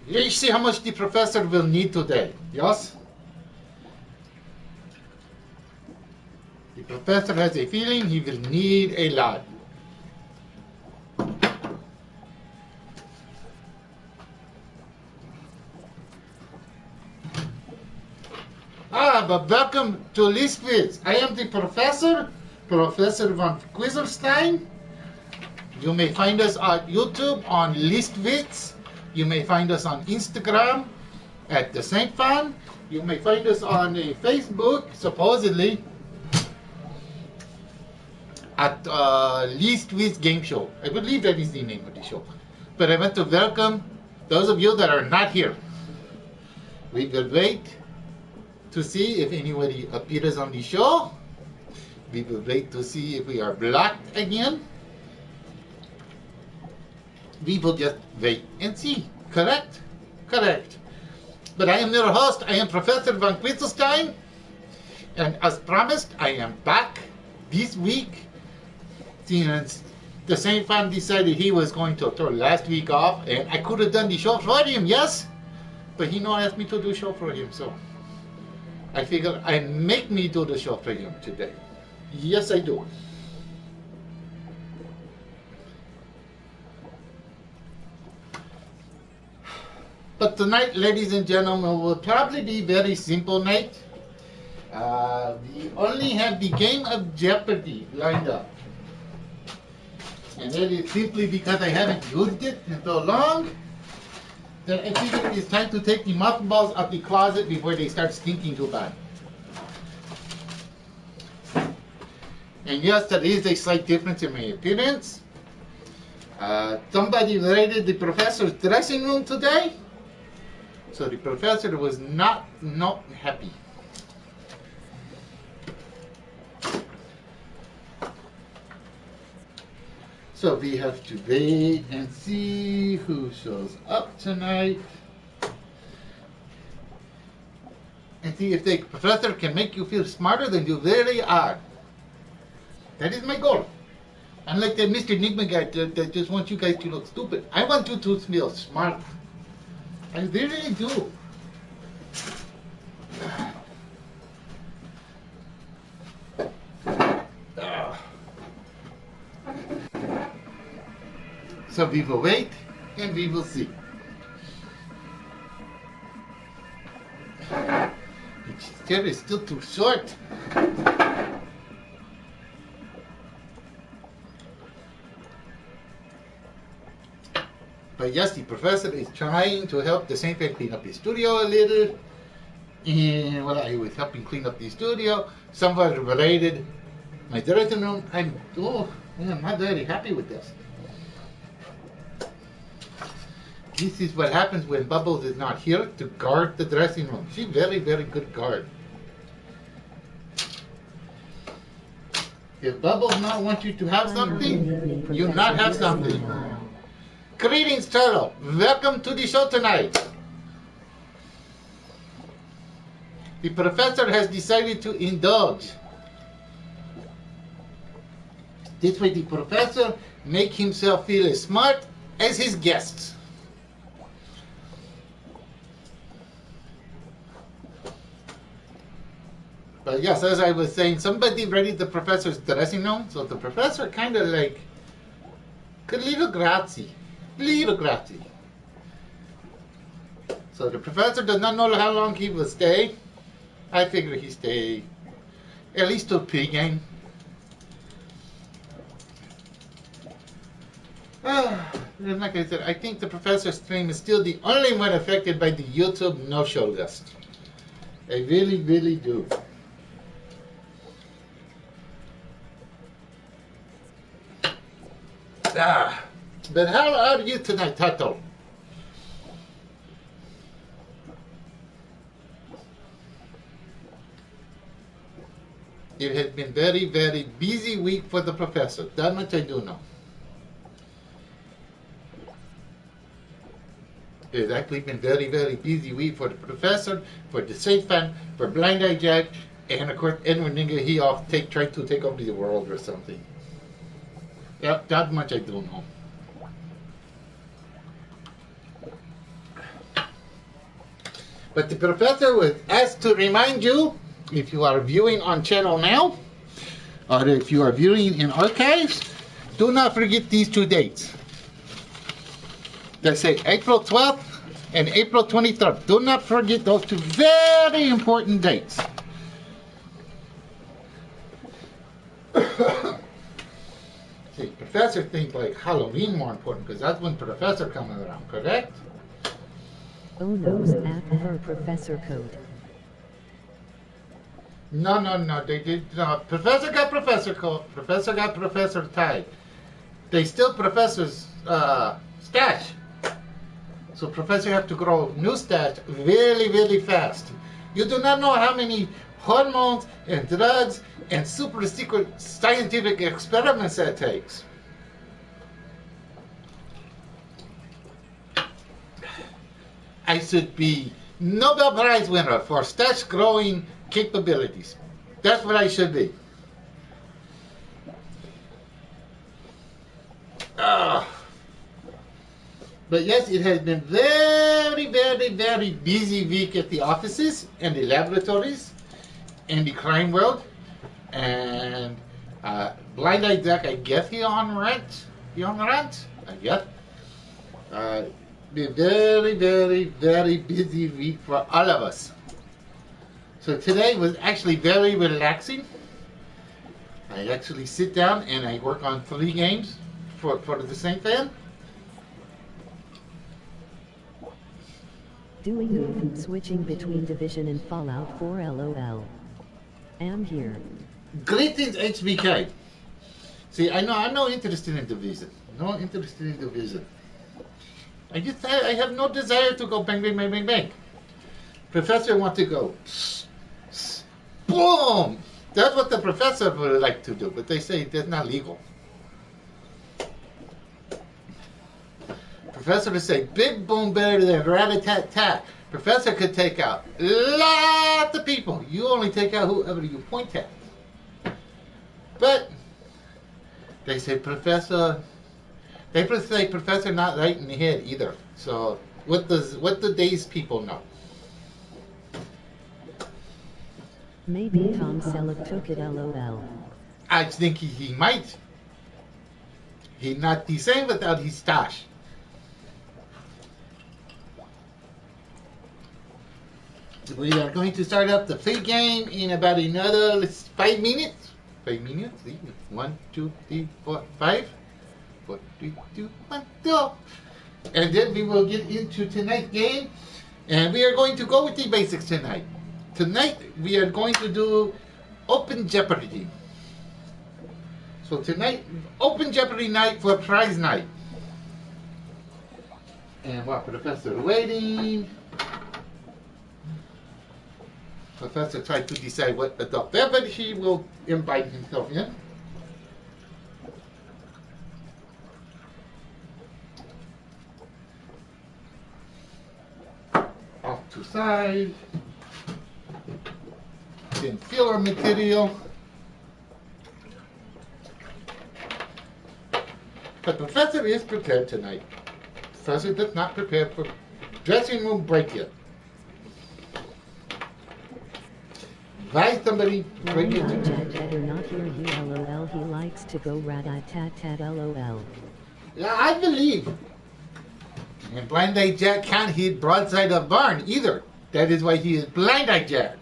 Let's see how much the professor will need today. Yes? The professor has a feeling he will need a lot. But welcome to Wits. I am the professor, Professor von Quizelstein. You may find us on YouTube on Wits. You may find us on Instagram at the Saint Fan. You may find us on a Facebook, supposedly, at Wits Game Show. I believe that is the name of the show. But I want to welcome those of you that are not here. We will wait to see if anybody appears on the show. We will wait to see if we are blocked again. We will just wait and see. Correct? Correct. But I am your host. I am Professor von Quizelstein. And as promised, I am back this week. Since the Saint Fan decided he was going to throw last week off, and I could have done the show for him, yes? But he not asked me to do a show for him, so I figured I'd make me do the show for him today. Yes, I do. But tonight, ladies and gentlemen, will probably be a very simple night. We only have the game of Jeopardy lined up. And that is simply because I haven't used it in so long that I figured it's time to take the mothballs out the closet before they start stinking too bad. And yes, there is a slight difference in my appearance. Somebody raided the professor's dressing room today, so the professor was not happy. So we have to wait and see who shows up tonight. And see if the professor can make you feel smarter than you really are. That is my goal. Unlike that Mr. Enigma guy that just wants you guys to look stupid. I want you to feel smart. I really do. So we will wait and we will see. The chair is still too short. But yes, the professor is trying to help the Saint Fan clean up his studio a little. And while I was helping clean up the studio, somewhat related my dressing room. I'm not very happy with this. This is what happens when Bubbles is not here to guard the dressing room. She's very, very good guard. If Bubbles not want you to have something, you not have something. Greetings, Turtle. Welcome to the show tonight. The professor has decided to indulge. This way the professor make himself feel as smart as his guests. But yes, as I was saying, somebody raided the professor's dressing room, so the professor kind of like, little grazie. So the professor does not know how long he will stay. I figure he stay at least till pregame. And like I said, I think the professor's stream is still the only one affected by the YouTube no-show list. I really, really do. But how are you tonight, Tato? It has been very, very busy week for the professor. That much I do know. It has actually been very, very busy week for the professor, for the Saint Fan, for Blind Eye Jack, and of course Edwin Ninga, he tried to take over the world or something. Yep, that much I do know. But the professor was asked to remind you, if you are viewing on channel now, or if you are viewing in archives, do not forget these two dates. They say April 12th and April 23rd. Do not forget those two very important dates. See, professor thinks like Halloween more important because that's when professor coming around, correct? Oh no's at her professor code. No, they did not. Professor got professor code. Professor got professor tag. They still professor's stash. So professor have to grow new stash really, really fast. You do not know how many hormones and drugs and super secret scientific experiments that takes. I should be Nobel Prize winner for stash growing capabilities. That's what I should be. But yes, it has been very, very, very busy week at the offices and the laboratories and the crime world. And Blind Eye Jack, I guess he on rent. I guess. Been very, very, very busy week for all of us. So today was actually very relaxing. I actually sit down and I work on 3 games for the same fan. Doing move switching between Division and Fallout 4 LOL. Am here. Greetings HBK. See, I'm no interested in Division. No interested in Division. I have no desire to go bang, bang, bang, bang, bang. Professor wants to go boom. That's what the professor would like to do, but they say that's not legal. Professor would say big boom better than rat-a-tat-tat. Professor could take out lots of people. You only take out whoever you point at. But they say professor. They say professor not right in the head either. So what do these people know? Maybe Tom Selleck took it LOL. I think he might. He's not the same without his stash. We are going to start up the free game in about another 5 minutes. 5 minutes? 1, 2, 3, 4, 5. 4, 3, 2, 1, go. And then we will get into tonight's game. And we are going to go with the basics tonight. Tonight we are going to do Open Jeopardy. So tonight, Open Jeopardy night for prize night. And while Professor waiting, Professor tried to decide what adult beverage he will invite himself in. Off to side. Then filler material. But Professor is prepared tonight. Professor does not prepare for dressing room break yet. Advise somebody bring it to Jack better not hear you LOL. He likes to go rat-a-tat-tat LOL. Yeah, I believe. And Blind Eye Jack can't hit broadside of barn either. That is why he is Blind Eye Jack.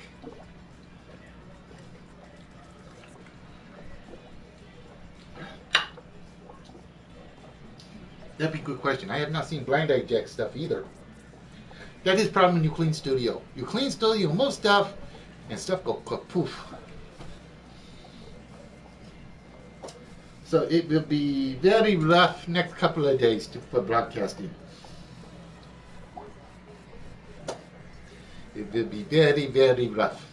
That'd be a good question. I have not seen Blind Eye Jack stuff either. That is problem when you clean studio. You clean studio, most stuff, and stuff go poof. So it will be very rough next couple of days for broadcasting. It will be very, very rough.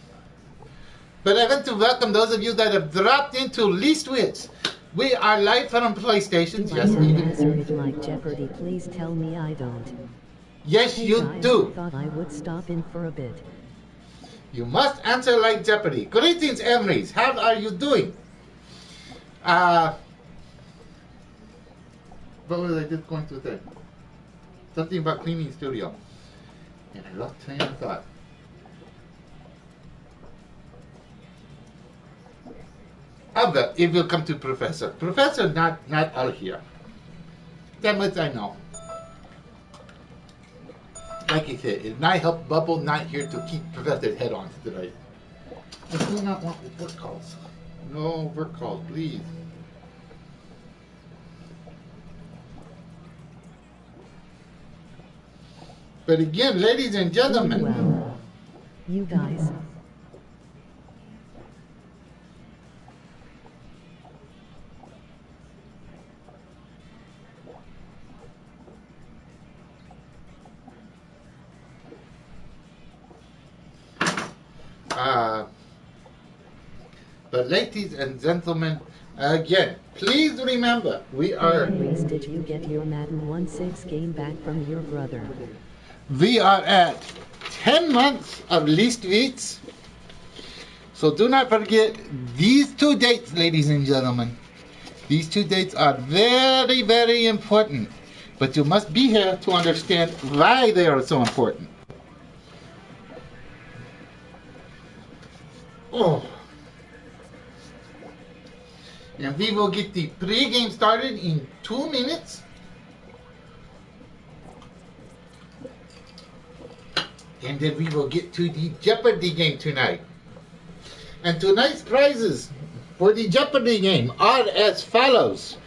But I want to welcome those of you that have dropped into Least Wits. We are live from PlayStation. Yes, even. Like Jeopardy, please tell me I don't. Yes, hey you guys, do. I thought I would stop in for a bit. You must answer like Jeopardy. Greetings, Emrys. How are you doing? What was I just going to say? Something about cleaning studio. And I lost train of thought. However, it will come to Professor. Professor not out here. That much I know. Like I said, it might help Bubble not here to keep Professor's head on tonight. I do not want work calls. No work calls, please. But again, ladies and gentlemen. Well, you guys. But ladies and gentlemen, again, please remember, we are... At least did you get your Madden 1-6 game back from your brother? We are at 10 months of least Wits. So do not forget these 2 dates, ladies and gentlemen. These 2 dates are very, very important. But you must be here to understand why they are so important. Oh. And we will get the pre-game started in 2 minutes. And then we will get to the Jeopardy game tonight. And tonight's prizes for the Jeopardy game are as follows.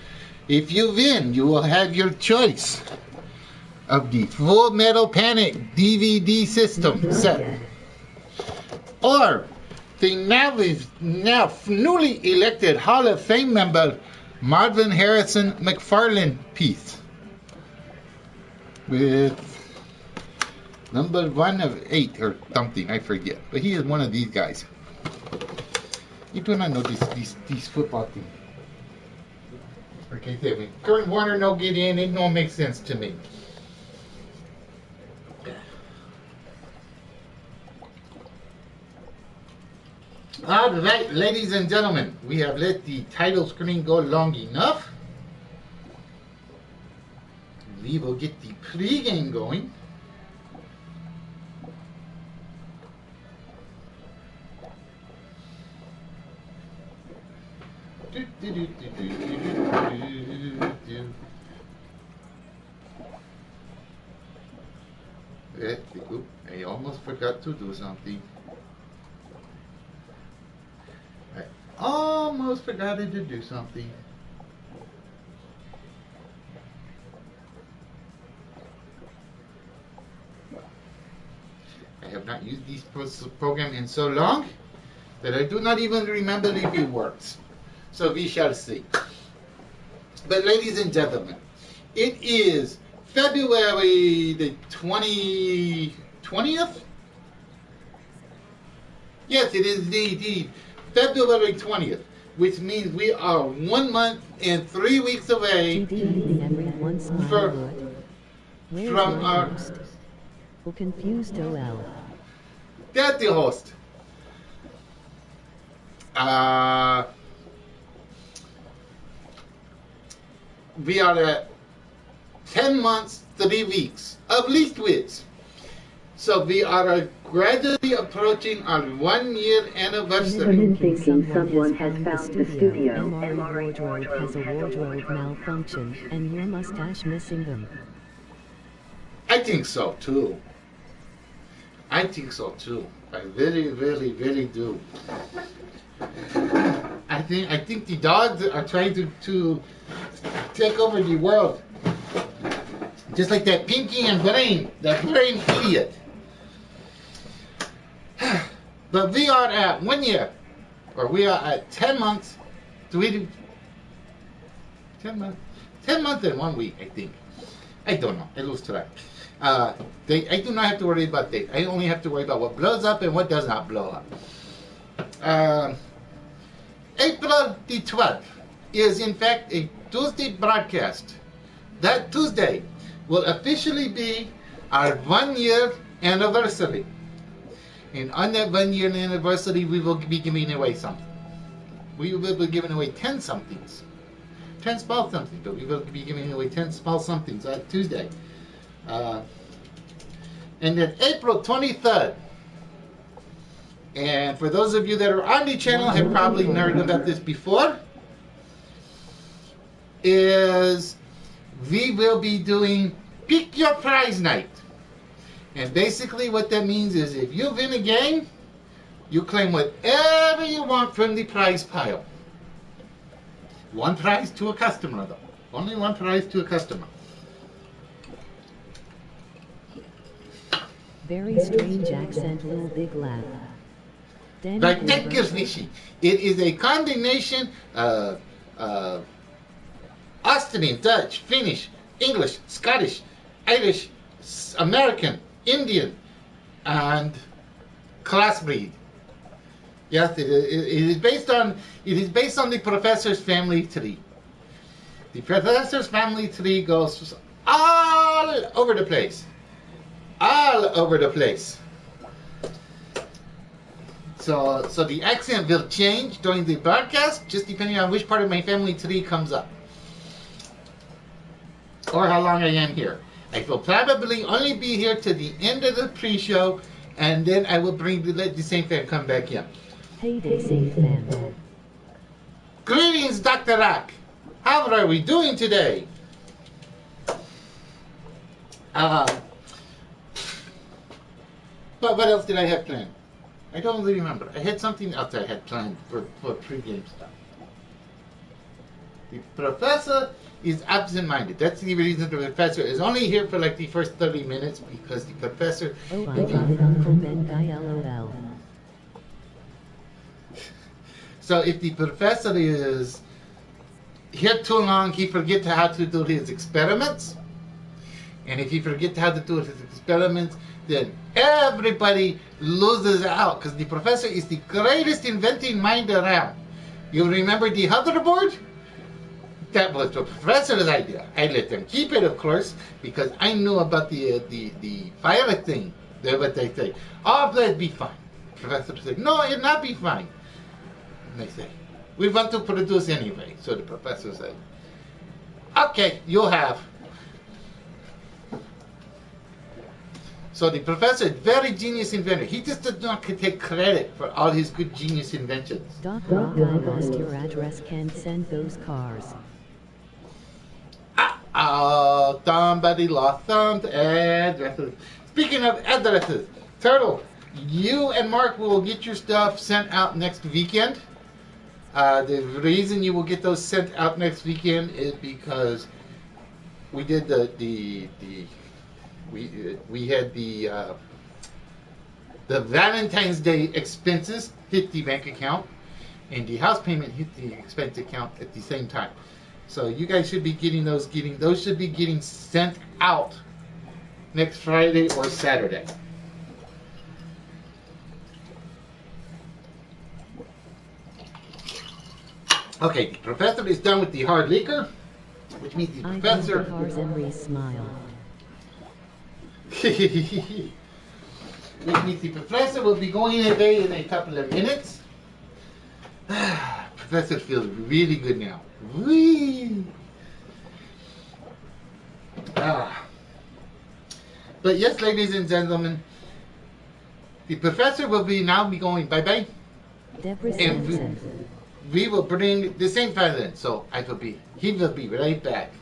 If you win, you will have your choice of the Full Metal Panic DVD system set. Or the now newly elected Hall of Fame member Marvin Harrison McFarlane piece with number 1 of 8 or something, I forget. But he is one of these guys. You do not know these football teams. Okay, so when Kurt Warner no get in, it don't make sense to me. All right, ladies and gentlemen, we have let the title screen go long enough. We will get the pre-game going. I almost forgot to do something. I almost forgot to do something. I have not used this program in so long that I do not even remember if it works. So we shall see. But ladies and gentlemen, it is February the 20th? Yes, it is indeed February 20th, which means we are 1 month and 3 weeks away from our... Who confused OL? That's the host. We are at 10 months, 3 weeks of least Wits. So we are gradually approaching our 1 year anniversary. Thinking someone has found the studio. MRE wardrobe has a wardrobe malfunction, and your mustache missing them. I think so too. I think so too. I really, really, really do. I think the dogs are trying to take over the world. Just like that Pinky and Brain, that brain idiot. But we are at 1 year, or we are at 10 months, 10 months and 1 week, I think. I don't know, I lose track. I do not have to worry about dates. I only have to worry about what blows up and what does not blow up. April the 12th is in fact a Tuesday broadcast. That Tuesday will officially be our 1 year anniversary. And on that 1 year anniversary, we will be giving away something. We will be giving away 10 somethings. 10 small somethings, but we will be giving away 10 small somethings on Tuesday. And then April 23rd. And for those of you that are on the channel have probably heard about this before, is we will be doing Pick Your Prize Night. And basically what that means is if you win a game, you claim whatever you want from the prize pile. One prize to a customer though. Only one prize to a customer. Very strange accent, little big laugh. Like Tekirnishi. It is a combination of Austrian, Dutch, Finnish, English, Scottish, Irish, American, Indian, and crossbreed. Yes, it is based on the professor's family tree. The professor's family tree goes all over the place. All over the place. So the accent will change during the broadcast, just depending on which part of my family tree comes up. Or how long I am here. I will probably only be here to the end of the pre-show, and then I will let the same fan come back in. Hey, same fan. Greetings, Dr. Rock. How are we doing today? But what else did I have planned? I don't really remember. I had something else I had planned for pre-game stuff. The professor is absent-minded. That's the reason the professor is only here for like the first 30 minutes, because the professor... Oh, I got it, Uncle Ben Guy, LOL. So if the professor is here too long, he forgets how to do his experiments. And if he forgets how to do his experiments, then everybody loses out, because the professor is the greatest inventing mind around. You remember the hoverboard? That was the professor's idea. I let them keep it, of course, because I knew about the fire thing. That's what they say. Oh, that'd be fine. The professor said, no, it'd not be fine. And they say, we want to produce anyway. So the professor said, okay, you'll have. So the professor is a very genius inventor. He just does not take credit for all his good genius inventions. Doc Rock, I lost your address. Can't send those cars. Somebody lost some addresses. Speaking of addresses, Turtle, you and Mark will get your stuff sent out next weekend. The reason you will get those sent out next weekend is because we did we had the Valentine's Day expenses hit the bank account, and the house payment hit the expense account at the same time. So you guys should be getting those should be getting sent out next Friday or Saturday. Okay, the professor is done with the hard liquor, which means the professor. I the cars and re-smile. Which means the professor will be going away in a couple of minutes. Professor feels really good now. Whee! But yes, ladies and gentlemen, the professor will now be going bye-bye. And we will bring the same president, so he will be right back.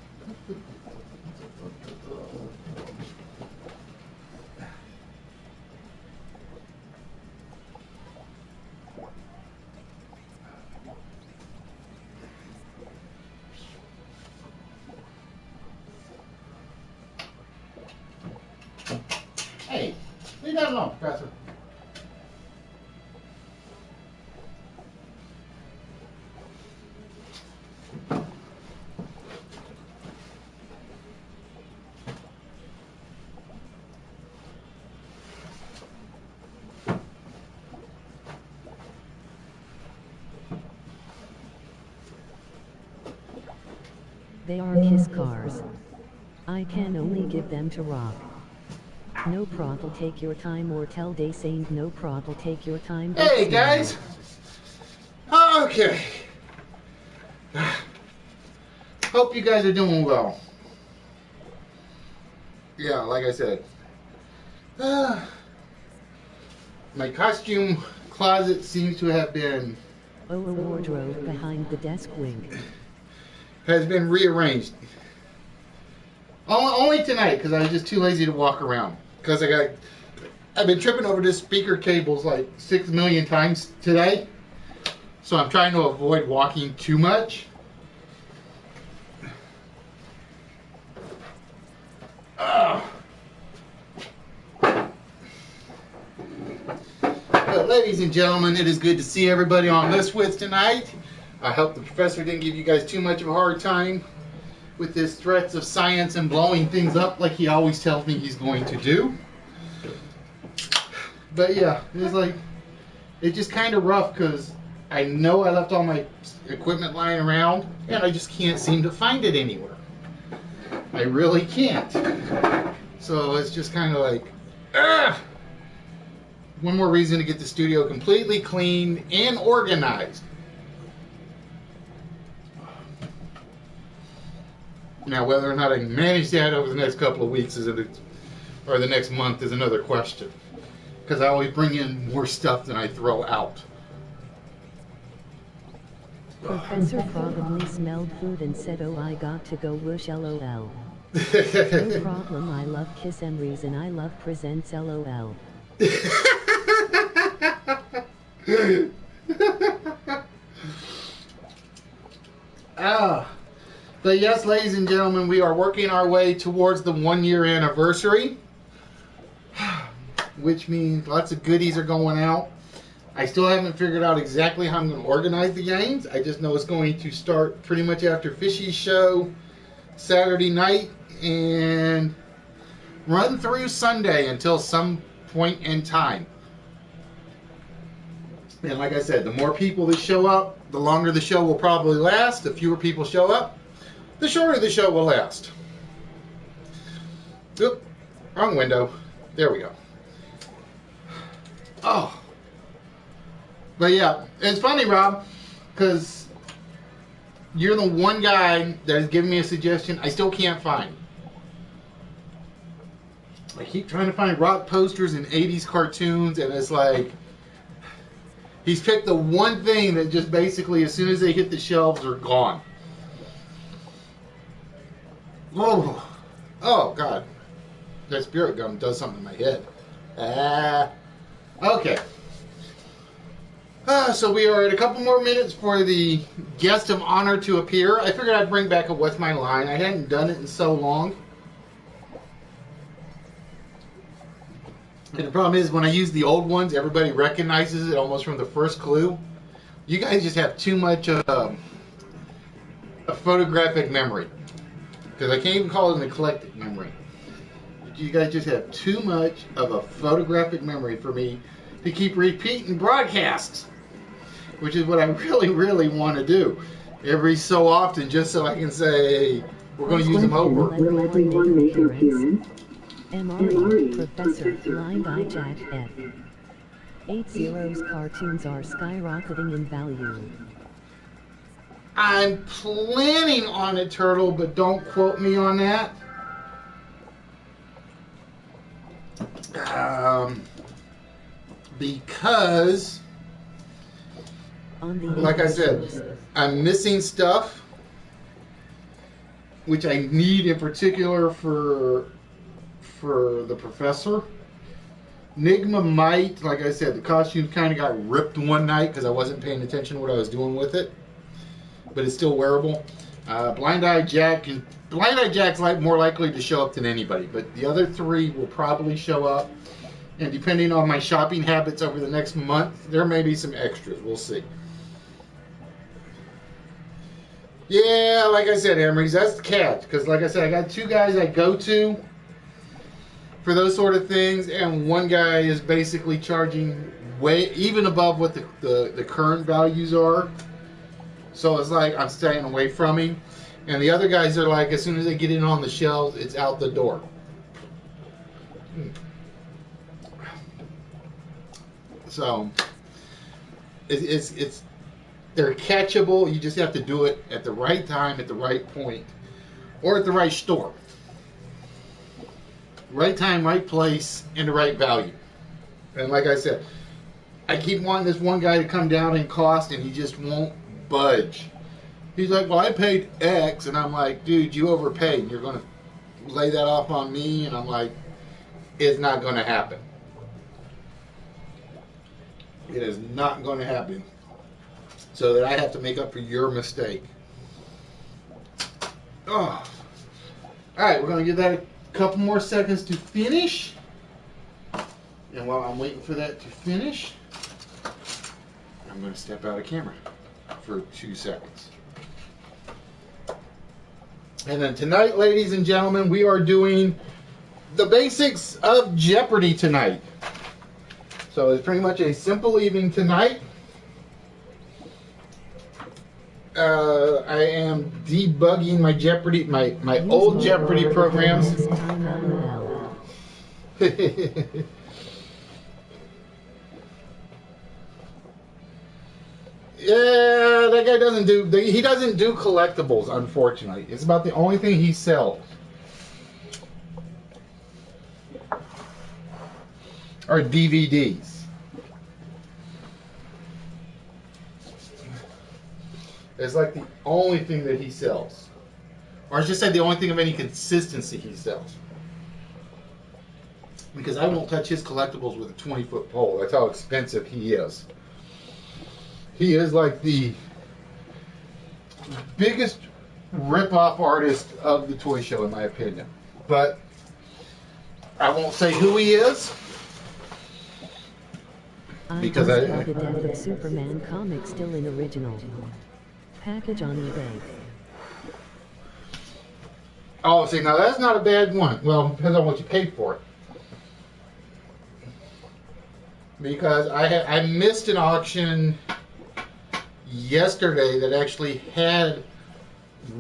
Hey, leave that alone, Professor. They aren't his cars. I can only give them to Rock. No problem, take your time, or tell Day Saint no problem, take your time. Hey guys! Okay. Hope you guys are doing well. Yeah, like I said, My costume closet seems to have been Oh, a wardrobe behind the desk wink. has been rearranged. Only tonight because I was just too lazy to walk around. Because I've been tripping over this speaker cables like 6 million times today. So I'm trying to avoid walking too much. But ladies and gentlemen, it is good to see everybody on this Wits tonight. I hope the professor didn't give you guys too much of a hard time with his threats of science and blowing things up like he always tells me he's going to do. But yeah, it's just kind of rough because I know I left all my equipment lying around and I just can't seem to find it anywhere. I really can't. So it's just kind of like, one more reason to get the studio completely clean and organized. Now, whether or not I can manage that over the next couple of weeks or the next month is another question. Because I always bring in more stuff than I throw out. Professor probably smelled food and said, oh, I got to go whoosh lol. No problem, I love Kiss Emery's and I love presents lol. But yes, ladies and gentlemen, we are working our way towards the 1-year anniversary, which means lots of goodies are going out. I still haven't figured out exactly how I'm going to organize the games. I just know it's going to start pretty much after Fishy's show Saturday night and run through Sunday until some point in time. And like I said, the more people that show up, the longer the show will probably last. The fewer people show up, the shorter the show will last. Oop, wrong window. There we go. Oh. But yeah, it's funny, Rob, because you're the one guy that has given me a suggestion I still can't find. I keep trying to find rock posters and 80s cartoons, and it's like he's picked the one thing that just basically, as soon as they hit the shelves, are gone. Oh God. That spirit gum does something to my head. Okay. So we are at a couple more minutes for the guest of honor to appear. I figured I'd bring back a What's My Line. I hadn't done it in so long. And the problem is, when I use the old ones, everybody recognizes it almost from the first clue. You guys just have too much a photographic memory. Because I can't even call it an eclectic memory. You guys just have too much of a photographic memory for me to keep repeating broadcasts. Which is what I really, really want to do. Every so often, just so I can say, we're going to use them over. Will everyone make an appearance? MRE, Professor, Blind Eye Jack F. 80's cartoons are skyrocketing in value. I'm planning on it, Turtle, but don't quote me on that. Because, like I said, I'm missing stuff, which I need in particular for the professor. Nigma might, like I said, the costume kind of got ripped one night because I wasn't paying attention to what I was doing with it, but it's still wearable. Blind Eye Jack's more likely to show up than anybody, but the other three will probably show up. And depending on my shopping habits over the next month, there may be some extras. We'll see. Yeah, like I said, Emery's, that's the catch. Because like I said, I got two guys I go to for those sort of things, and one guy is basically charging way even above what the current values are. So it's like I'm staying away from him. And the other guys are like, as soon as they get in on the shelves, it's out the door. So it's they're catchable. You just have to do it at the right time, at the right point, or at the right store. Right time, right place, and the right value. And like I said, I keep wanting this one guy to come down in cost, and he just won't budge. He's like, well, I paid X, and I'm like, dude, you overpaid, and you're going to lay that off on me? And I'm like, it's not going to happen. It is not going to happen. So that I have to make up for your mistake. Oh. Alright, we're going to give that a couple more seconds to finish. And while I'm waiting for that to finish, I'm going to step out of camera for 2 seconds. And then tonight, ladies and gentlemen, we are doing the basics of Jeopardy tonight. So it's pretty much a simple evening tonight. I am debugging my Jeopardy, my old Jeopardy programs. Yeah, that guy doesn't do. He doesn't do collectibles, unfortunately. It's about the only thing he sells. Are DVDs. It's like the only thing that he sells. Or I should say the only thing of any consistency he sells. Because I won't touch his collectibles with a 20-foot pole. That's how expensive he is. He is like the biggest rip-off artist of the toy show, in my opinion. But I won't say who he is. Because the Death of Superman comic still in original. Package on eBay. Oh, see, now that's not a bad one. Well, depends on what you paid for it. Because I missed an auction yesterday that actually had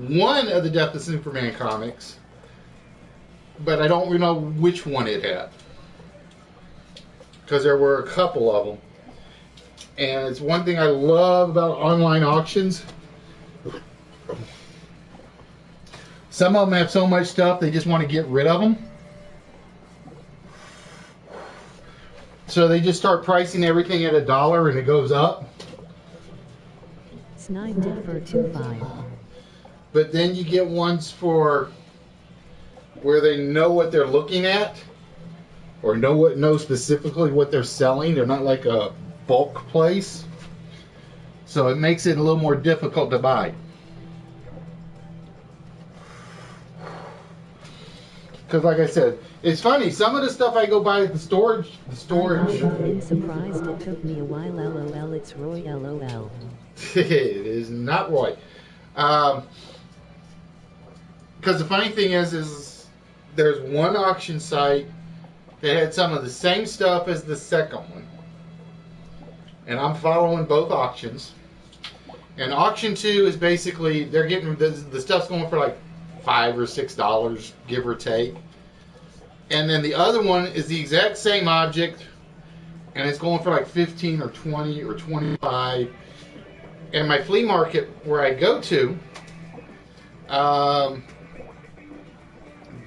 one of the Death of Superman comics, but I don't really know which one it had. Because there were a couple of them. And it's one thing I love about online auctions. Some of them have so much stuff they just want to get rid of them. So they just start pricing everything at $1 and it goes up. Snide did for 2.5. But then you get ones for where they know what they're looking at, or know specifically what they're selling. They're not like a bulk place. So it makes it a little more difficult to buy. Because like I said, it's funny, some of the stuff I go buy at the storage. I'm surprised it took me a while, lol, it's Roy, lol. It is not Roy. Because the funny thing is there's one auction site that had some of the same stuff as the second one. And I'm following both auctions. And auction 2 is basically, they're getting, the stuff's going for like $5 or $6, give or take. And then the other one is the exact same object, and it's going for like 15 or 20 or 25. And my flea market where I go to,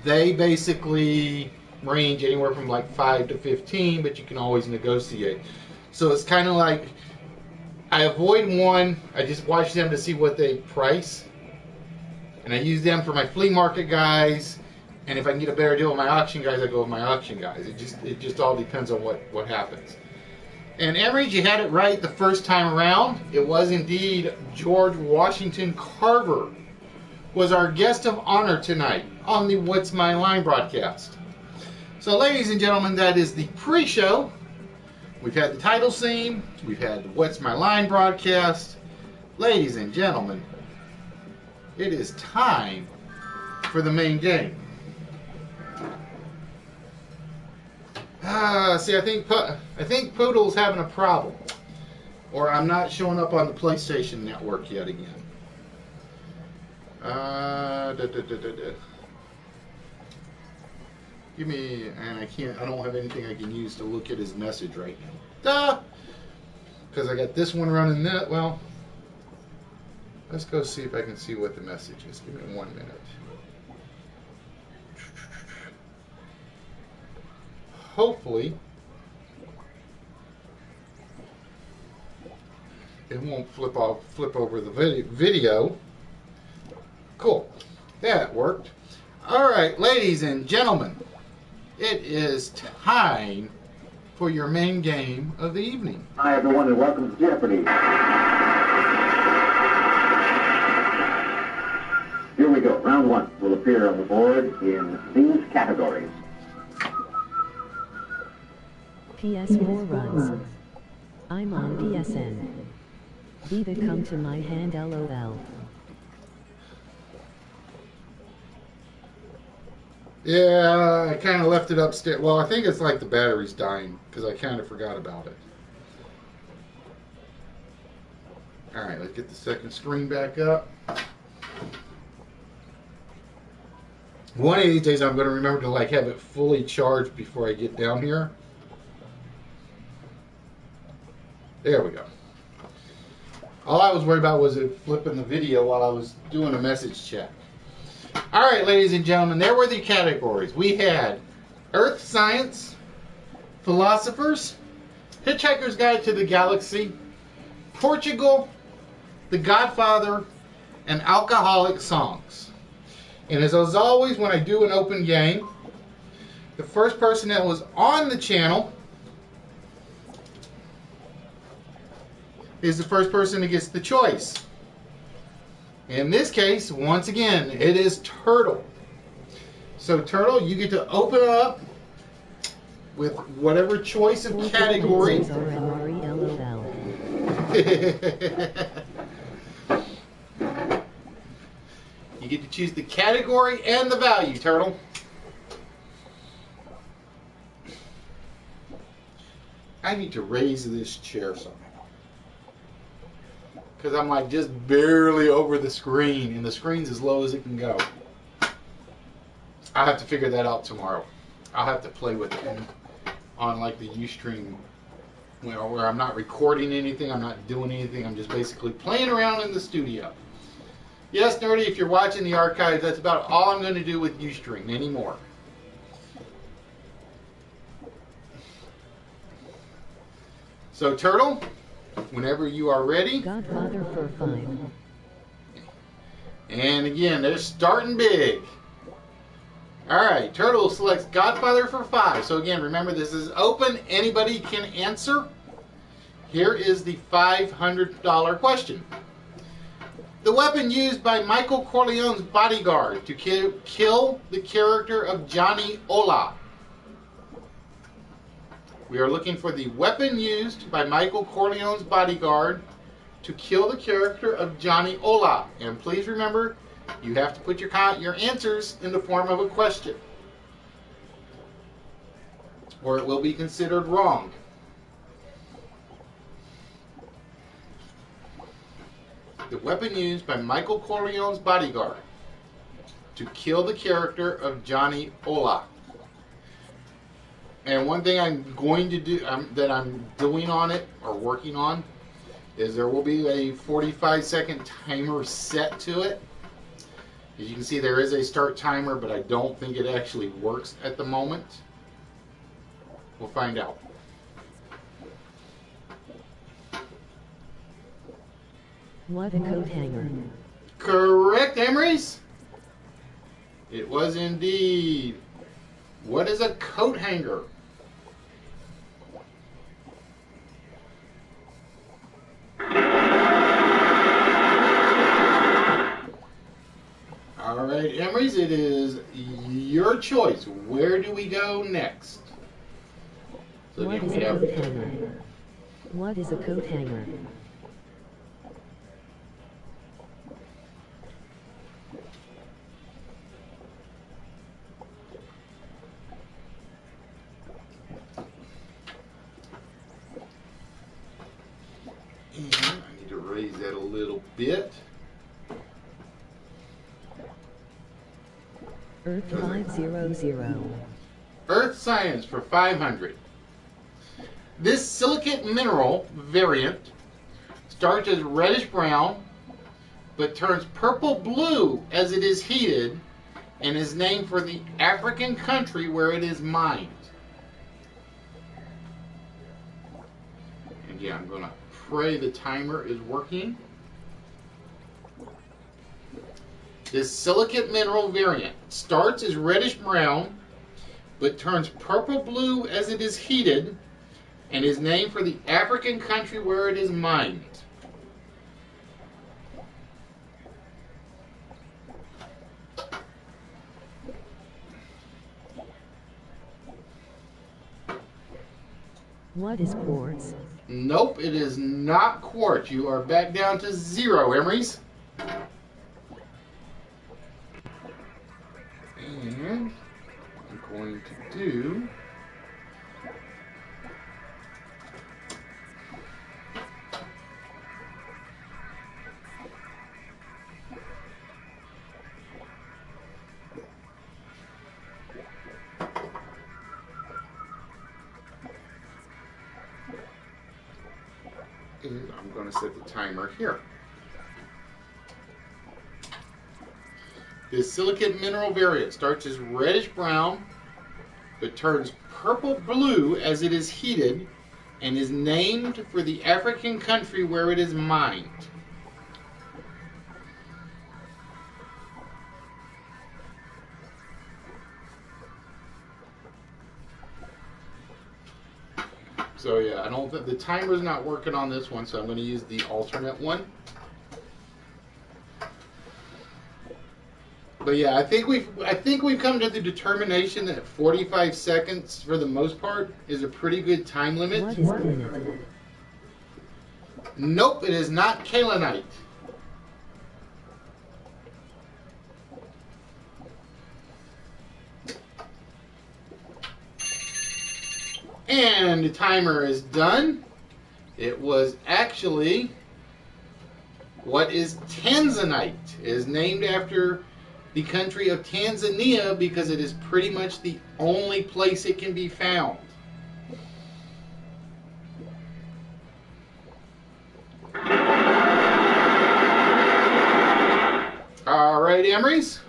they basically range anywhere from like 5 to 15, but you can always negotiate. So it's kind of like, I avoid one, I just watch them to see what they price. And I use them for my flea market guys. And if I can get a better deal with my auction guys, I go with my auction guys. It just all depends on what happens. And Emery, you had it right the first time around. It was indeed George Washington Carver was our guest of honor tonight on the What's My Line broadcast. So ladies and gentlemen, that is the pre-show. We've had the title scene. We've had the What's My Line broadcast. Ladies and gentlemen, it is time for the main game. See, I think Poodle's having a problem. Or I'm not showing up on the PlayStation Network yet again. Give me, and I don't have anything I can use to look at his message right now. Because I got this one running that, well, let's go see if I can see what the message is. Give me 1 minute. hopefully it won't flip over the video. Cool. That worked. All right, ladies and gentlemen, it is time for your main game of the evening. Hi, everyone, and welcome to Jeopardy. Here we go. Round one will appear on the board in these categories. PS more runs. I'm on PSN. Leave it come to my hand LOL. Yeah, I kind of left it upstairs. Well, I think it's like the battery's dying because I kind of forgot about it. All right, let's get the second screen back up. One of these days I'm going to remember to like have it fully charged before I get down here. There we go. All I was worried about was it flipping the video while I was doing a message check. All right, ladies and gentlemen, there were the categories. We had Earth Science, Philosophers, Hitchhiker's Guide to the Galaxy, Portugal, The Godfather, and Alcoholic Songs. And as always, when I do an open game, the first person that was on the channel is the first person that gets the choice. In this case, once again, it is Turtle. So Turtle, you get to open it up with whatever choice of category. You get to choose the category and the value, Turtle. I need to raise this chair somehow. Because I'm like just barely over the screen, and the screen's as low as it can go. I'll have to figure that out tomorrow. I'll have to play with it on like the Ustream, where I'm not recording anything, I'm not doing anything, I'm just basically playing around in the studio. Yes, Nerdy, if you're watching the archives, that's about all I'm going to do with Ustream anymore. So, Turtle, whenever you are ready. Godfather for 5. And again, they're starting big. Alright, Turtle selects Godfather for 5. So again, remember this is open. Anybody can answer. Here is the $500 question. The weapon used by Michael Corleone's bodyguard to kill the character of Johnny Ola. We are looking for the weapon used by Michael Corleone's bodyguard to kill the character of Johnny Ola. And please remember, you have to put your answers in the form of a question, or it will be considered wrong. The weapon used by Michael Corleone's bodyguard to kill the character of Johnny Ola. And one thing I'm going to do, that I'm doing on it, or working on, is there will be a 45-second timer set to it. As you can see, there is a start timer, but I don't think it actually works at the moment. We'll find out. What a coat hanger. Correct, Emery's. It was indeed. What is a coat hanger? All right, Emery's, it is your choice. Where do we go next? So What is a coat hanger? What is a coat hanger? And I need to raise that a little bit. Earth 500. Earth Science for 500. This silicate mineral variant starts as reddish brown, but turns purple blue as it is heated, and is named for the African country where it is mined. Again, I'm going to pray the timer is working. This silicate mineral variant starts as reddish brown, but turns purple blue as it is heated, and is named for the African country where it is mined. What is quartz? Nope, it is not quartz. You are back down to 0, Emery's. And I'm going to do... I'm going to set the timer here. This silicate mineral variant starts as reddish brown, but turns purple blue as it is heated, and is named for the African country where it is mined. So yeah, I don't. The timer's not working on this one, so I'm going to use the alternate one. But yeah, I think we've come to the determination that 45 seconds, for the most part, is a pretty good time limit. What is granite? Nope, it is not kaolinite. And the timer is done. It was actually, what is tanzanite? It is named after the country of Tanzania because it is pretty much the only place it can be found. All right, Emery's.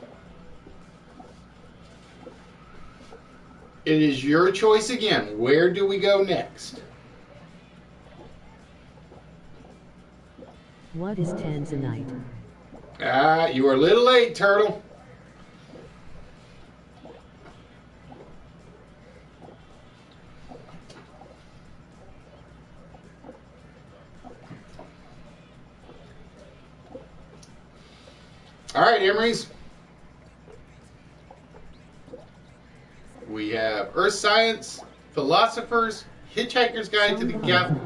It is your choice again. Where do we go next? What is tanzanite? You are a little late, Turtle. All right, Emery's. We have Earth Science, Philosophers, Hitchhiker's Guide to the Galaxy.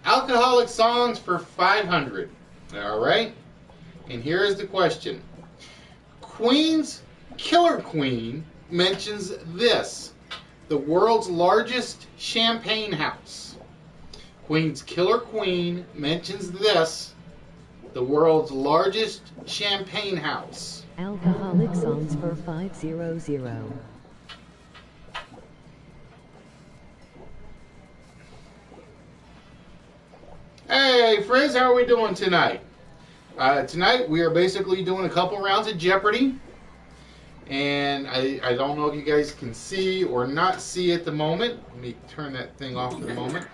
Alcoholic Songs for 500. All right. And here is the question. Queen's Killer Queen mentions this, the world's largest champagne house. Queen's Killer Queen mentions this, the world's largest champagne house. Alcoholic Songs for 500. Hey, Frizz, how are we doing tonight? Tonight we are basically doing a couple rounds of Jeopardy. And I don't know if you guys can see or not see at the moment. Let me turn that thing off for the moment.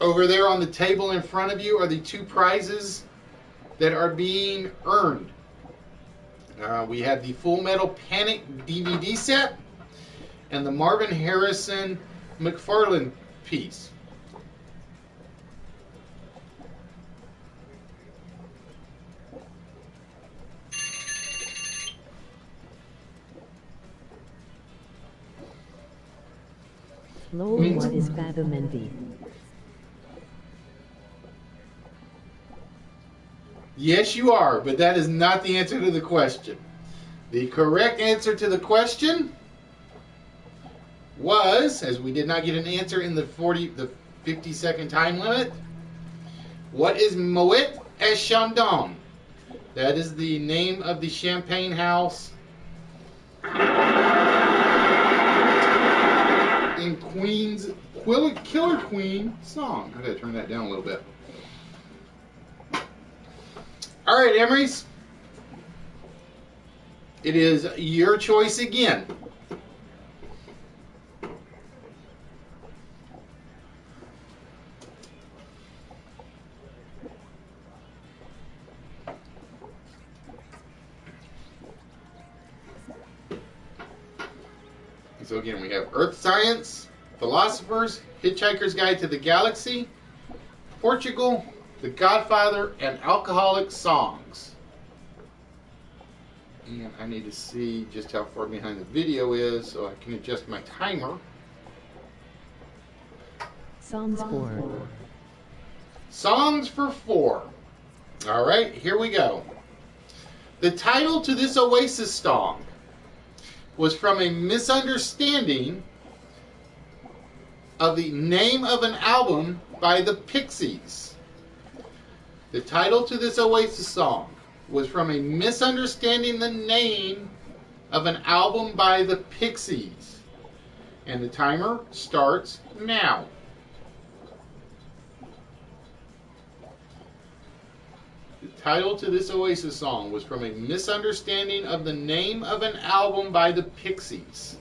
Over there on the table in front of you are the two prizes that are being earned. We have the Full Metal Panic DVD set and the Marvin Harrison McFarlane piece. Lol, what is fathom envy? Yes, you are, but that is not the answer to the question. The correct answer to the question was, as we did not get an answer in the 50-second time limit, what is Moet et Chandon? That is the name of the champagne house in Queen's Killer Queen song. I gotta turn that down a little bit. All right, Emery's. It is your choice again. So again, we have Earth Science, Philosophers, Hitchhiker's Guide to the Galaxy, Portugal, The Godfather, and Alcoholic Songs. And I need to see just how far behind the video is so I can adjust my timer. Songs 4. Songs for 4. All right, here we go. The title to this Oasis song was from a misunderstanding of the name of an album by the Pixies. The title to this Oasis song was from a misunderstanding the name of an album by the Pixies. And the timer starts now. The title to this Oasis song was from a misunderstanding of the name of an album by the Pixies.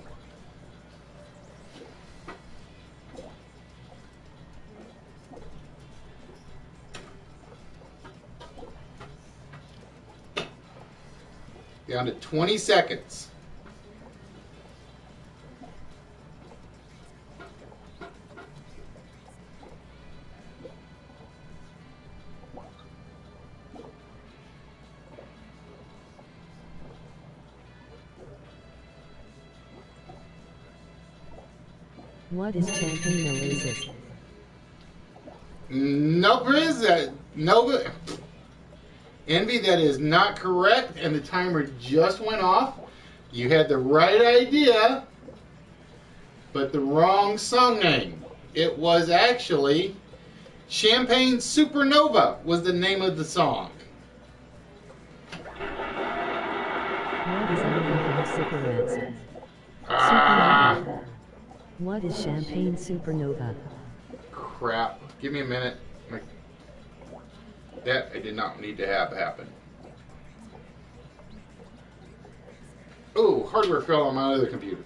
Down to 20 seconds. What is Champagne Oasis? No, Grizz. No. Envy, that is not correct, and the timer just went off. You had the right idea, but the wrong song name. It was actually Champagne Supernova was the name of the song. What is alcohol cigarettes? Ah, Supernova. What is Champagne Supernova? crap. Give me a minute. That I did not need to have happen. Oh, hardware fell on my other computer.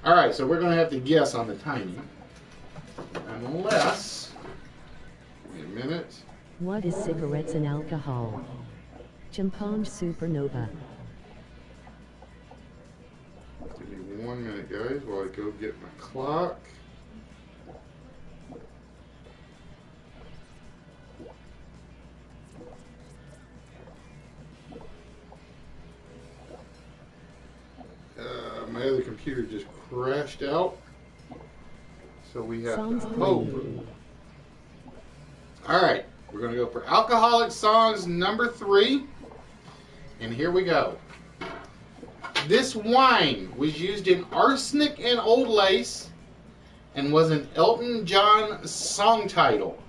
Alright, so we're going to have to guess on the timing. Unless... Give me a minute. What is cigarettes and alcohol? Champagne Supernova. Give me 1 minute, guys, while I go get my clock. My other computer just crashed out. So we have Songs to hope. 3. Alright, we're going to go for Alcoholic Songs number 3. And here we go. This wine was used in Arsenic and Old Lace and was an Elton John song title.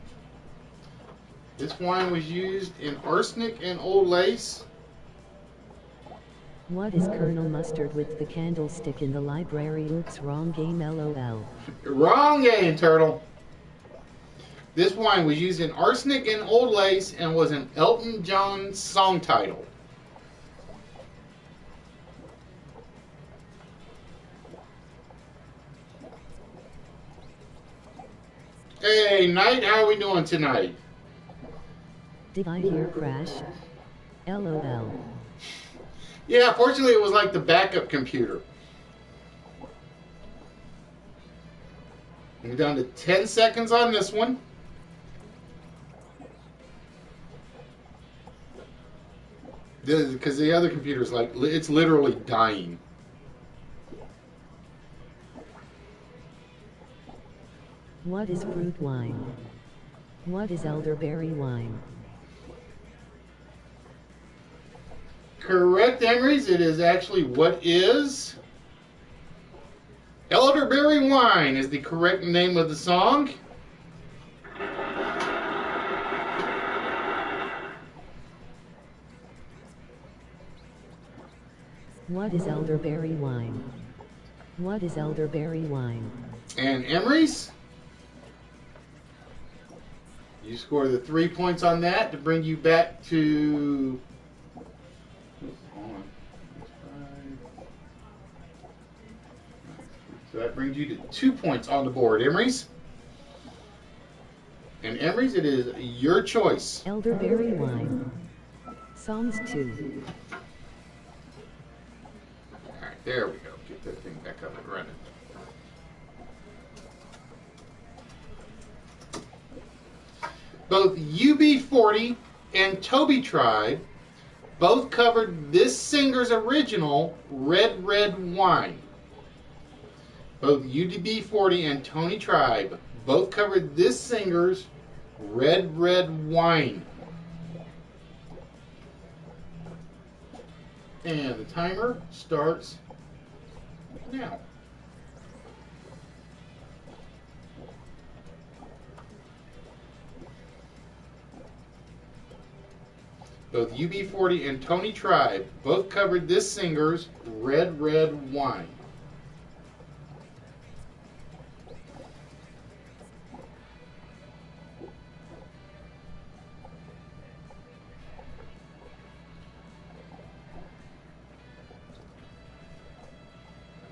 This wine was used in Arsenic and Old Lace. What is Colonel Mustard with the candlestick in the library? Oops, wrong game, LOL. Wrong game, Turtle. This wine was used in Arsenic and Old Lace and was an Elton John song title. Hey, Knight, how are we doing tonight? Did I hear crash? LOL. Yeah, fortunately it was like the backup computer. We're down to 10 seconds on this one. Because the other computer's like, it's literally dying. What is fruit wine? What is elderberry wine? Correct, Emery's. It is actually what is Elderberry Wine is the correct name of the song. What is elderberry wine? What is elderberry wine? And Emery's, you score the 3 points on that to bring you back to... So that brings you to 2 points on the board, Emery's. And Emery's, it is your choice. Elderberry wine. Songs 2. All right, there we go. Get that thing back up and running. Both UB40 and Toby Tribe both covered this singer's original Red Red Wine. Both UB40 and Tony Tribe both covered this singer's Red Red Wine. And the timer starts now. Both UB40 and Tony Tribe both covered this singer's Red Red Wine.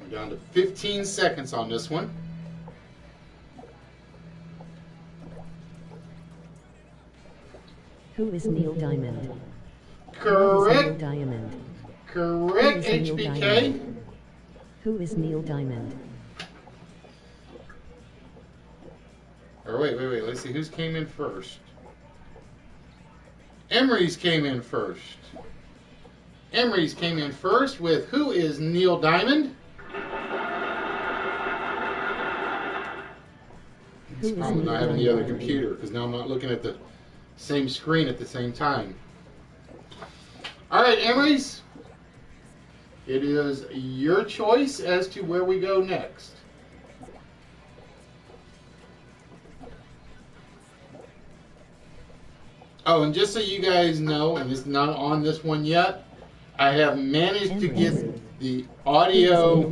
We're down to 15 seconds on this one. Who is Neil Diamond? Correct. Neil Diamond. Correct, HBK. Who is Neil Diamond? Or wait. Let's see who's came in first. Emery's came in first. Emery's came in first with who is Neil Diamond? It's probably not having the other computer because now I'm not looking at the same screen at the same time. All right, Emery's. It is your choice as to where we go next. Oh, and just so you guys know, and it's not on this one yet, I have managed to get the audio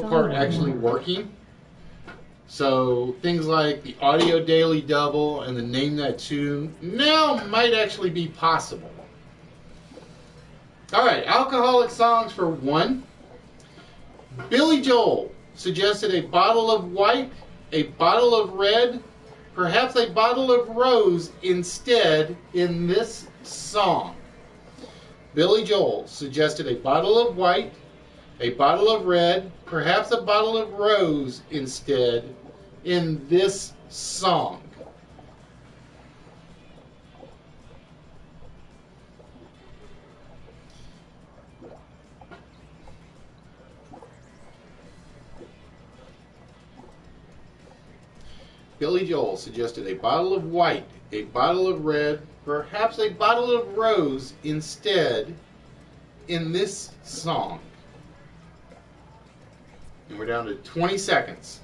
part actually working. So things like the audio daily double and the name that tune now might actually be possible. All right, alcoholic songs for one. Billy Joel suggested a bottle of white, a bottle of red, perhaps a bottle of rose instead in this song. Billy Joel suggested a bottle of white, a bottle of red, perhaps a bottle of rose instead in this song. Billy Joel suggested a bottle of white, a bottle of red, perhaps a bottle of rose instead in this song. And we're down to 20 seconds.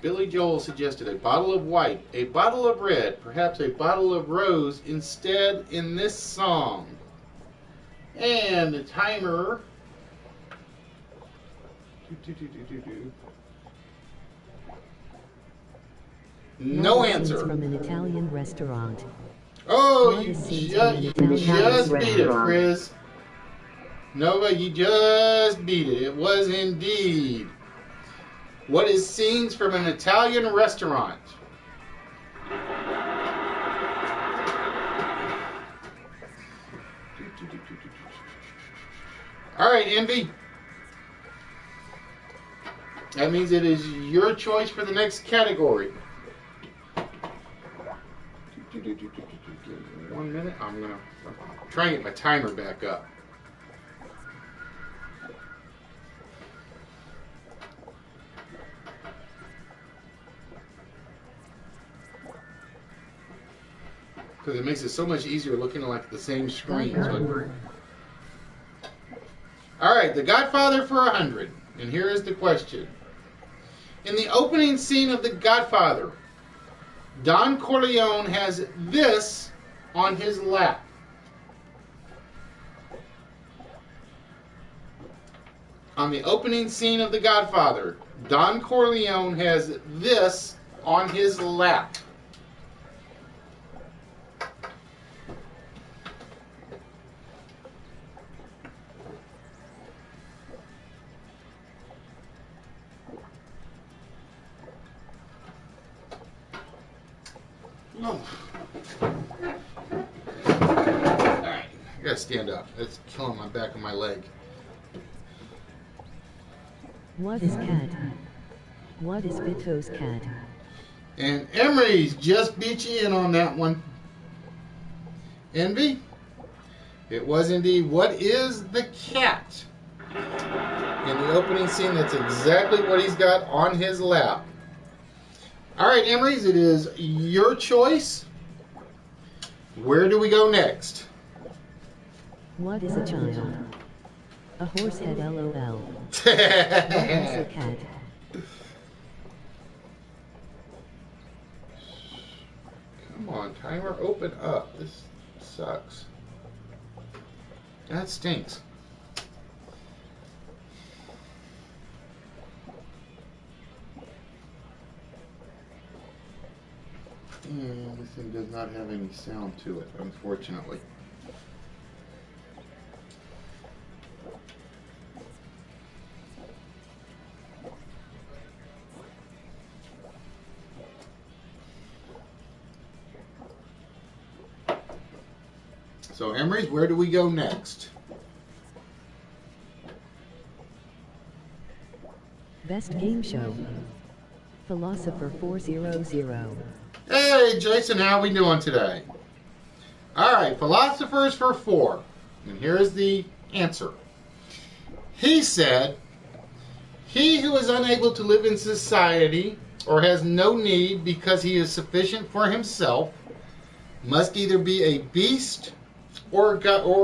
Billy Joel suggested a bottle of white, a bottle of red, perhaps a bottle of rose instead in this song. And the timer. No answer. From an Italian restaurant. Oh, you just beat it, Chris. Nova, you just beat it. It was indeed. What is scenes from an Italian restaurant? All right, Envy. That means it is your choice for the next category. 1 minute. I'm going to try and get my timer back up. Because it makes it so much easier looking like the same screen. All right, The Godfather for 100. And here is the question. In the opening scene of The Godfather, Don Corleone has this on his lap. On the opening scene of The Godfather, Don Corleone has this on his lap. No. Alright, I gotta stand up. It's killing my back of my leg. What is cat? What is Vito's cat? And Emery's just beat you in on that one. Envy? It was indeed. What is the cat? In the opening scene, that's exactly what he's got on his lap. Alright, Emery's, it is your choice. Where do we go next? What is a child? A horse head LOL. What is a cat? Come on, timer, open up. This sucks. That stinks. This thing does not have any sound to it, unfortunately. So, Emery's, where do we go next? Best game show. Philosopher 400. Hey, Jason, how we doing today? All right, philosophers for 4. And here's the answer. He said, he who is unable to live in society or has no need because he is sufficient for himself must either be a beast or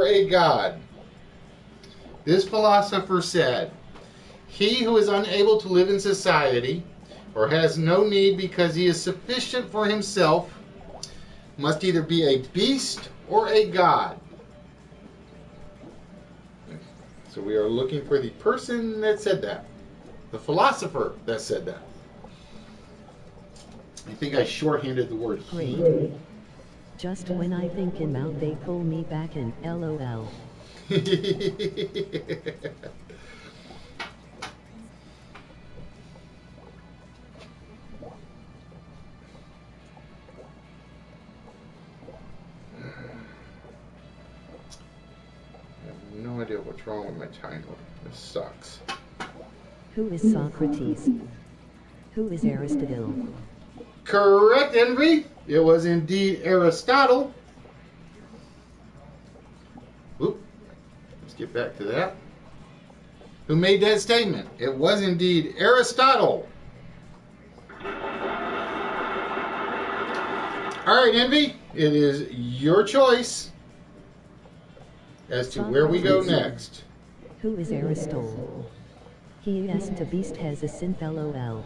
a god. This philosopher said, he who is unable to live in society or has no need because he is sufficient for himself must either be a beast or a god. So we are looking for the person that said that. The philosopher that said that. I think I shorthanded the word he. Great. Just when I think him out, they pull me back in. LOL. No idea what's wrong with my timer. This sucks. Who is Socrates? Who is Aristotle? Correct, Envy. It was indeed Aristotle. Oop. Let's get back to that. Who made that statement? It was indeed Aristotle. All right, Envy. It is your choice as to where we go next. Who is Aristotle? He asked a beast has a synth LOL.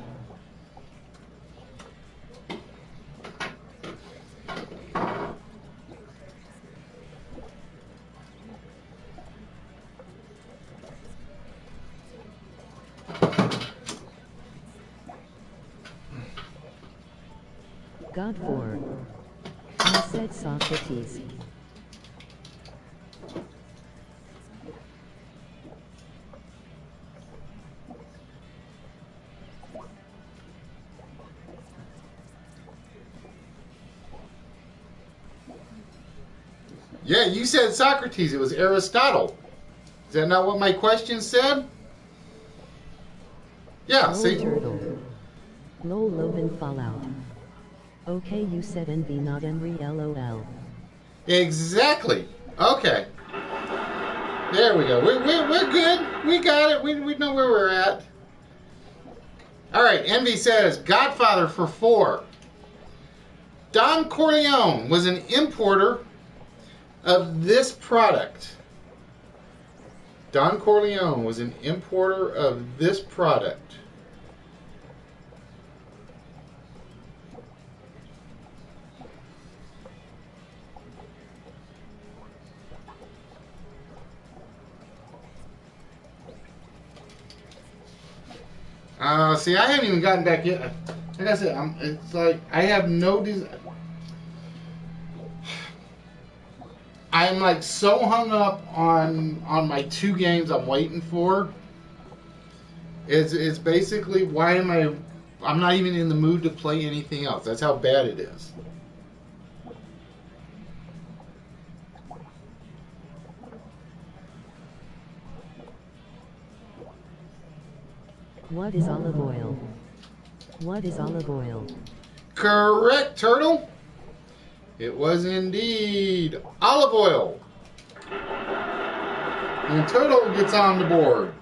God for. I said Socrates. Yeah, you said Socrates. It was Aristotle. Is that not what my question said? Yeah, Lol see? turtle. Lol Loban Fallout. Okay, you said Envy, not Emery LOL. Exactly. Okay. There we go. We're good. We got it. We know where we're at. All right, Envy says, Godfather for 4. Don Corleone was an importer of this product. Don Corleone was an importer of this product. See, I haven't even gotten back yet. Like I said, it's like I have no desire. I'm like so hung up on my 2 games I'm waiting for. It's basically why am I'm not even in the mood to play anything else. That's how bad it is. What is olive oil? What is olive oil? Correct, Turtle. It was indeed olive oil. And Turtle gets on the board.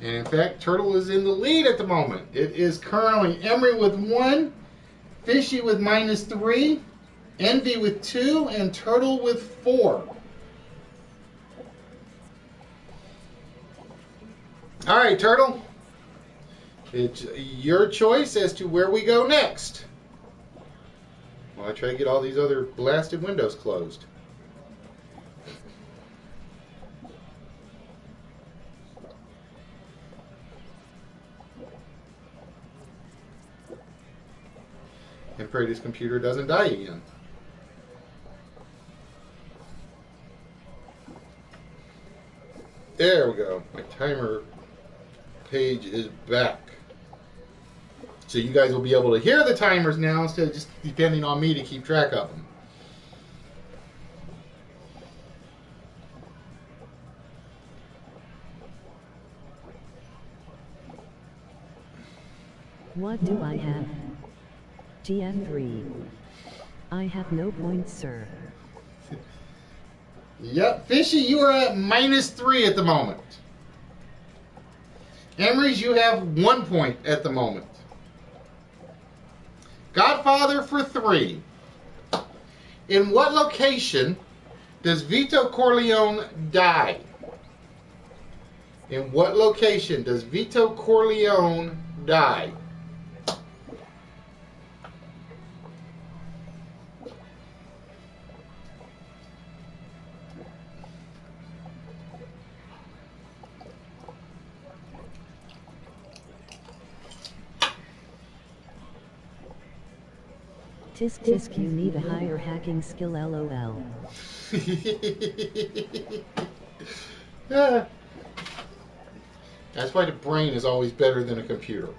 And in fact, Turtle is in the lead at the moment. It is currently Emery with 1, Fishy with -3, Envy with 2, and Turtle with 4. All right, Turtle. It's your choice as to where we go next. While I try to get all these other blasted windows closed. And pray this computer doesn't die again. There we go. My timer page is back. So you guys will be able to hear the timers now instead of just depending on me to keep track of them. What do I have? GF3. I have no points, sir. Yep, Fishy, you are at -3 at the moment. Emery's, you have 1 point at the moment. Godfather for 3. In what location does Vito Corleone die? In what location does Vito Corleone die? Tisk tisk, you need a higher hacking skill, lol. Yeah. That's why the brain is always better than a computer.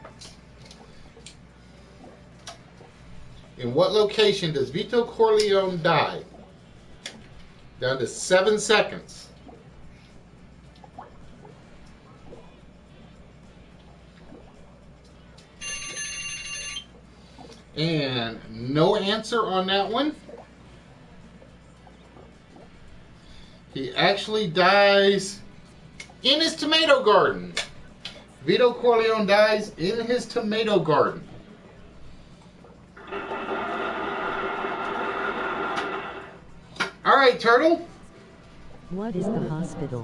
In what location does Vito Corleone die? Down to 7 seconds. And no answer on that one. He actually dies in his tomato garden. Vito Corleone dies in his tomato garden. All right, Turtle. What is the hospital?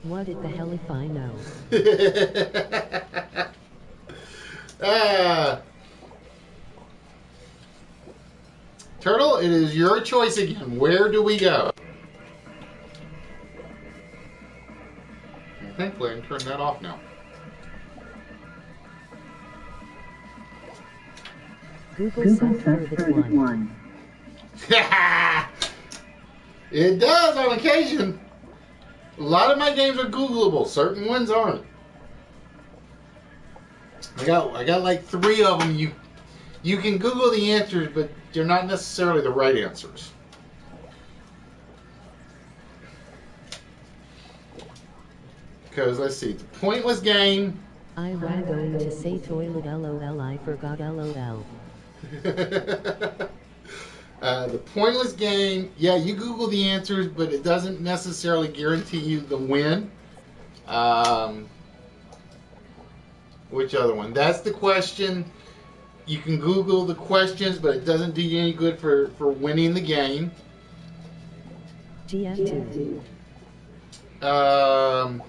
What the hell if I know? Turtle, it is your choice again. Where do we go? Thankfully, I can turn that off now. Google search for this one. It does on occasion. A lot of my games are Googleable. Certain ones aren't. I got like 3 of them. You can Google the answers, but they're not necessarily the right answers. Because let's see, the pointless game. I was going to say toilet, lol. I forgot, lol. The pointless game, yeah, you Google the answers, but it doesn't necessarily guarantee you the win. Which other one? That's the question. You can Google the questions, but it doesn't do you any good for winning the game. GF2. Trying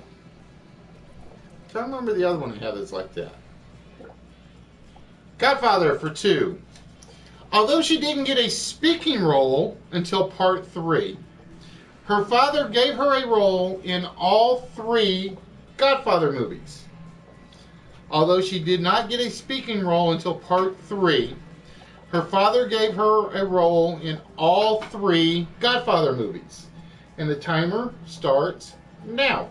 to remember the other one I had that's like that. Godfather for 2. Although she didn't get a speaking role until part 3, her father gave her a role in all 3 Godfather movies. Although she did not get a speaking role until part 3, her father gave her a role in all 3 Godfather movies. And the timer starts now.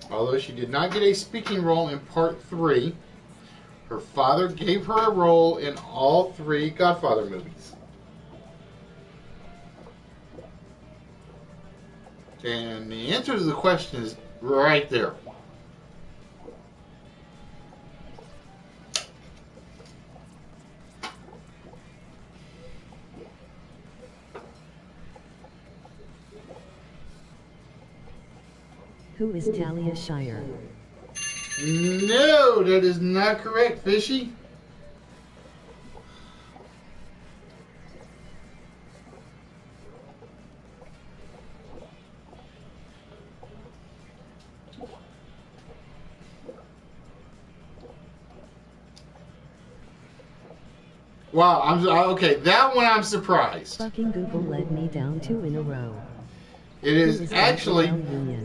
Although she did not get a speaking role in part 3, Her father gave her a role in all 3 Godfather movies. And the answer to the question is right there. Who is Talia Shire? No, that is not correct, Fishy. Wow, okay. That one I'm surprised. Fucking Google let me down 2 in a row. It is actually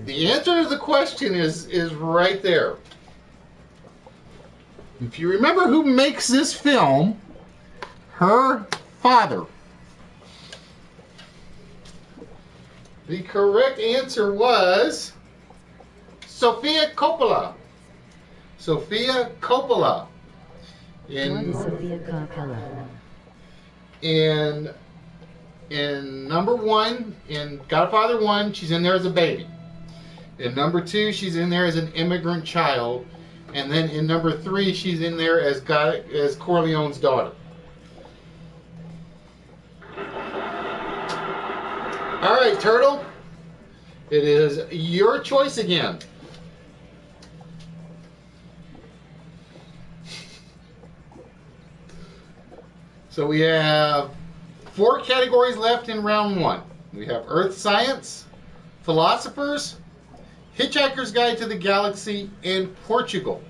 the answer to the question is right there. If you remember who makes this film, her father. The correct answer was Sofia Coppola. Sofia Coppola. What is Sofia Coppola? In number 1, in Godfather 1, she's in there as a baby. In number 2, she's in there as an immigrant child. And then in number 3, she's in there as Corleone's daughter. All right, Turtle. It is your choice again. So we have 4 categories left in round 1. We have Earth Science, Philosophers, Hitchhiker's Guide to the Galaxy, and Portugal.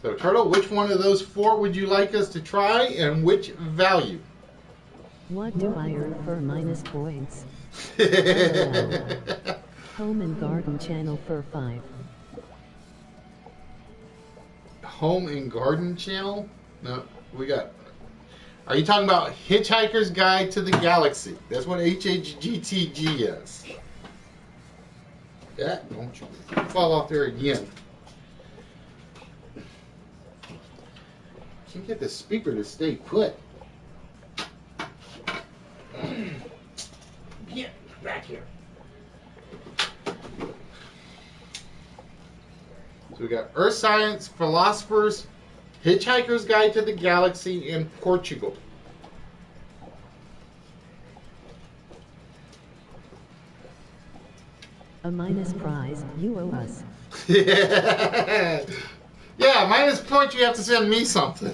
So, Turtle, which one of those 4 would you like us to try, and which value? What do I earn for minus points? Home and Garden Channel for 5. Home and Garden Channel? No, we got... Are you talking about Hitchhiker's Guide to the Galaxy? That's what HHGTG is. Yeah, don't you fall off there again. Can't get the speaker to stay put. Get back here. So we got Earth Science, Philosophers, Hitchhiker's Guide to the Galaxy, and Portugal. A minus prize, you owe us. Yeah, minus points, you have to send me something.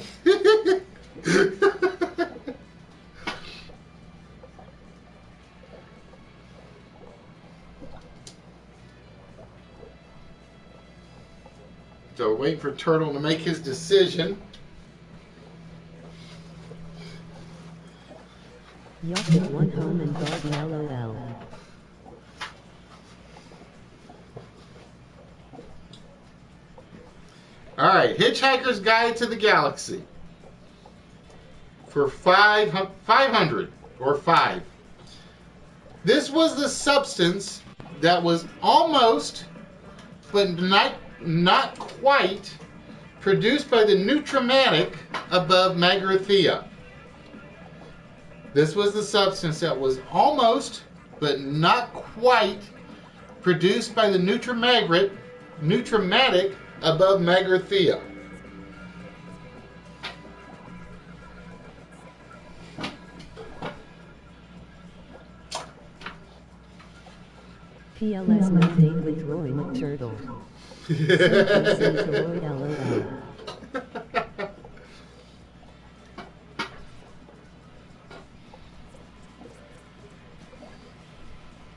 So wait for Turtle to make his decision. Yup, get 1 home and garden LOL. Alright, Hitchhiker's Guide to the Galaxy. For 500, or 5. This was the substance that was almost, but not quite, produced by the Nutrimatic above Magrathea. This was the substance that was almost, but not quite, produced by the Nutrimatic above Magrathea. PLS no date with Roy McTurtle. Send to Roy LOL.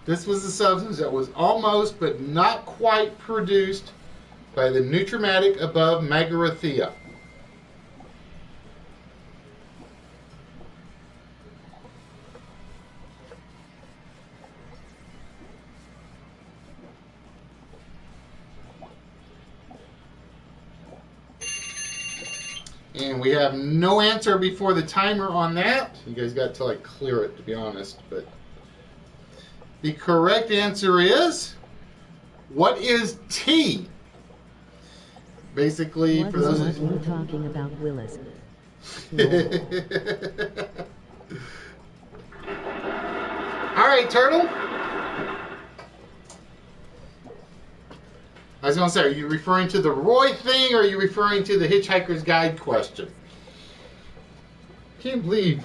This was the substance that was almost but not quite produced by the Nutrimatic above Magrathea. And we have no answer before the timer on that. You guys got to like clear it, to be honest. But the correct answer is, what is T? Basically, What for those are you talking about, Willis? All right, Turtle. I was going to say, are you referring to the Roy thing, or are you referring to the Hitchhiker's Guide question? Can't believe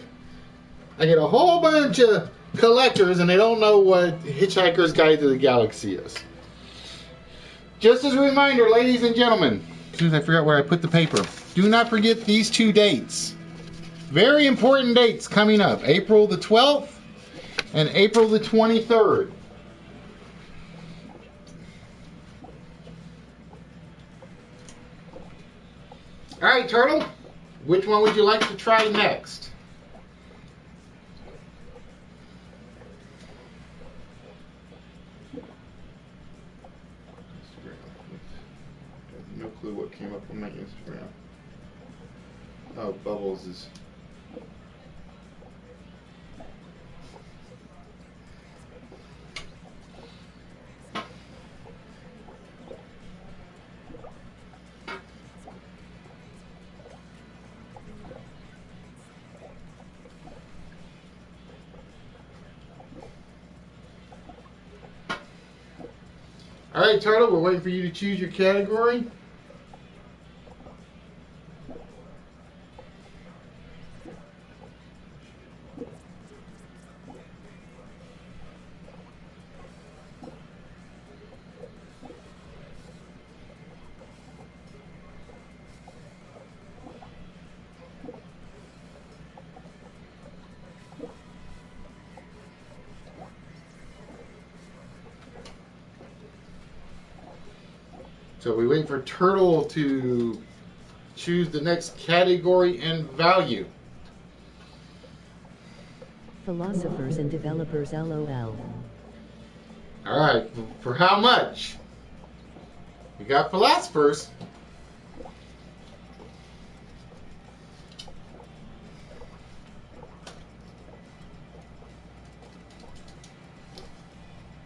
I get a whole bunch of collectors and they don't know what Hitchhiker's Guide to the Galaxy is. Just as a reminder, ladies and gentlemen, as soon as I figure out where I put the paper, do not forget these two dates. Very important dates coming up. April the 12th and April the 23rd. All right, Turtle, which one would you like to try next? No clue what came up on my Instagram. Oh, Bubbles is... All right, Turtle, we're waiting for you to choose your category. So we wait for Turtle to choose the next category and value. Philosophers and developers, LOL. All right, for how much? We got philosophers.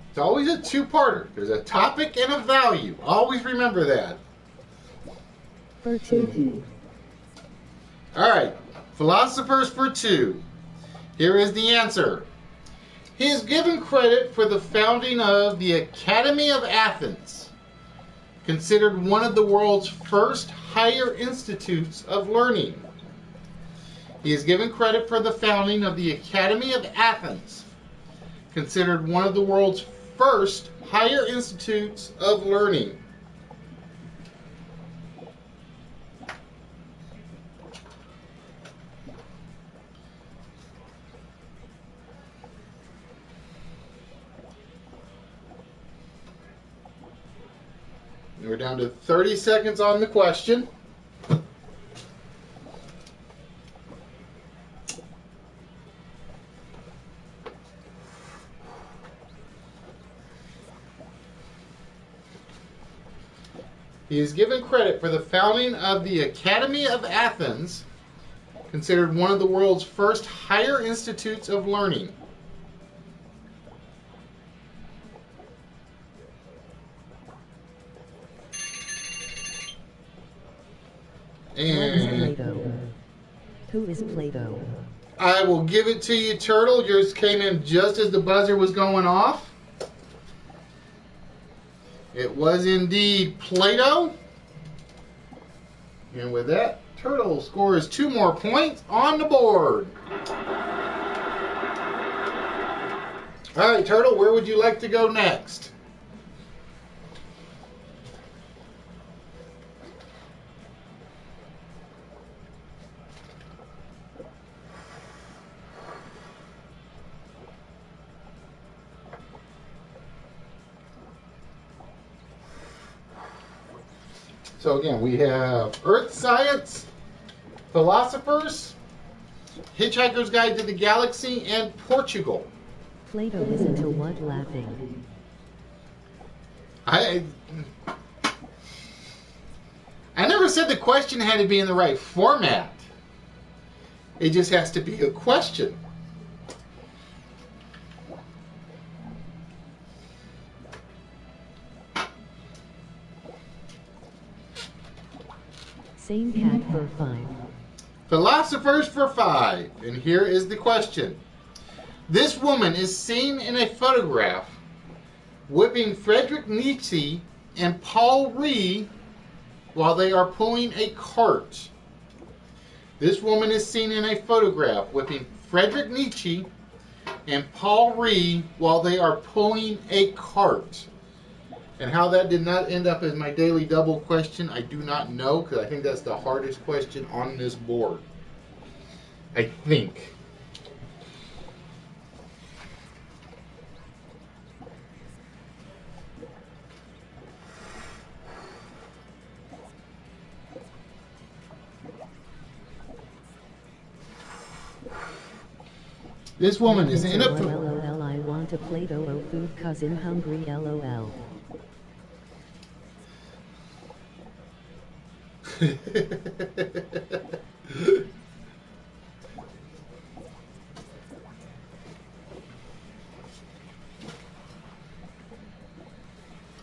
It's always a two-parter. There's a topic and a value. Always remember that. For 2. All right, philosophers for 2. Here is the answer. He is given credit for the founding of the Academy of Athens, considered one of the world's first higher institutes of learning. He is given credit for the founding of the Academy of Athens, considered one of the world's first higher institutes of learning. We're down to 30 seconds on the question. He is given credit for the founding of the Academy of Athens, considered one of the world's first higher institutes of learning. And Who is Plato? I will give it to you, Turtle. Yours came in just as the buzzer was going off. It was indeed Plato. And with that, Turtle scores 2 more points on the board. All right, Turtle, where would you like to go next? So again, we have Earth Science, Philosophers, Hitchhiker's Guide to the Galaxy, and Portugal. Plato is into what laughing? I never said the question had to be in the right format. It just has to be a question. Same cat for 5. Philosophers for 5. And here is the question. This woman is seen in a photograph whipping Friedrich Nietzsche and Paul Ree while they are pulling a cart. This woman is seen in a photograph whipping Friedrich Nietzsche and Paul Ree while they are pulling a cart. And how that did not end up as my daily double question, I do not know, because I think that's the hardest question on this board. I think. This woman is in a... LOL, I want a Play-Doh food cause I'm hungry, LOL.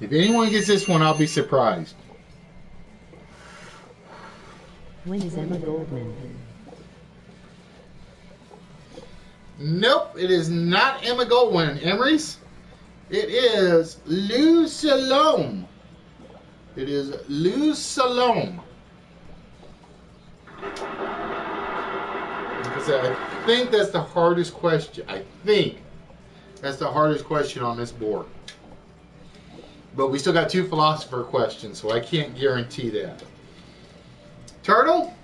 If anyone gets this one, I'll be surprised. When is Emma Goldman? Nope, it is not Emma Goldwyn. Emery's? It is Lou Salome. It is Lou Salome. Because I think that's the hardest question. I think that's the hardest question on this board. But we still got 2 philosopher questions, so I can't guarantee that. Turtle?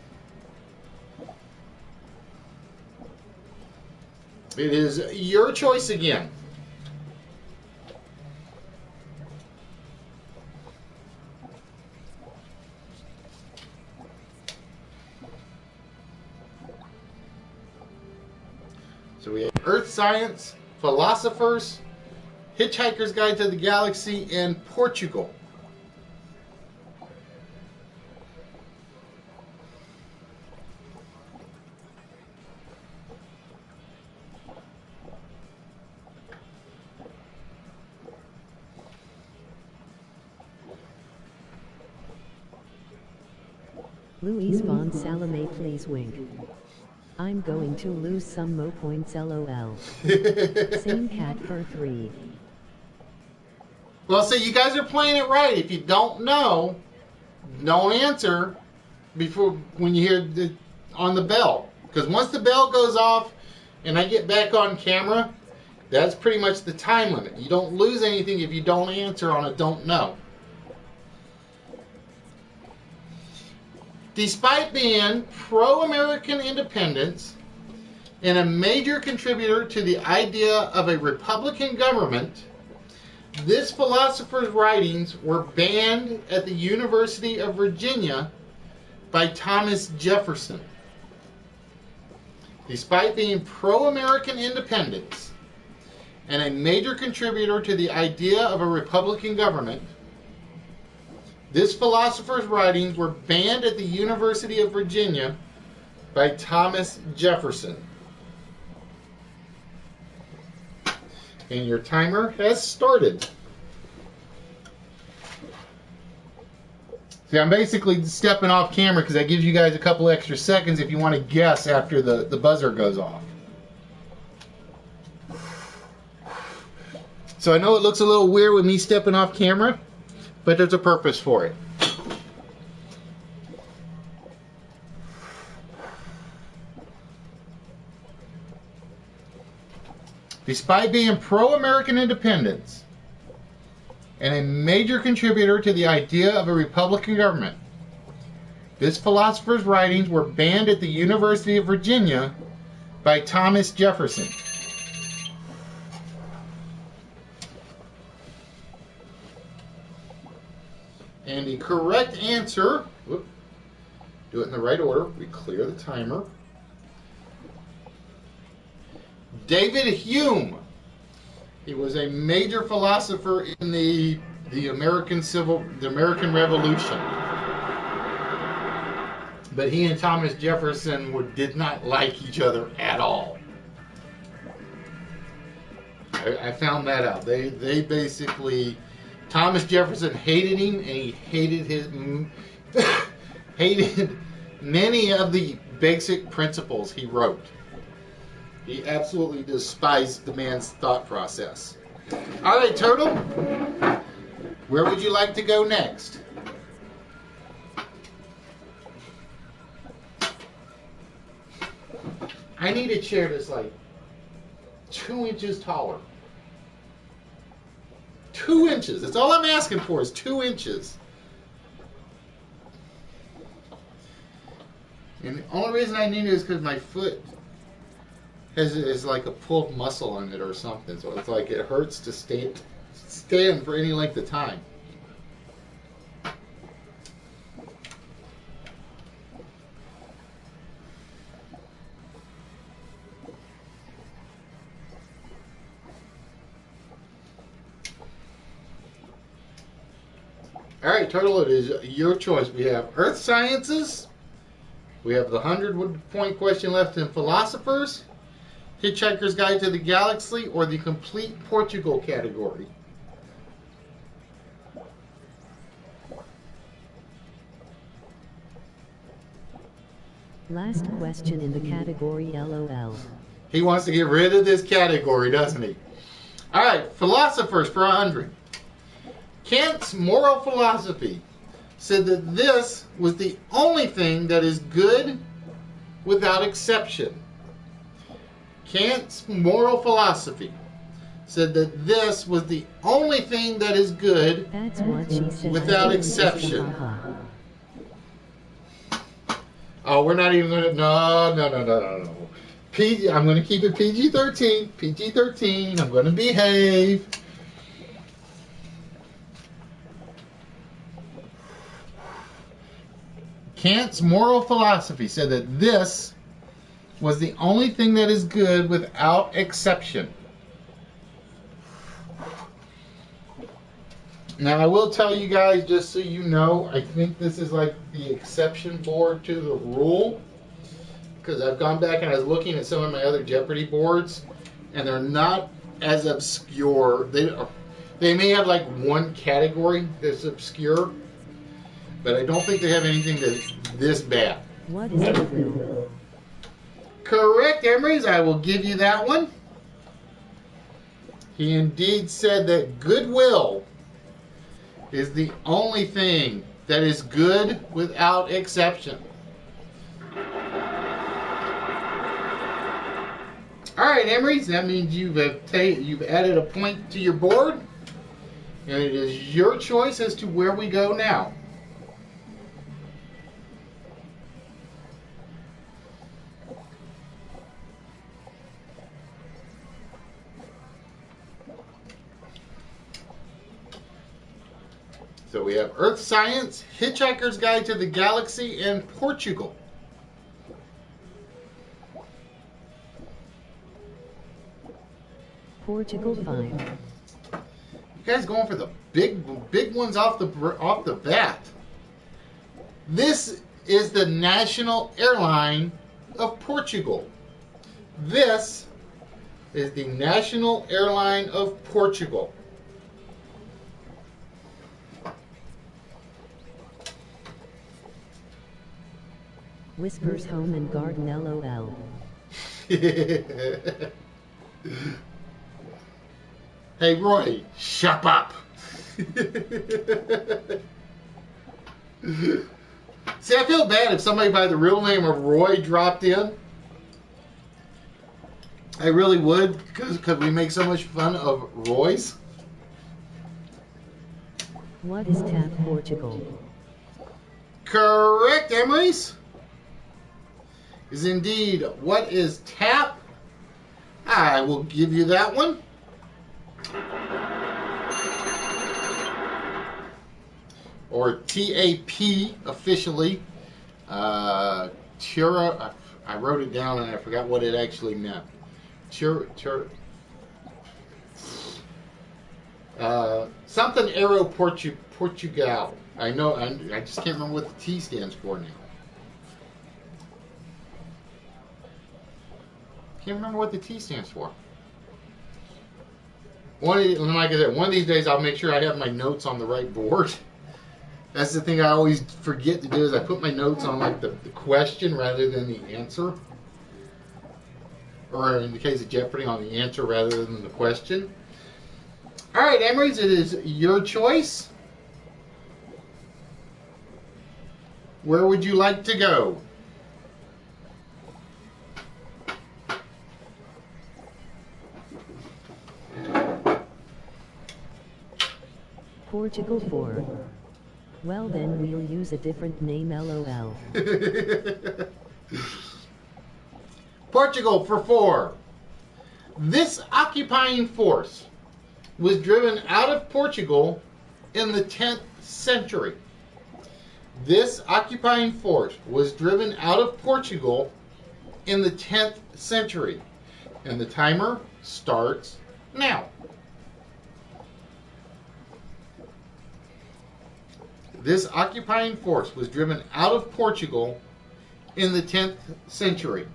It is your choice again. So we have Earth Science, Philosophers, Hitchhiker's Guide to the Galaxy, and Portugal. Luis von Salome, please wink. I'm going to lose some mo points, LOL. Same cat for 3. Well, see, you guys are playing it right. If you don't know, don't answer before when you hear on the bell. Because once the bell goes off and I get back on camera, that's pretty much the time limit. You don't lose anything if you don't answer on a don't know. Despite being pro-American independence and a major contributor to the idea of a Republican government, this philosopher's writings were banned at the University of Virginia by Thomas Jefferson. Despite being pro-American independence and a major contributor to the idea of a Republican government, this philosopher's writings were banned at the University of Virginia by Thomas Jefferson. And your timer has started. See, I'm basically stepping off camera because that gives you guys a couple extra seconds if you want to guess after the buzzer goes off. So I know it looks a little weird with me stepping off camera, but there's a purpose for it. Despite being pro-American independence and a major contributor to the idea of a Republican government, this philosopher's writings were banned at the University of Virginia by Thomas Jefferson. And the correct answer, do it in the right order, we clear the timer. David Hume. He was a major philosopher in the American Revolution. But he and Thomas Jefferson did not like each other at all. I found that out. They basically, Thomas Jefferson hated him, and he hated hated many of the basic principles he wrote. He absolutely despised the man's thought process. All right, Turtle, where would you like to go next? I need a chair that's like 2 inches taller. 2 inches. That's all I'm asking for is 2 inches. And the only reason I need it is because my foot is like a pulled muscle on it or something. So it's like it hurts to stand for any length of time. All right, Turtle, it is your choice. We have Earth Sciences. We have the 100-point question left in Philosophers, Hitchhiker's Guide to the Galaxy, or the Complete Portugal category. Last question in the category LOL. He wants to get rid of this category, doesn't he? All right, Philosophers for 100. Kant's moral philosophy said that this was the only thing that is good without exception. Kant's moral philosophy said that this was the only thing that is good That's what she said. without exception. Oh, we're not even going to... No. PG, I'm going to keep it PG-13. PG-13. I'm going to behave. Kant's moral philosophy said that this was the only thing that is good without exception. Now, I will tell you guys, just so you know, I think this is like the exception board to the rule. Because I've gone back and I was looking at some of my other Jeopardy boards, and they're not as obscure. They may have like one category that's obscure, but I don't think they have anything that's this bad. What is goodwill? Correct, Emery's. I will give you that one. He indeed said that goodwill is the only thing that is good without exception. All right, Emery's. That means you've added a point to your board, and it is your choice as to where we go now. So we have Earth Science, Hitchhiker's Guide to the Galaxy, and Portugal. Portugal 5. You guys going for the big ones off the bat. This is the national airline of Portugal. This is the national airline of Portugal. Whispers Home and Garden LOL. Hey Roy, shut up. See, I feel bad if somebody by the real name of Roy dropped in. I really would, because we make so much fun of Roy's. What is Tap Portugal? Correct, Emily's. Is indeed what is tap. I will give you that one. Or TAP officially. Tira, I wrote it down and I forgot what it actually meant. Something Aero Portugal. I know, I just can't remember what the T stands for now. Can't remember what the T stands for. Like I said, one of these days I'll make sure I have my notes on the right board. That's the thing I always forget to do is I put my notes on like the question rather than the answer. Or in the case of Jeopardy, on the answer rather than the question. All right, Emery's, it is your choice. Where would you like to go? Portugal 4. Well then we'll use a different name, LOL. Portugal for 4. This occupying force was driven out of Portugal in the 10th century. This occupying force was driven out of Portugal in the 10th century. And the timer starts now. This occupying force was driven out of Portugal in the 10th century.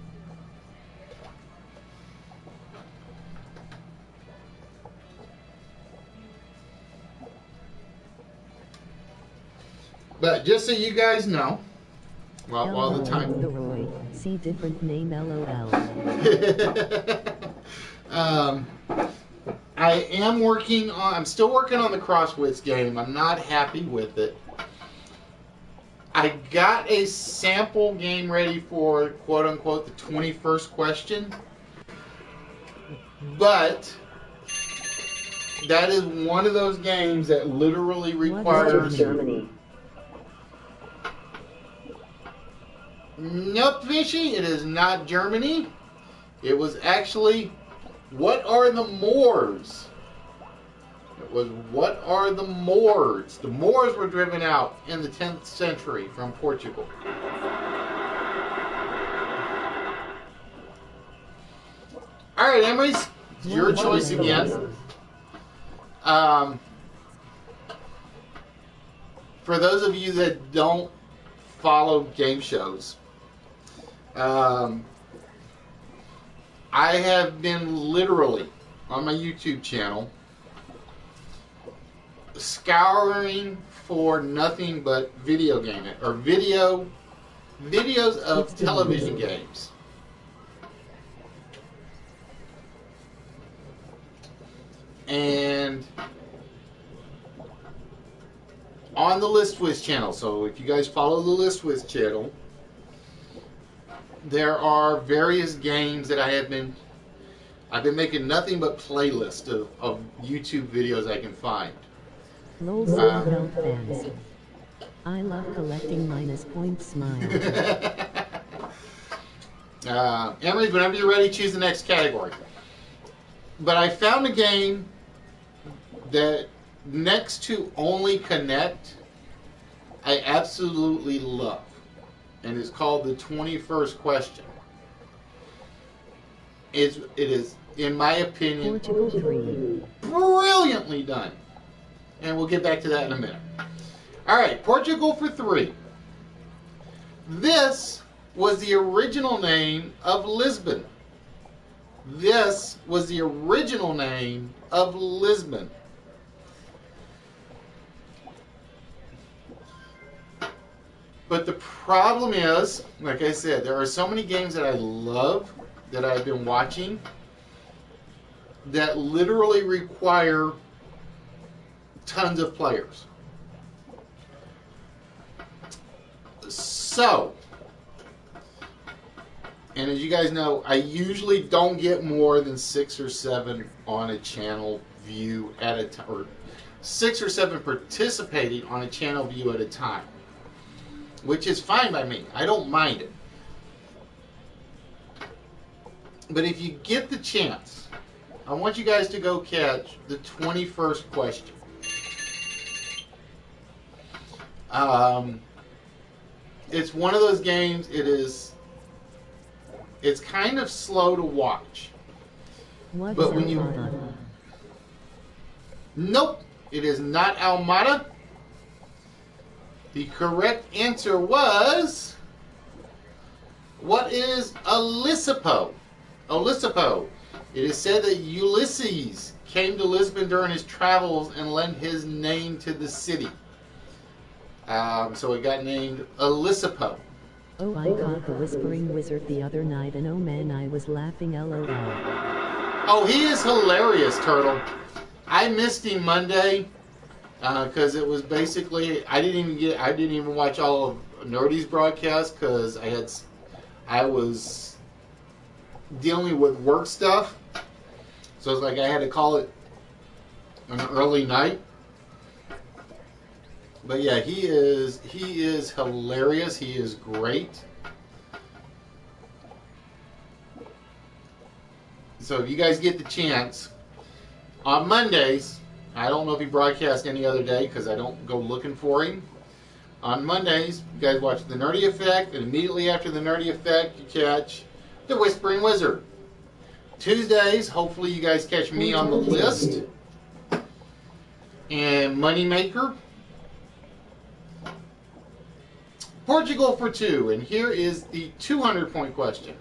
But just so you guys know, while the time... Roy, see different name, LOL. I am working on... I'm still working on the Wits game. I'm not happy with it. I got a sample game ready for, quote-unquote, the 21st question. But that is one of those games that literally requires... Germany. Nope, Fishy, it is not Germany. It was actually, what are the Moors? It was, what are the Moors? The Moors were driven out in the 10th century from Portugal. All right, Emery's, it's your choice again. For those of you that don't follow game shows, I have been literally on my YouTube channel scouring for nothing but video game or videos of television games. And on the List Wiz channel, so if you guys follow the List Wiz channel, there are various games that I've been making nothing but playlists of YouTube videos I can find. LOL Belt fans. I love collecting minus points smile. Emery, whenever you're ready, choose the next category. But I found a game that next to Only Connect, I absolutely love. And it's called the 21st question. It is, in my opinion, Portugal 3. brilliantly done. And we'll get back to that in a minute. All right, Portugal for 3. This was the original name of Lisbon. This was the original name of Lisbon. But the problem is, like I said, there are so many games that I love that I've been watching that literally require tons of players. So, and as you guys know, I usually don't get more than 6 or 7 on a channel view at a time, or 6 or 7 participating on a channel view at a time, which is fine by me. I don't mind it. But if you get the chance, I want you guys to go catch the 21st question. It's one of those games, it's kind of slow to watch. What's But when Almada? Nope, it is not Almada. The correct answer was, what is a Lisipo? Olisipo. It is said that Ulysses came to Lisbon during his travels and lent his name to the city. So it got named Olisipo. Oh, I caught the whispering wizard the other night and oh man, I was laughing LOL. Oh, he is hilarious, Turtle. I missed him Monday because it was basically I didn't even watch all of Nerdy's broadcast because I was dealing with work stuff, so it's like I had to call it an early night. But yeah, he is hilarious. He is great. So if you guys get the chance, on Mondays, I don't know if he broadcasts any other day because I don't go looking for him. On Mondays, you guys watch The Nerdy Effect, and immediately after The Nerdy Effect, you catch The Whispering Wizard. Tuesdays, hopefully you guys catch me on the list. And Moneymaker. Portugal for 2, and here is the 200-point question.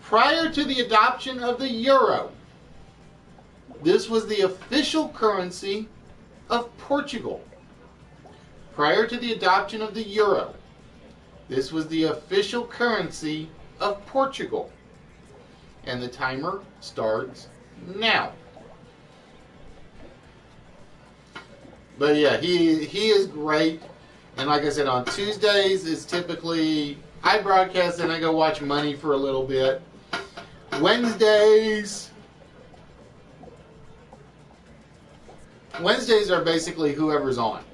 Prior to the adoption of the euro, this was the official currency of Portugal. Prior to the adoption of the euro, this was the official currency of Portugal. And the timer starts now. But yeah, he is great. And like I said, on Tuesdays is typically I broadcast and I go watch Money for a little bit. Wednesdays are basically whoever's on.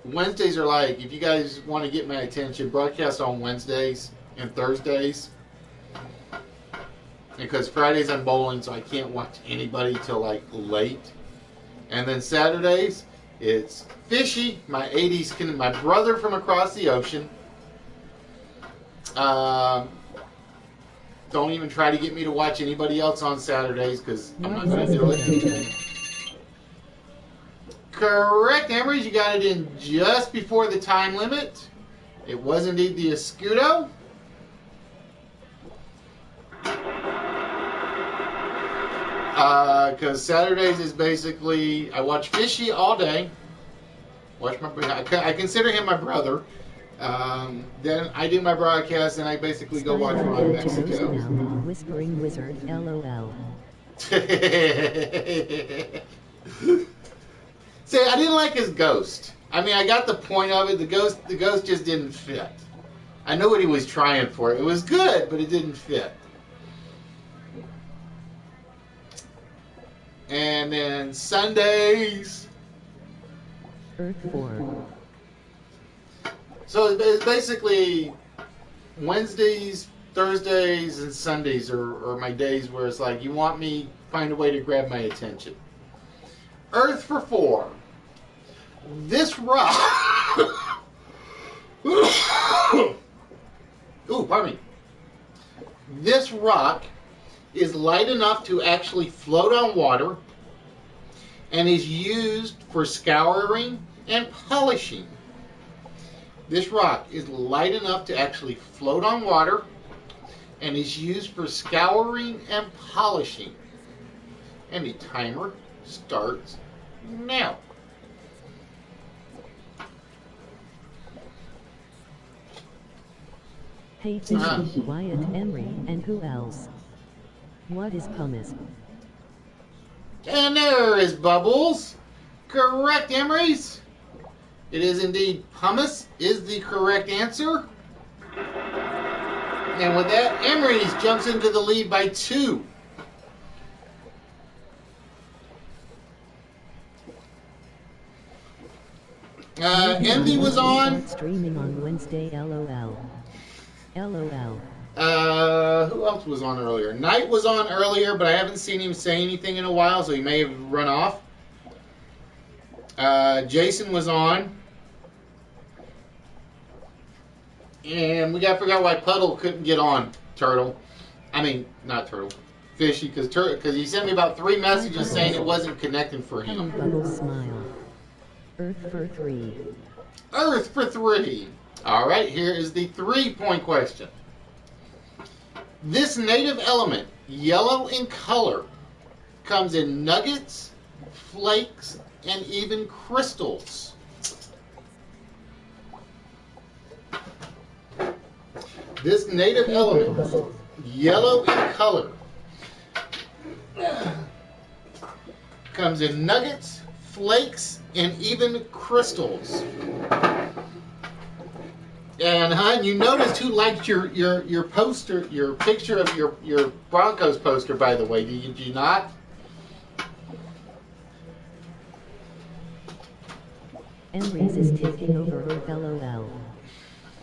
Wednesdays are like, if you guys want to get my attention, broadcast on Wednesdays and Thursdays. Because Fridays I'm bowling, so I can't watch anybody till like late. And then Saturdays, it's Fishy, my 80s, my brother from across the ocean. Don't even try to get me to watch anybody else on Saturdays because I'm not going to do it. Correct, Emery. You got it in just before the time limit. It was indeed the Escudo. Because Saturdays is basically I watch Fishy all day. I consider him my brother. Then I do my broadcast, and I basically go watch Ron Mexico. Whispering Wizard, LOL. See, I didn't like his ghost. I mean, I got the point of it. The ghost just didn't fit. I knew what he was trying for. It was good, but it didn't fit. And then Sundays. Earth 4. So it's basically Wednesdays, Thursdays, and Sundays are my days where it's like you want me find a way to grab my attention. Earth for 4. This rock. Ooh, pardon me. This rock is light enough to actually float on water and is used for scouring and polishing. This rock is light enough to actually float on water and is used for scouring and polishing. And the timer starts now. Hey Fishy, Wyatt, Emery, and who else? What is pumice? And there is Bubbles. Correct, Emery's. It is indeed pumice is the correct answer. And with that, Emery's jumps into the lead by 2. Envy was on. Streaming on Wednesday, LOL. LOL. Who else was on earlier? Knight was on earlier, but I haven't seen him say anything in a while, so he may have run off. Jason was on. And we got to figure out why Puddle couldn't get on, Turtle. I mean, not Turtle. Fishy, because he sent me about 3 messages saying it wasn't connecting for him. Bubble smile. Earth for 3. Earth for 3. All right, here is the 3-point question. This native element, yellow in color, comes in nuggets, flakes, and even crystals. This native element, yellow in color, comes in nuggets, flakes, and even crystals. And hon, you noticed who liked your poster, your picture of your Broncos poster, by the way, did you not? Emery's is taking over Earth, LOL.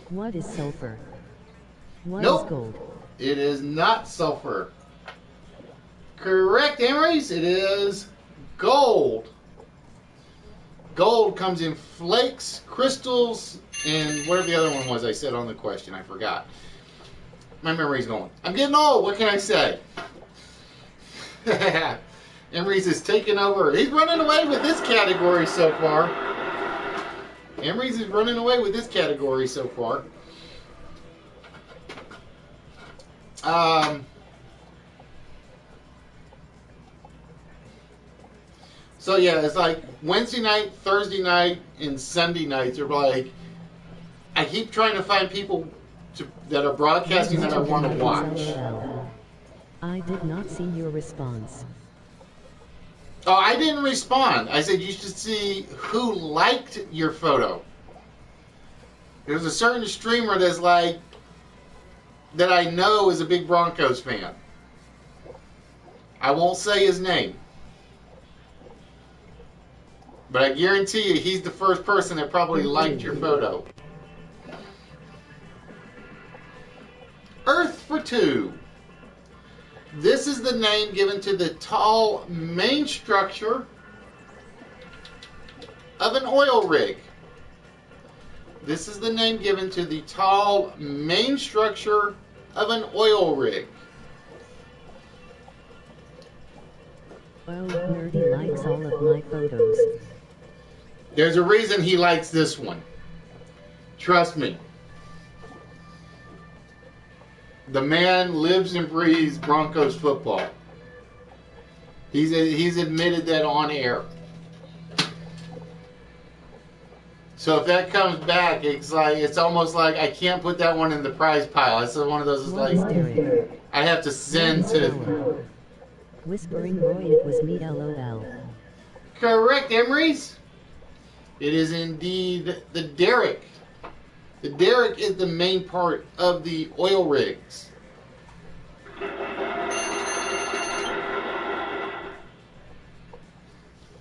What is sulfur? What Nope. is gold? It is not sulfur. Correct, Emery's. It is gold. Gold comes in flakes, crystals, and whatever the other one was I said on the question. I forgot. My memory's going. I'm getting old. What can I say? Emery's is taking over. He's running away with this category so far. Emery's is running away with this category so far. So yeah, it's like Wednesday night, Thursday night, and Sunday nights are like, I keep trying to find people that are broadcasting that I want to watch. I did not see your response. Oh, I didn't respond. I said you should see who liked your photo. There's a certain streamer that's like, that I know is a big Broncos fan. I won't say his name. But I guarantee you he's the first person that probably liked your photo. Earth for two. This is the name given to the tall main structure of an oil rig. This is the name given to the tall main structure of an oil rig. Oh, Nerdy likes all of my photos. There's a reason he likes this one. Trust me. The man lives and breathes Broncos football. He's admitted that on air. So if that comes back, it's almost like I can't put that one in the prize pile. It's one of those. It's like I have to send to. Whispering Roy, it was me, LOL. Correct, Emery's. It is indeed the derrick. The derrick is the main part of the oil rigs.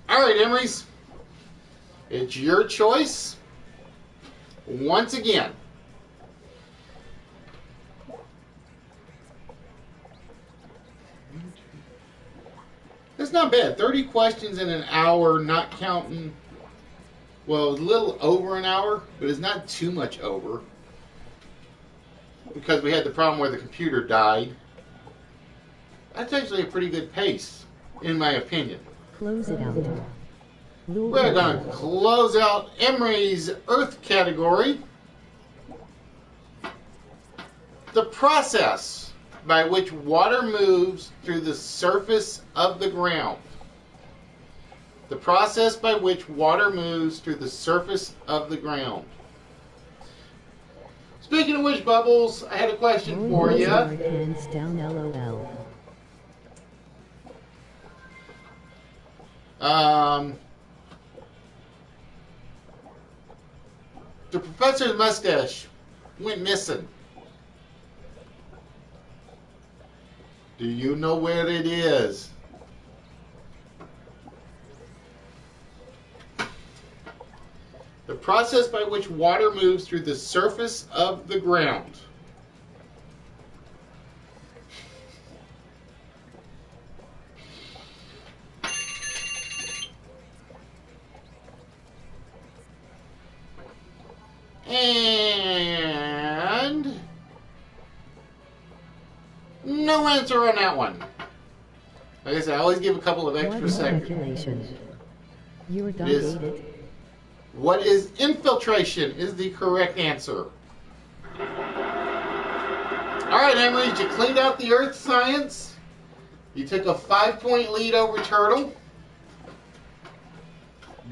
All right, Emery's. It's your choice. Once again. That's not bad. 30 questions in an hour, not counting. Well, a little over an hour, but it's not too much over. Because we had the problem where the computer died. That's actually a pretty good pace, in my opinion. Close it out. We're going to close out Emery's Earth category. The process by which water moves through the surface of the ground. The process by which water moves through the surface of the ground. Speaking of which, Bubbles, I had a question for you. Hands down, LOL. The professor's mustache went missing. Do you know where it is? The process by which water moves through the surface of the ground. And no answer on that one. Like I said, I always give a couple of extra seconds. Speculation. You're done. What is infiltration is the correct answer. All right, Emery, you cleaned out the Earth science. You took a 5-point lead over Turtle.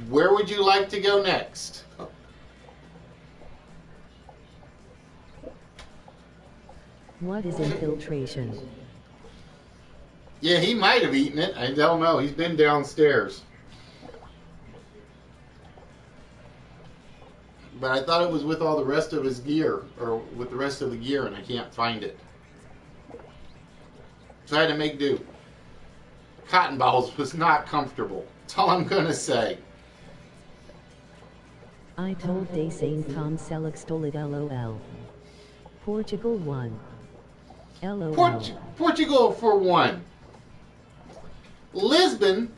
Where would you like to go next? What is infiltration? Yeah, he might have eaten it. I don't know. He's been downstairs. But I thought it was with all the rest of his gear, or with the rest of the gear, and I can't find it. So I had to make do. Cotton balls was not comfortable. That's all I'm going to say. I told de Saint Tom Selleck stole it LOL. Portugal won. LOL. Portugal for 1. Lisbon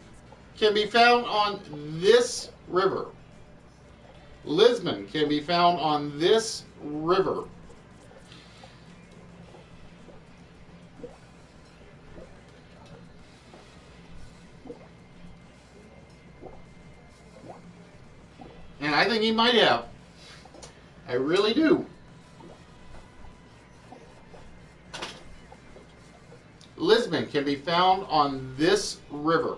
can be found on this river. Lisbon can be found on this river. And I think he might have. I really do. Lisbon can be found on this river.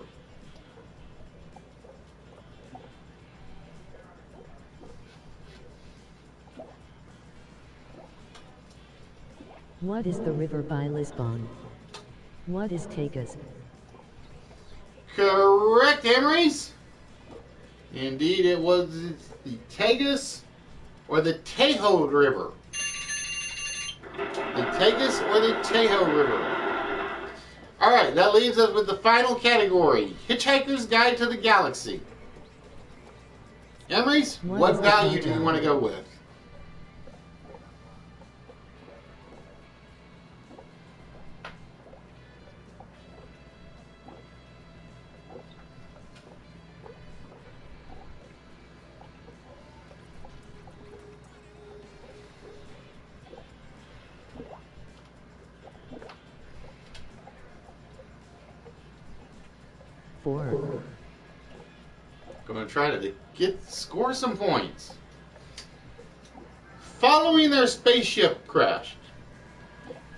What is the river by Lisbon? What is Tagus? Correct, Emerys. Indeed, it was the Tagus or the Tahoe River. The Tagus or the Tahoe River. All right, that leaves us with the final category, Hitchhiker's Guide to the Galaxy. Emerys, what value do you want to go with? Going to try to score some points. Following their spaceship crash,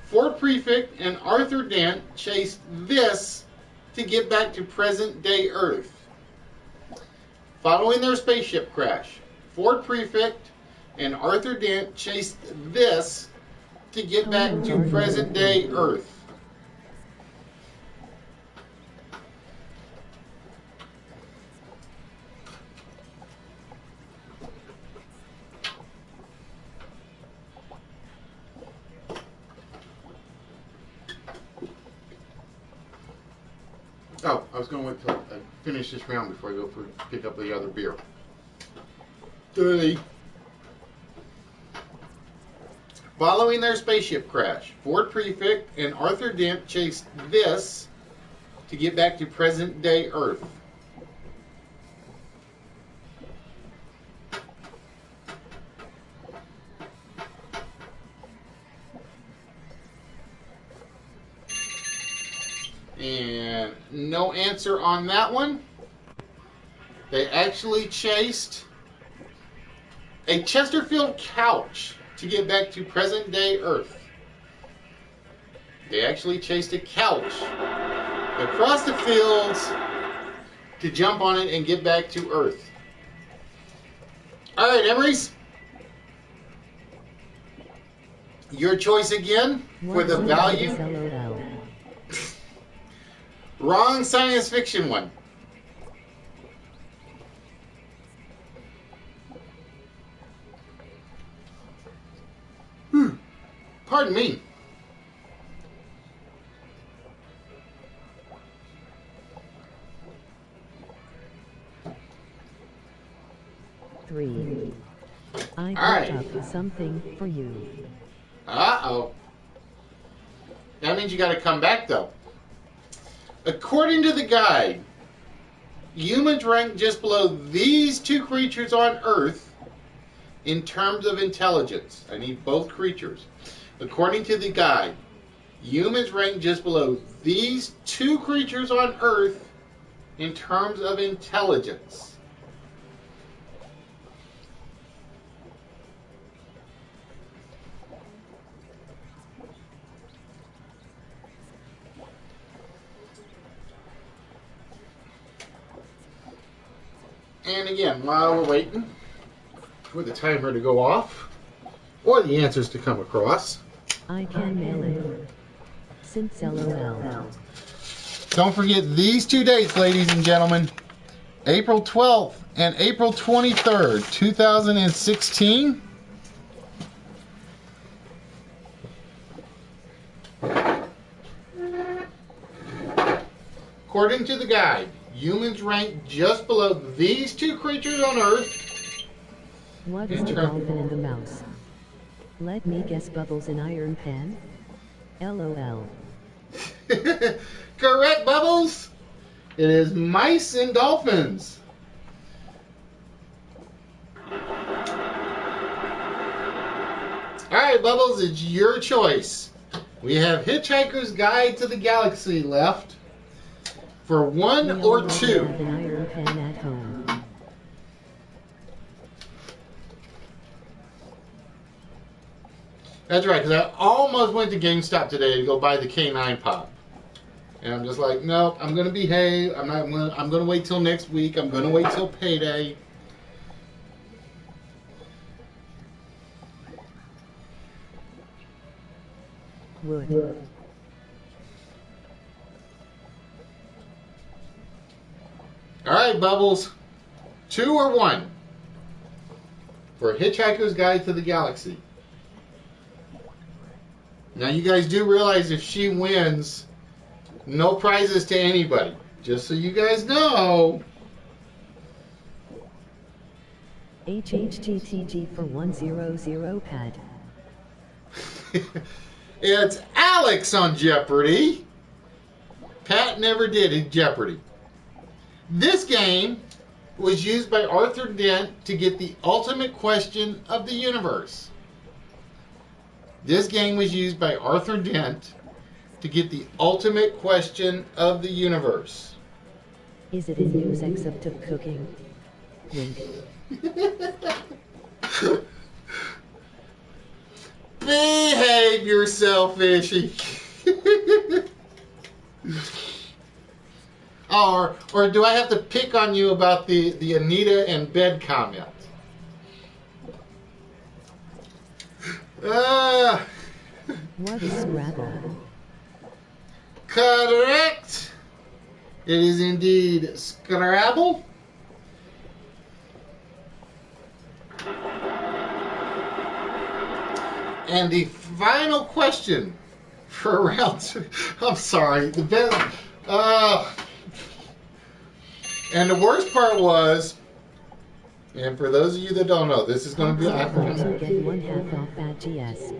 Fort Prefect and Arthur Dent chased this to get back to present-day Earth. Following their spaceship crash, Fort Prefect and Arthur Dent chased this to get back to present-day Earth. Oh, I was going to wait till I finish this round before I go pick up the other beer. 30. Following their spaceship crash, Fort Prefect and Arthur Dent chased this to get back to present-day Earth. And no answer on that one. They actually chased a Chesterfield couch to get back to present-day Earth. They actually chased a couch across the fields to jump on it and get back to Earth. All right, Emerys. Your choice again for the value. Wrong science fiction one. Pardon me. Three. I brought up something for you. Uh-oh. That means you got to come back, though. According to the guide, humans rank just below these two creatures on Earth in terms of intelligence. I need both creatures. According to the guide, humans rank just below these two creatures on Earth in terms of intelligence. And again, while we're waiting for the timer to go off, or the answers to come across, I can mail it. Since LOL. don't forget these 2 dates, ladies and gentlemen. April 12th and April 23rd, 2016. According to the guide, humans rank just below these 2 creatures on Earth. What is the dolphin and the mouse? Let me guess, Bubbles and Iron Pen? LOL. Correct, Bubbles. It is mice and dolphins. Alright, Bubbles, it's your choice. We have Hitchhiker's Guide to the Galaxy left for 1 or 2. Have an iron pen at home. That's right, because I almost went to GameStop today to go buy the K9 Pop. And I'm just like, nope, I'm going to behave. I'm going to wait till next week. I'm going to wait till payday. Wood. All right, Bubbles. 2 or 1 for Hitchhiker's Guide to the Galaxy. Now, you guys do realize if she wins, no prizes to anybody. Just so you guys know. HHTTG for 100 pad. It's Alex on Jeopardy. Pat never did Jeopardy. This game was used by Arthur Dent to get the ultimate question of the universe. This game was used by Arthur Dent to get the ultimate question of the universe. Is it in news except of cooking? Wink. Behave yourself, Fishy. Or do I have to pick on you about the Anita and bed comment? What is Scrabble? Correct. It is indeed Scrabble. And the final question for round 2. I'm sorry. The best. And the worst part was, and for those of you that don't know, this is going to be. To get 1/2 off at GS.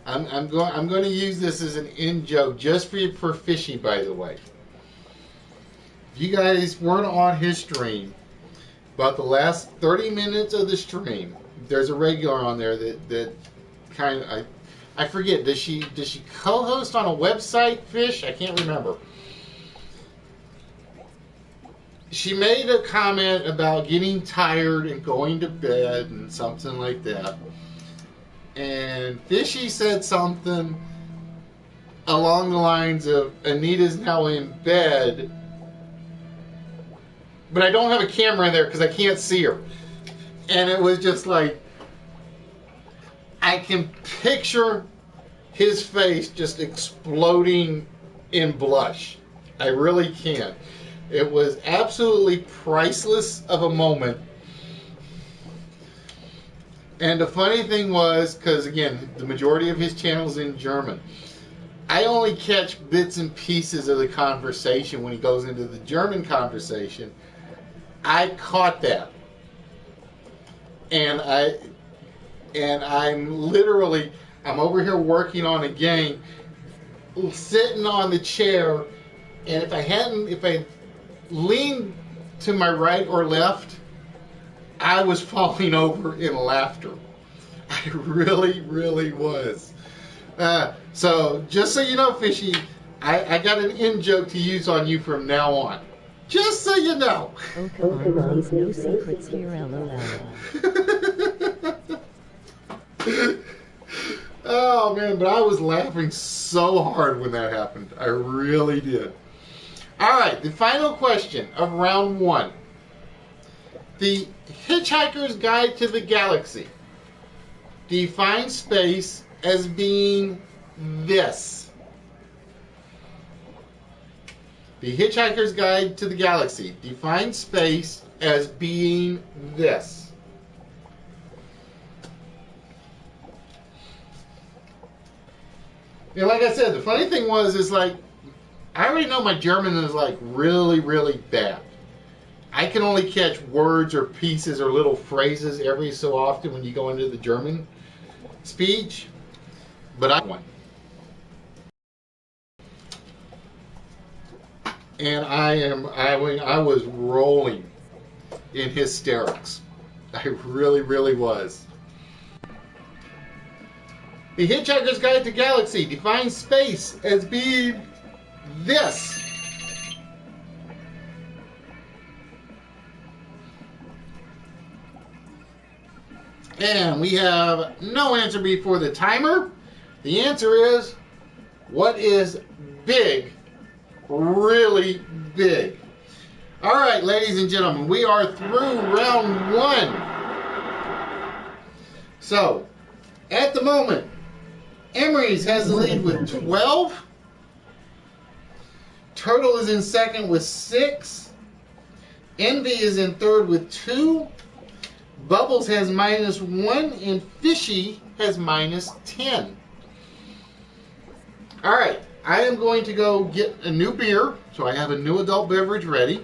I'm going to use this as an in joke just for Fishy, by the way. If you guys weren't on his stream, about the last 30 minutes of the stream, there's a regular on there that kind of I forget. Does she co-host on a website, Fish? I can't remember. She made a comment about getting tired and going to bed and something like that. And Fishy said something along the lines of, Anita's now in bed, but I don't have a camera in there because I can't see her. And it was just like, I can picture his face just exploding in blush. I really can. It was absolutely priceless of a moment. And the funny thing was, because again, the majority of his channel is in German, I only catch bits and pieces of the conversation when he goes into the German conversation. I caught that. And I'm over here working on a game, sitting on the chair, and if I leaned to my right or left, I was falling over in laughter. I really, really was. So, just so you know, Fishy, I got an in-joke to use on you from now on. Just so you know. Oh, come on, please, no secrets here, LOL. Oh, man, but I was laughing so hard when that happened. I really did. All right, the final question of round 1. The Hitchhiker's Guide to the Galaxy defines space as being this. The Hitchhiker's Guide to the Galaxy defines space as being this. And like I said, the funny thing is like, I already know my German is like really, really bad. I can only catch words or pieces or little phrases every so often when you go into the German speech, but I won. And I was rolling in hysterics. I really, really was. The Hitchhiker's Guide to the Galaxy defines space as being this. And we have no answer before the timer. The answer is, what is big? Really big. All right, ladies and gentlemen, we are through round one. So, at the moment, Emery's has the lead with 12. Turtle is in second with 6. Envy is in third with 2. Bubbles has -1, and Fishy has -10. All right, I am going to go get a new beer, so I have a new adult beverage ready.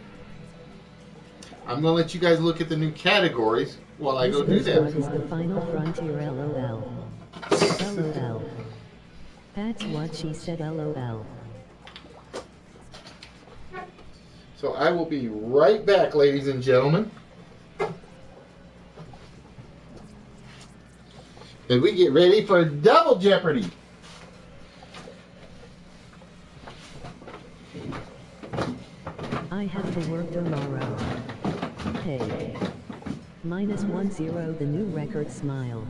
I'm going to let you guys look at the new categories while I go do that. What is the final frontier? LOL. LOL. That's what she said. LOL. So I will be right back, ladies and gentlemen. And we get ready for Double Jeopardy. I have to work tomorrow. Hey. -10, the new record. Smile.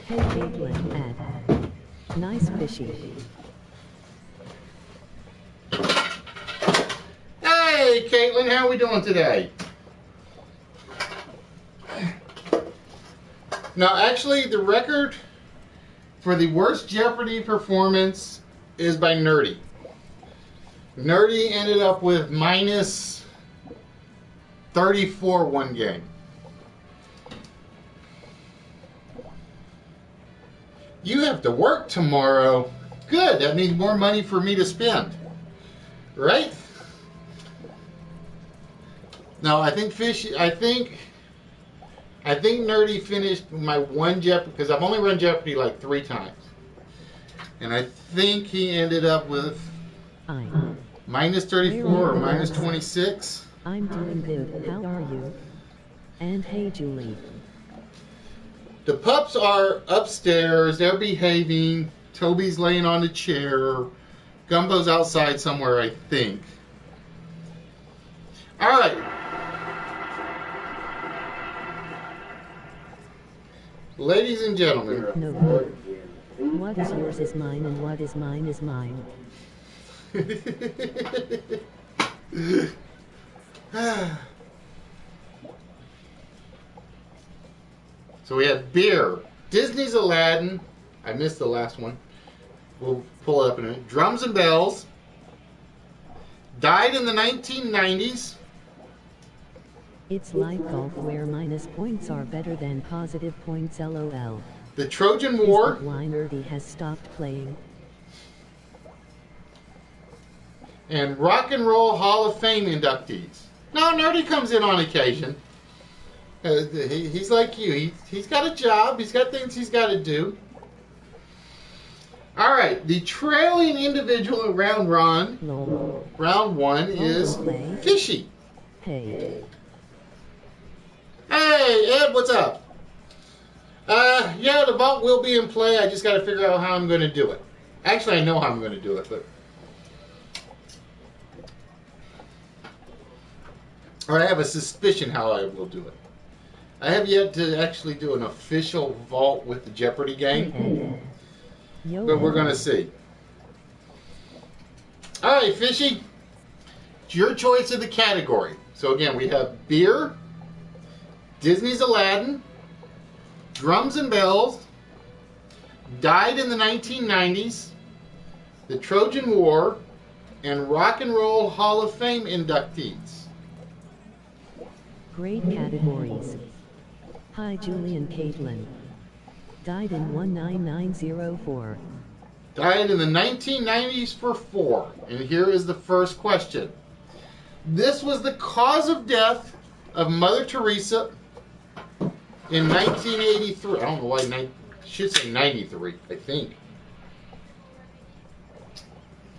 Hey Caitlin, add. Nice Fishy. Hey Caitlin, how are we doing today? Now actually the record for the worst Jeopardy performance is by Nerdy. Nerdy ended up with -34 one game. You have to work tomorrow. Good, that means more money for me to spend. Right? No, I think Nerdy finished my one Jeopardy, because I've only run Jeopardy like 3 times. And I think he ended up with -34 or -26. I'm doing good. How are you? And hey Julie. The pups are upstairs. They're behaving. Toby's laying on the chair. Gumbo's outside somewhere, I think. All right. Ladies and gentlemen. No. What is yours is mine, and what is mine is mine. So we had beer, Disney's Aladdin. I missed the last one. We'll pull it up in a minute. Drums and Bells. Died in the 1990s. It's like golf where minus points are better than positive points. LOL. The Trojan War. Is that why Nerdy has stopped playing? And Rock and Roll Hall of Fame inductees. No, Nerdy comes in on occasion. He's like you. He's got a job. He's got things he's got to do. All right. The trailing individual at round one is Fishy. Hey. Hey, Ed, what's up? Yeah, the vault will be in play. I just got to figure out how I'm going to do it. Actually, I know how I'm going to do it, but... Or I have a suspicion how I will do it. I have yet to actually do an official vault with the Jeopardy game. But we're going to see. Alright, Fishy. It's your choice of the category. So again, we have beer, Disney's Aladdin, drums and bells, died in the 1990s, the Trojan War, and Rock and Roll Hall of Fame inductees. Great categories. Hi, Julie and Caitlin. Died in 19904. Died in the 1990s for 4. And here is the first question. This was the cause of death of Mother Teresa in 1983. I don't know why, I should say 93, I think.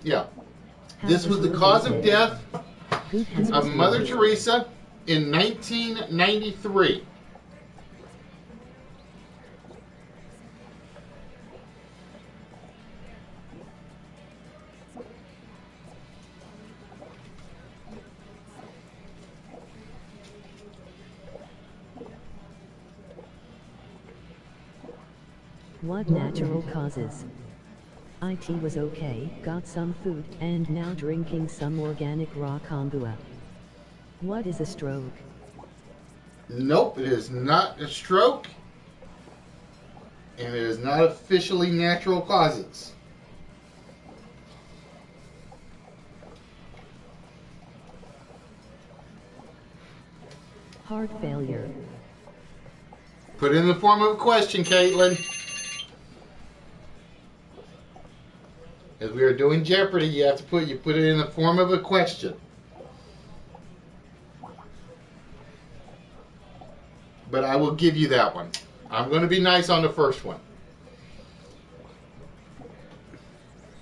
Yeah. This was the cause of death of Mother Teresa in 1993. What natural causes? IT was okay, got some food, and now drinking some organic raw kombucha. What is a stroke? Nope, it is not a stroke. And it is not officially natural causes. Heart failure. Put it in the form of a question, Caitlin. As we are doing Jeopardy, you have to put it in the form of a question. But I will give you that one. I'm going to be nice on the first one.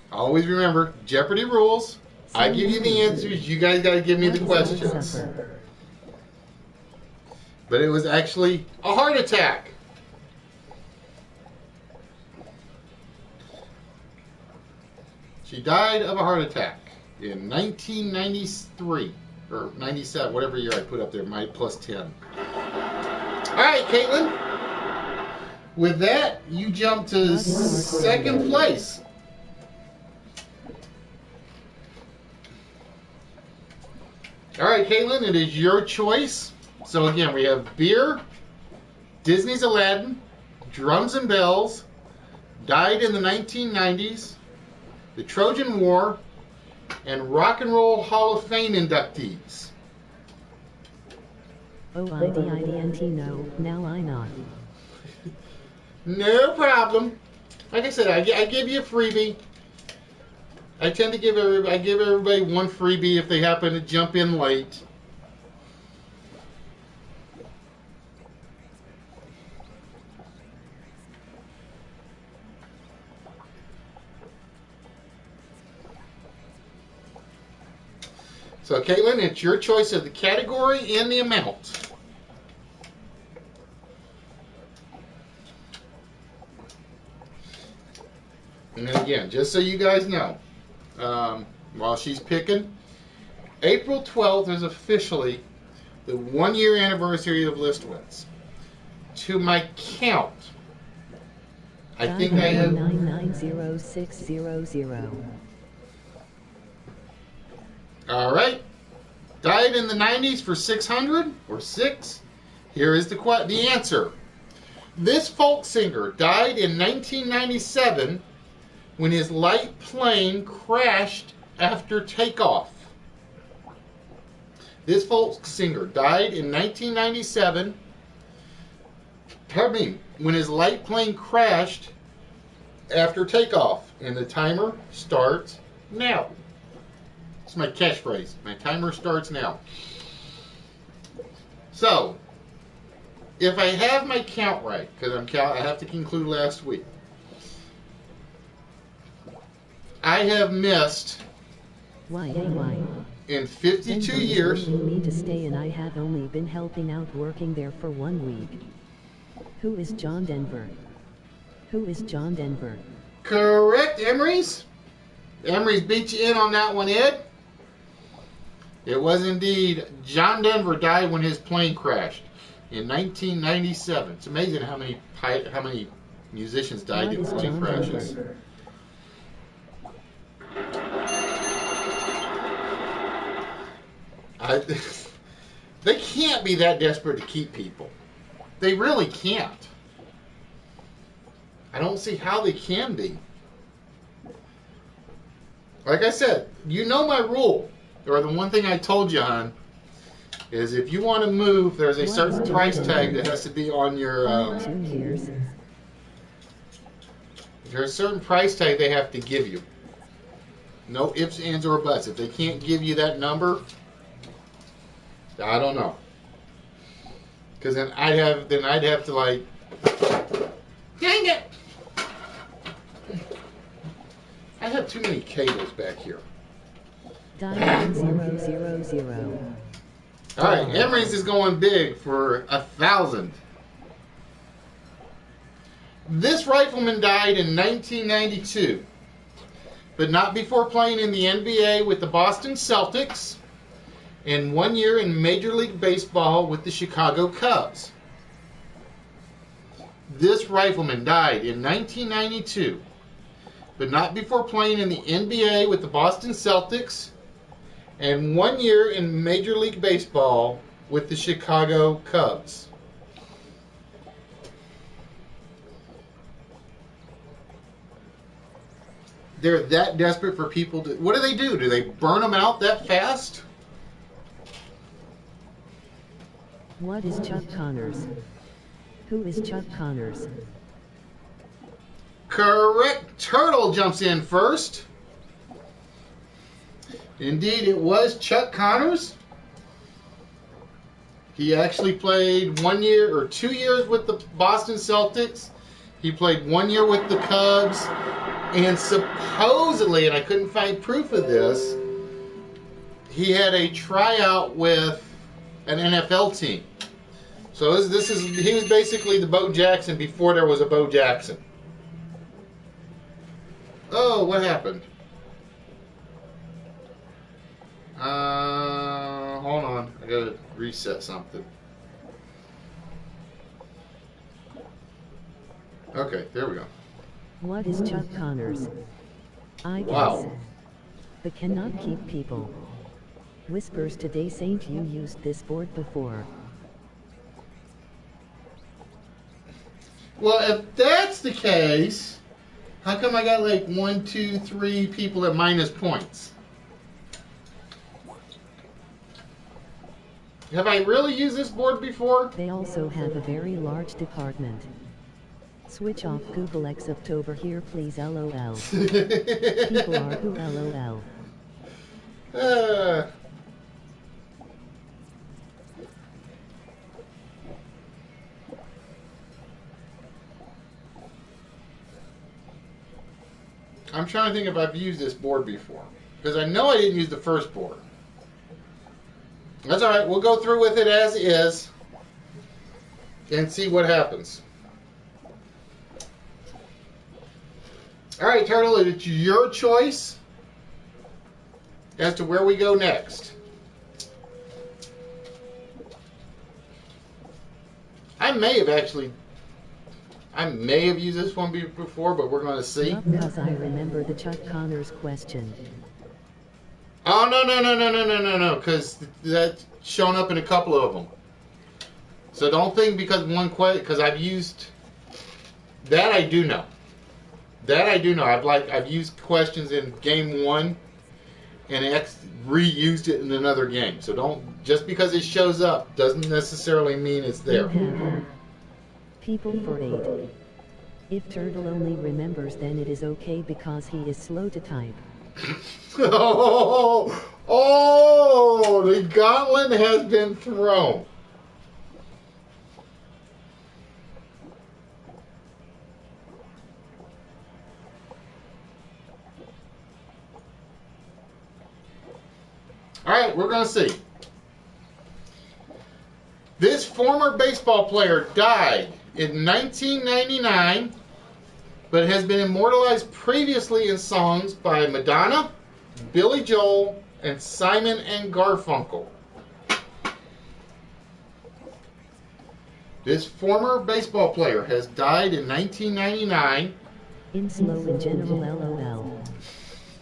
Always remember, Jeopardy rules. I give you the answers. You guys got to give me the questions. But it was actually a heart attack. She died of a heart attack in 1993 or 97, whatever year I put up there, my plus 10. All right, Caitlin. With that, you jump to second place. All right, Caitlin, it is your choice. So again, we have beer, Disney's Aladdin, drums and bells, died in the 1990s, the Trojan War, and Rock and Roll Hall of Fame inductees. OIDIDNT, no, now I not. No problem. Like I said, I give you a freebie. I tend to give everybody one freebie if they happen to jump in late. So, Caitlin, it's your choice of the category and the amount. And then again, just so you guys know, while she's picking, April 12th is officially the 1-year anniversary of List Wits. To my count, I think I have 9900600. All right. Died in the 90s for 600 or 6. Here is the answer. This folk singer died in 1997 when his light plane crashed after takeoff. This folk singer died in 1997. Pardon me, when his light plane crashed after takeoff. And the timer starts now. It's my catchphrase. My timer starts now. So, if I have my count right, because I have to conclude last week, I have missed Why? in 52 years. You need to stay, and I have only been helping out working there for 1 week. Who is John Denver? Who is John Denver? Correct, Emery's. Emery's beat you in on that one, Ed. It was indeed. John Denver died when his plane crashed in 1997. It's amazing how many musicians died in plane crashes. They can't be that desperate to keep people. They really can't. I don't see how they can be. Like I said, you know my rule, or the one thing I told you on, is if you want to move, there's a certain price tag that has to be on your. 2 years. There's a certain price tag they have to give you. No ifs, ands, or buts. If they can't give you that number, I don't know. Because then I'd have to like, dang it! I have too many cables back here. Diamond 000. All right, Emery's is going big for 1,000. This rifleman died in 1992, but not before playing in the NBA with the Boston Celtics and 1 year in Major League Baseball with the Chicago Cubs. This rifleman died in 1992, but not before playing in the NBA with the Boston Celtics and 1 year in Major League Baseball with the Chicago Cubs. They're that desperate for people to... What do? Do they burn them out that fast? What is Chuck Connors? Who is Chuck Connors? Correct. Turtle jumps in first. Indeed, it was Chuck Connors. He actually played 1 year or 2 years with the Boston Celtics. He played 1 year with the Cubs. And supposedly, and I couldn't find proof of this, he had a tryout with an NFL team. So he was basically the Bo Jackson before there was a Bo Jackson. Oh, what happened? Hold on. I gotta reset something. Okay, there we go. What is Chuck Connors? I guess. Wow. But cannot keep people. Whispers today Saint you used this board before. Well, if that's the case, how come I got like 1, 2, 3 people at minus points? Have I really used this board before? They also have a very large department. Switch off Google X October here please LOL. People are who LOL. I'm trying to think if I've used this board before. Because I know I didn't use the first board. That's alright, we'll go through with it as is and see what happens. Alright, Turtle, it's your choice as to where we go next. I may have used this one before, but we're going to see. Not because I remember the Chuck Connors question. Oh, no, because that's shown up in a couple of them. So don't think because one question, because I've used, that I do know. I've used questions in game 1 and reused it in another game. So don't, just because it shows up doesn't necessarily mean it's there. People for 8. If Turtle only remembers, then it is okay because he is slow to type. Oh, the gauntlet has been thrown. All right, we're going to see. This former baseball player died in 1999, but has been immortalized previously in songs by Madonna, Billy Joel, and Simon and Garfunkel. This former baseball player has died in 1999. In slow in general, LOL.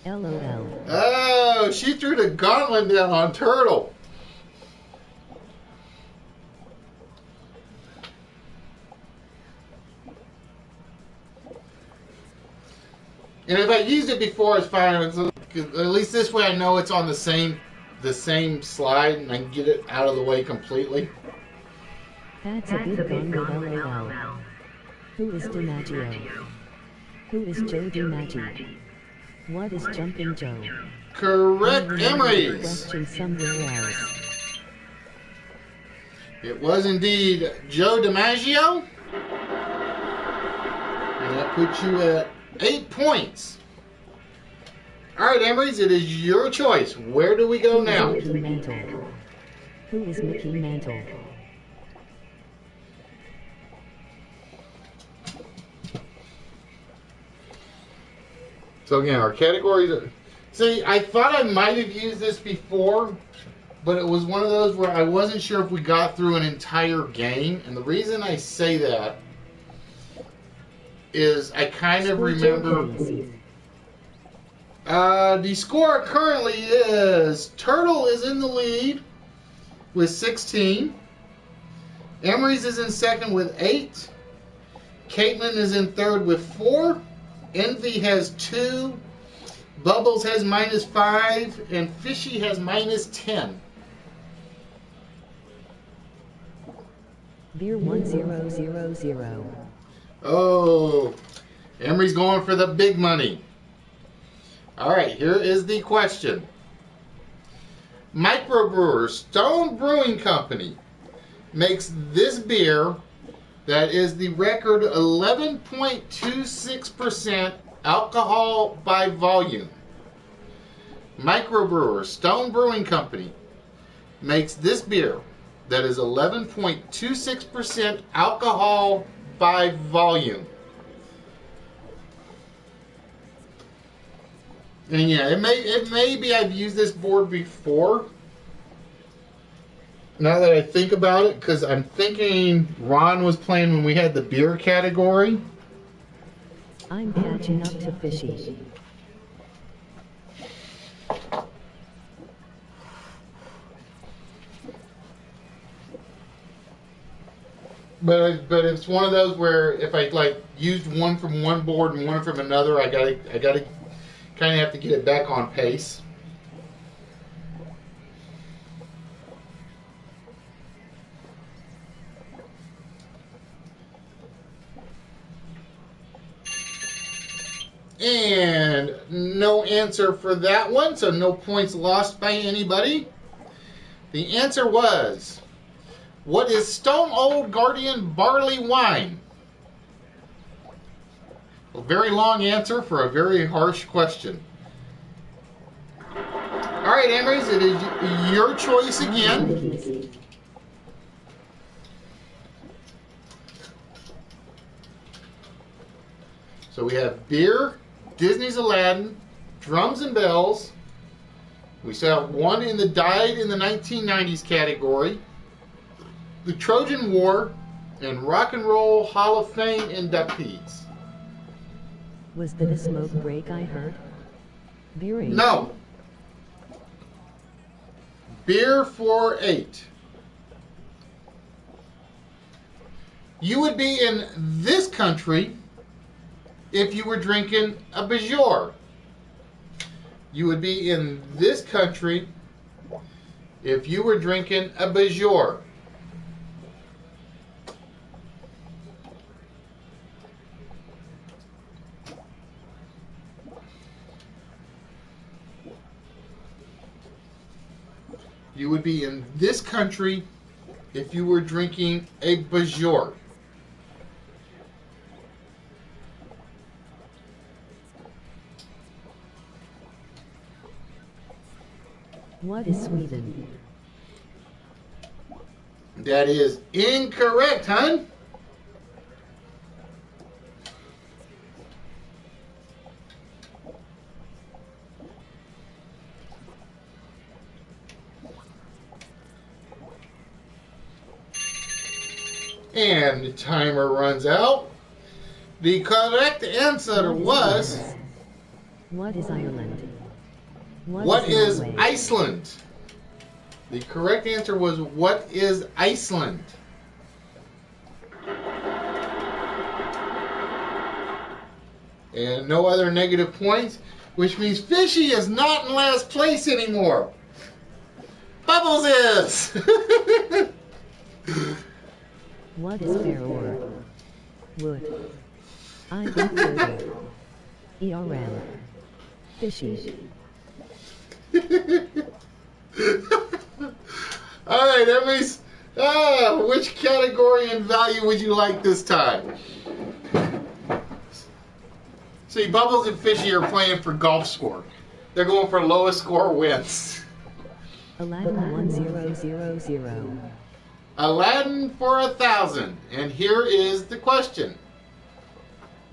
LOL. Oh, she threw the gauntlet down on Turtle. And if I used it before, it's fine. At least this way I know it's on the same slide, and I can get it out of the way completely. That's a good gauntlet, LOL. Who is DiMaggio? Who is Joe DiMaggio? What is Jumping Joe? Correct, Emery's. Question somewhere else. It was indeed Joe DiMaggio. And that puts you at 8 points. All right, Emery's, it is your choice. Where do we go now? Mickey Mantle. Who is Mickey Mantle? So again, our categories are... See, I thought I might have used this before, but it was one of those where I wasn't sure if we got through an entire game. And the reason I say that is I kind of remember... the score currently is... Turtle is in the lead with 16. Emery's is in second with 8. Caitlin is in third with 4. Envy has 2. Bubbles has -5. And Fishy has -10. Beer 1000. Oh, Emery's going for the big money. All right, here is the question. Microbrewer Stone Brewing Company makes this beer that is the record 11.26% alcohol by volume. Microbrewer Stone Brewing Company makes this beer that is 11.26% alcohol by volume. And yeah, it may be I've used this board before. Now that I think about it, because I'm thinking Ron was playing when we had the beer category. I'm catching up to Fishy. But it's one of those where if I like used one from one board and one from another, I gotta kind of have to get it back on pace. And no answer for that one, so no points lost by anybody. The answer was, what is Stone Old Guardian Barley Wine? A very long answer for a very harsh question. All right, Emery's, it is your choice again. So we have beer, Disney's Aladdin, drums and bells. We still have one in the died in the 1990s category, the Trojan War, and Rock and Roll Hall of Fame inductees. Was that a smoke break I heard? Beer 8. No. Beer for 8. You would be in this country if you were drinking a Bajor. You would be in this country if you were drinking a Bajor. You would be in this country if you were drinking a Bajor. What is Sweden? That is incorrect, hon. And the timer runs out. The correct answer was... France? What is Ireland? What is Norway? Iceland? The correct answer was, what is Iceland? And no other negative points, which means Fishy is not in last place anymore. Bubbles is! What is fair or wood? I think turtle. ERM. Fishy. Alright, Emmys. Which category and value would you like this time? See, Bubbles and Fishy are playing for golf score. They're going for lowest score wins. Aladdin 1000. Aladdin for 1,000. And here is the question.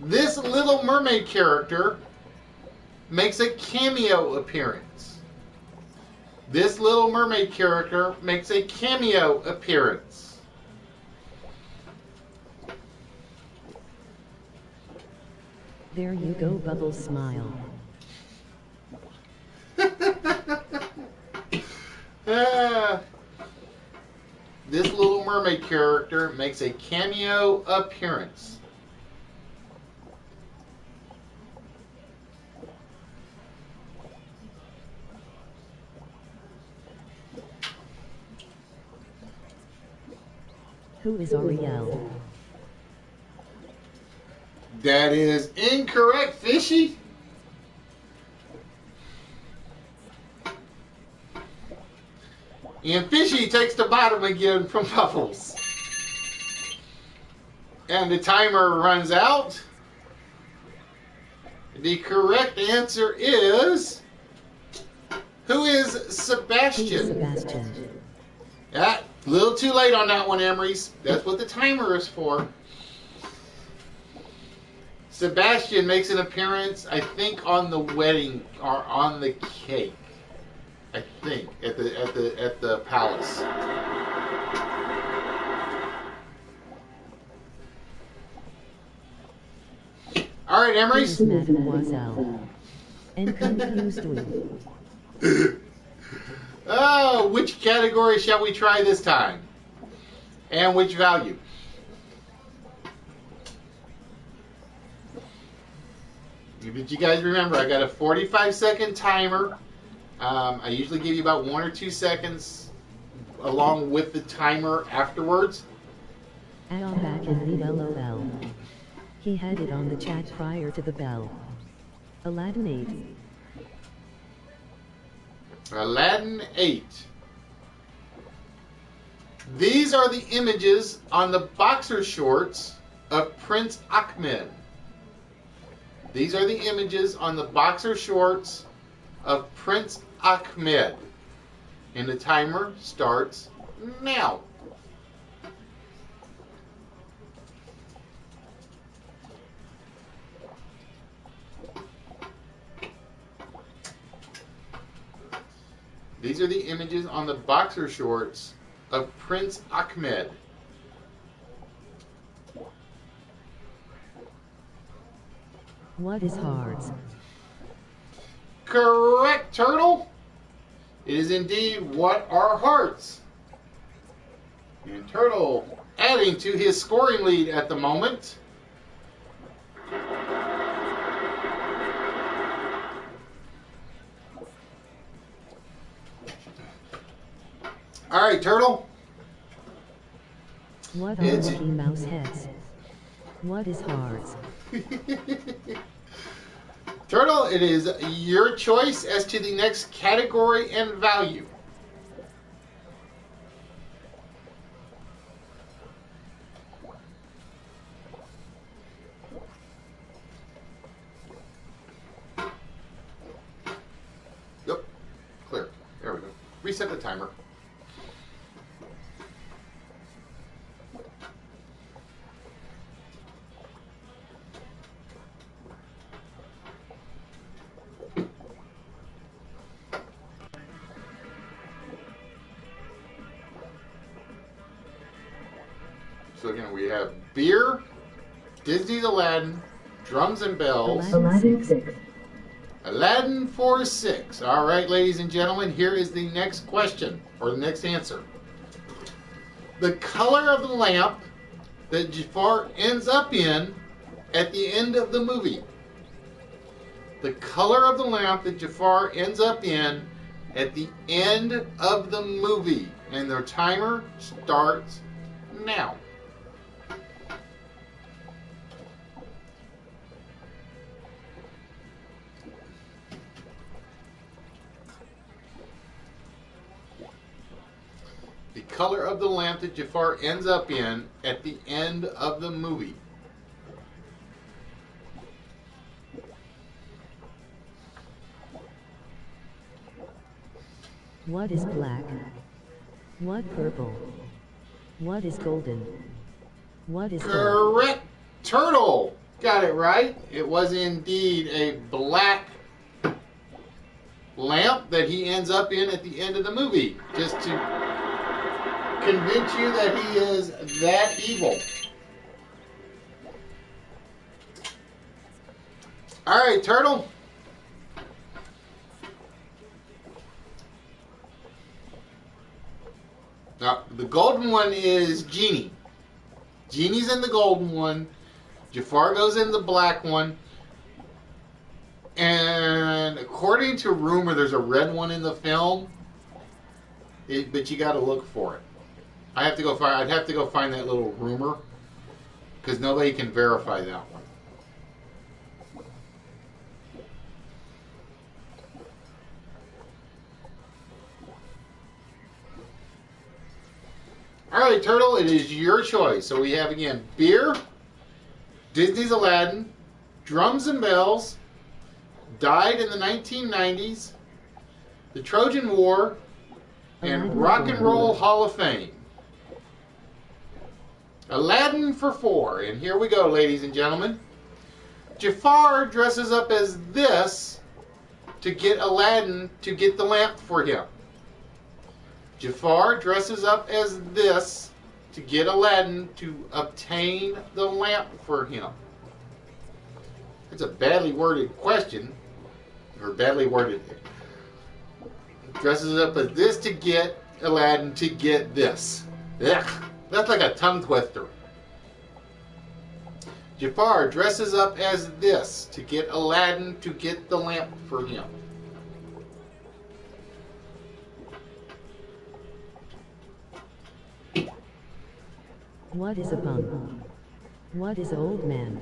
This Little Mermaid character makes a cameo appearance. This Little Mermaid character makes a cameo appearance. There you go, Bubbles, smile. This Little Mermaid character makes a cameo appearance. Who is Ariel? That is incorrect, Fishy. And Fishy takes the bottom again from Bubbles. And the timer runs out. The correct answer is... Who is Sebastian? Sebastian. Yeah, a little too late on that one, Emery's. That's what the timer is for. Sebastian makes an appearance, I think, on the wedding or on the cake. I think at the palace. All right, Emery. Mademoiselle. And confused with. Oh, which category shall we try this time? And which value? But you guys remember, I got a 45-second timer. I usually give you about 1 or 2 seconds along with the timer afterwards. I'm back and leave LOL. He had it on the chat prior to the bell. Aladdin 8. Aladdin 8. These are the images on the boxer shorts of Prince Ahmed. These are the images on the boxer shorts of Prince Ahmed. And the timer starts now. These are the images on the boxer shorts of Prince Ahmed. What is hearts? Correct, Turtle. It is indeed what are hearts. And Turtle adding to his scoring lead at the moment. All right, Turtle. What are Mickey Mouse heads? What is hearts? Turtle, it is your choice as to the next category and value. Yep, clear. There we go. Reset the timer. So again, we have beer, Disney's Aladdin, drums and bells. Aladdin 6. Aladdin for 6. All right, ladies and gentlemen, here is the next question, or the next answer. The color of the lamp that Jafar ends up in at the end of the movie. The color of the lamp that Jafar ends up in at the end of the movie. And their timer starts now. The color of the lamp that Jafar ends up in at the end of the movie. What is black? What purple? What is golden? What is gold? Correct. Turtle. Got it right. It was indeed a black lamp that he ends up in at the end of the movie. Just to convince you that he is that evil. All right, Turtle. Now, the golden one is Genie. Genie's in the golden one. Jafar goes in the black one. And according to rumor, there's a red one in the film. But you got to look for it. I'd have to go find that little rumor, because nobody can verify that one. All right, Turtle, it is your choice. So we have again beer, Disney's Aladdin, drums and bells, died in the 1990s, the Trojan War, and Rock and Roll Hall of Fame. Aladdin for 4. And here we go, ladies and gentlemen. Jafar dresses up as this to get Aladdin to get the lamp for him. Jafar dresses up as this to get Aladdin to obtain the lamp for him. It's a badly worded question, or badly worded. Dresses up as this to get Aladdin to get this. Ugh, that's like a tongue twister. Jafar dresses up as this to get Aladdin to get the lamp for him. What is a bum? What is old man?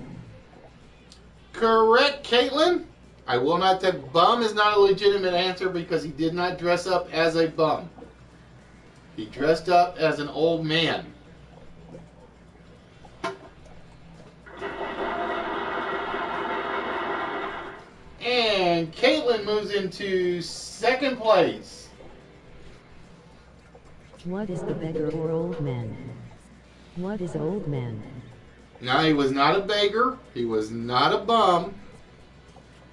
Correct, Caitlin. I will not say bum is not a legitimate answer because he did not dress up as a bum. He dressed up as an old man. And Caitlin moves into second place. What is the beggar or old man? What is old man? No, he was not a beggar. He was not a bum.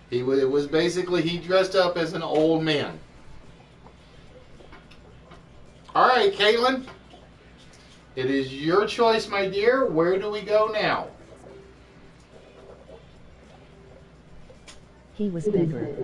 It was basically he dressed up as an old man. All right, Caitlin. It is your choice, my dear. Where do we go now? He was beggar.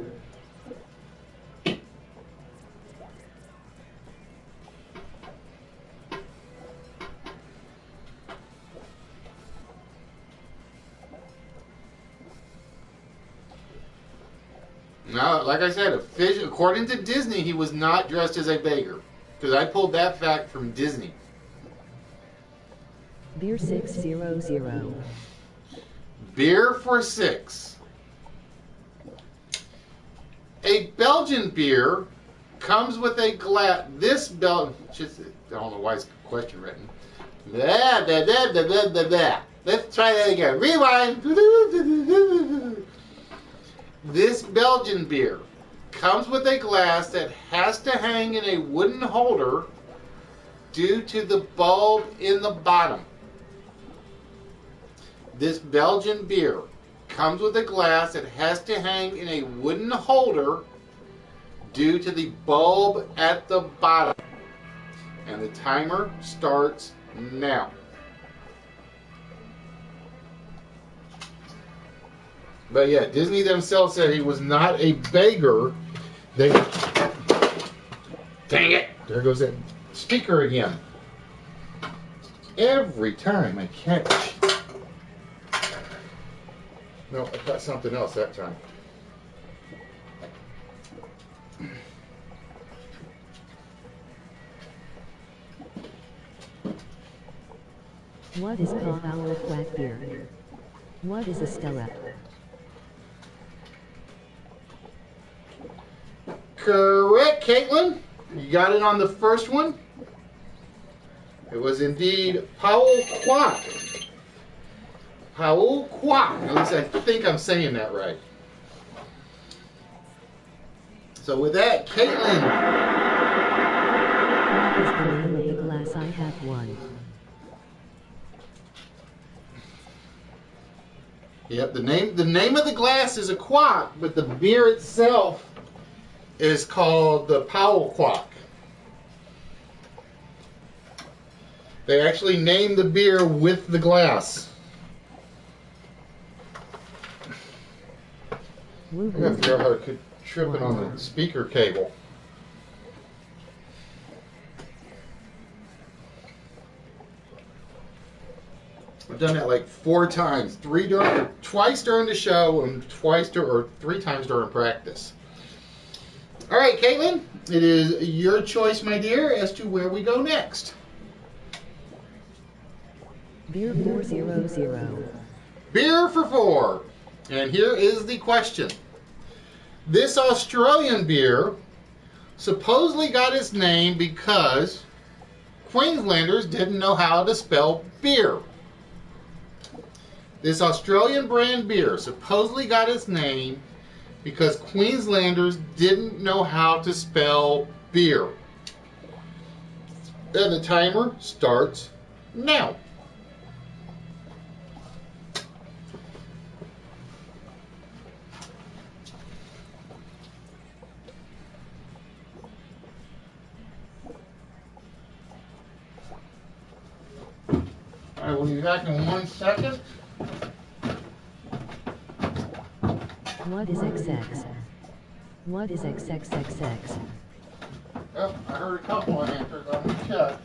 Now, like I said, according to Disney, he was not dressed as a beggar. Because I pulled that fact from Disney. Beer 600. Beer for 6. A Belgian beer comes with a glass. This Belgian. I don't know why it's a question written. Blah, blah, blah, blah, blah, blah, blah. Let's try that again. Rewind. This Belgian beer comes with a glass that has to hang in a wooden holder due to the bulb in the bottom. This Belgian beer comes with a glass that has to hang in a wooden holder due to the bulb at the bottom. And the timer starts now. But yeah, Disney themselves said he was not a beggar. They, dang it! There goes that speaker again. Every time I catch. No, I got something else that time. What is Power Quack beer? What is a Stella? Correct, Caitlin. You got it on the first one. It was indeed Powell Quack. Powell Quack. At least I think I'm saying that right. So with that, Caitlin. What is the name of the glass? I have one. Yep, the name of the glass is a quack, but the beer itself is called the Powell Quack. They actually named the beer with the glass. I gotta figure out how to quit tripping on the speaker cable. I've done that like 4 times, twice during the show and or 3 times during practice. All right, Caitlin, it is your choice, my dear, as to where we go next. Beer 400. Beer for 4. And here is the question. This Australian beer supposedly got its name because Queenslanders didn't know how to spell beer. This Australian brand beer supposedly got its name because Queenslanders didn't know how to spell beer. And the timer starts now. I will be back in 1 second. What is XX? What is XXXX? Oh, I heard a couple of answers. I'm going to check.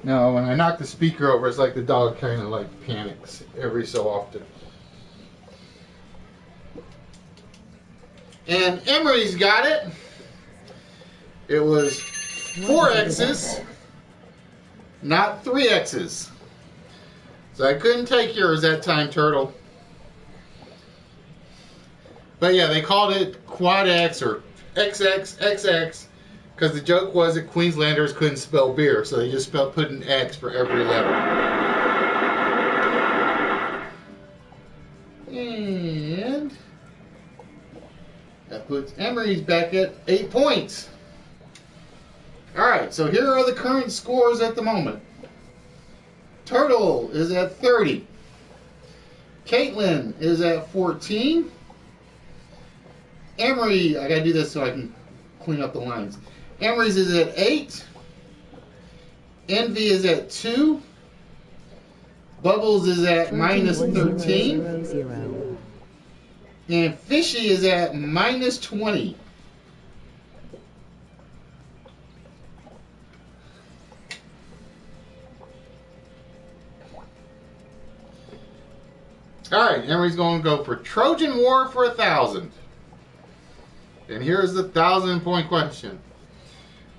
No, when I knock the speaker over, it's like the dog kind of like panics every so often. And Emery's got it. It was 4 X's, not 3 X's. So I couldn't take yours that time, Turtle. But yeah, they called it Quad X or XXXX because the joke was that Queenslanders couldn't spell beer, so they just put an X for every letter. And that puts Emery's back at 8 points. Alright, so here are the current scores at the moment. Turtle is at 30. Caitlin is at 14. Emery, I gotta do this so I can clean up the lines. Emery's is at 8. Envy is at 2. Bubbles is at minus 13. And Fishy is at minus 20. Alright, Emery's going to go for Trojan War for 1,000. And here's the 1,000-point question.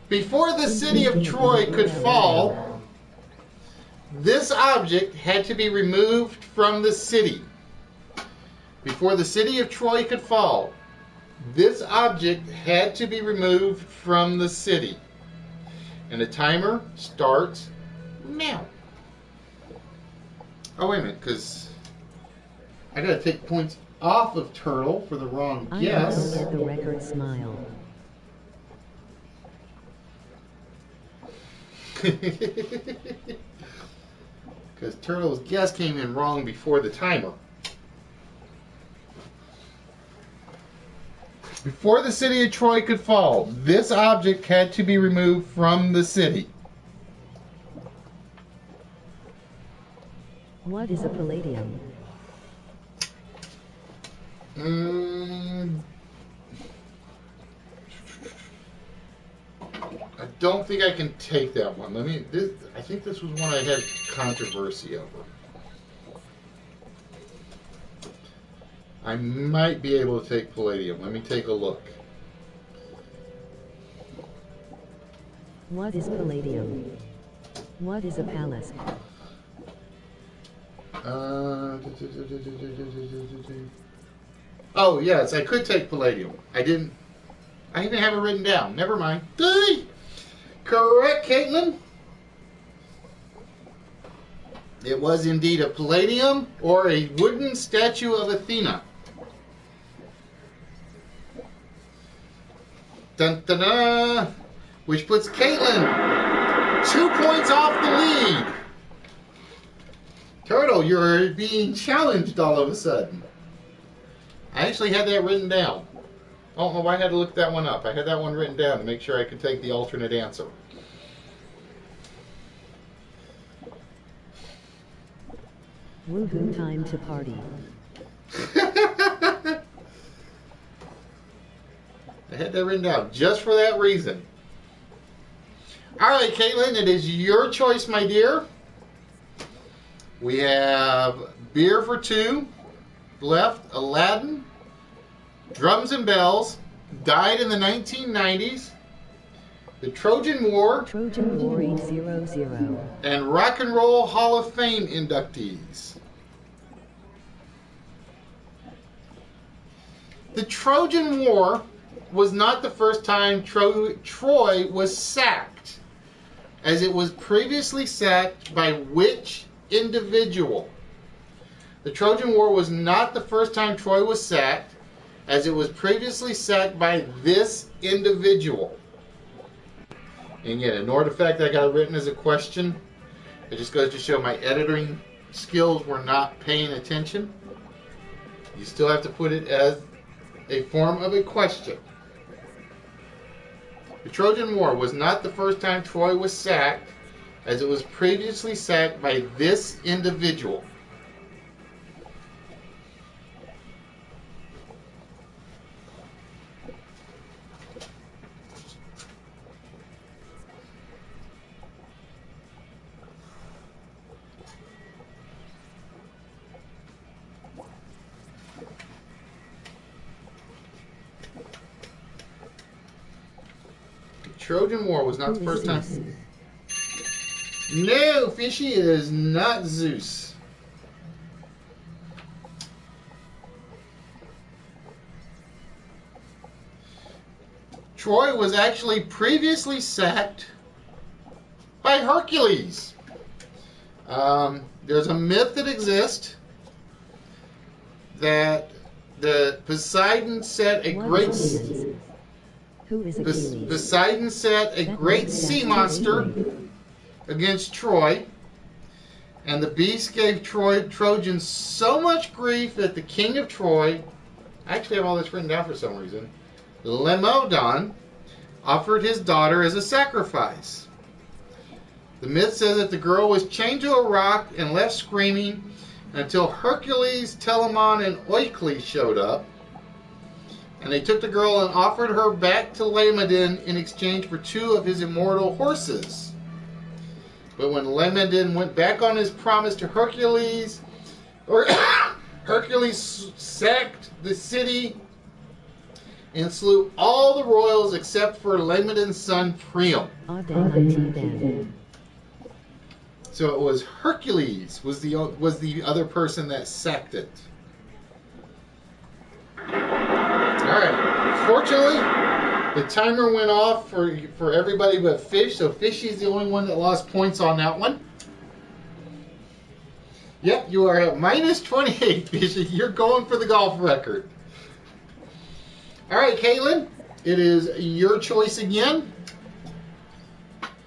Before the city of Troy could fall, this object had to be removed from the city. Before the city of Troy could fall, this object had to be removed from the city. And the timer starts now. Oh, wait a minute, because I gotta take points off of Turtle for the wrong guess. I get the record smile. Because Turtle's guess came in wrong before the timer. Before the city of Troy could fall, this object had to be removed from the city. What is a palladium? I don't think I can take that one. I think this was one I had controversy over. I might be able to take palladium. Let me take a look. What is palladium? What is a palace? Oh, yes, I could take palladium. I didn't even have it written down. Never mind. Correct, Caitlin. It was indeed a palladium or a wooden statue of Athena. Dun, dun, dun, which puts Caitlin 2 points off the lead. Turtle, you're being challenged all of a sudden. I actually had that written down. I don't know why I had to look that one up. I had that one written down to make sure I could take the alternate answer. Woohoo, time to party. I had that written down just for that reason. All right, Caitlin, it is your choice, my dear. We have Beer for Two left, Aladdin, Drums and Bells, died in the 1990s, the Trojan War, 800, and Rock and Roll Hall of Fame inductees. The Trojan War was not the first time Troy was sacked, as it was previously sacked by which individual? The Trojan War was not the first time Troy was sacked, as it was previously sacked by this individual. And yet, in order to fact I got it written as a question, it just goes to show my editing skills were not paying attention. You still have to put it as a form of a question. The Trojan War was not the first time Troy was sacked, as it was previously sacked by this individual. Trojan War was not the first time. No, Fishy, it is not Zeus. Troy was actually previously sacked by Hercules. There's a myth that exists that the Poseidon set a great sea monster against Troy, and the beast gave Trojans so much grief that the king of Troy, I actually have all this written down for some reason, Lemodon, offered his daughter as a sacrifice. The myth says that the girl was chained to a rock and left screaming until Hercules, Telamon, and Oiklus showed up. And they took the girl and offered her back to Laomedon in exchange for 2 of his immortal horses. But when Laomedon went back on his promise to Hercules, Hercules sacked the city and slew all the royals except for Laomedon's son Priam. So it was Hercules was the other person that sacked it. Alright, fortunately, the timer went off for everybody but Fish, so Fishy's the only one that lost points on that one. Yep, you are at minus 28, Fishy. You're going for the golf record. Alright, Caitlin, it is your choice again.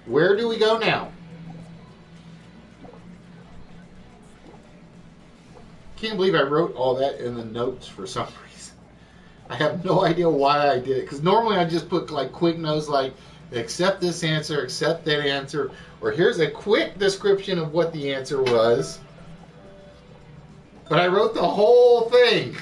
Where do we go now? Can't believe I wrote all that in the notes for some reason. I have no idea why I did it, because normally I just put like quick notes like accept this answer, accept that answer, or here's a quick description of what the answer was. But I wrote the whole thing.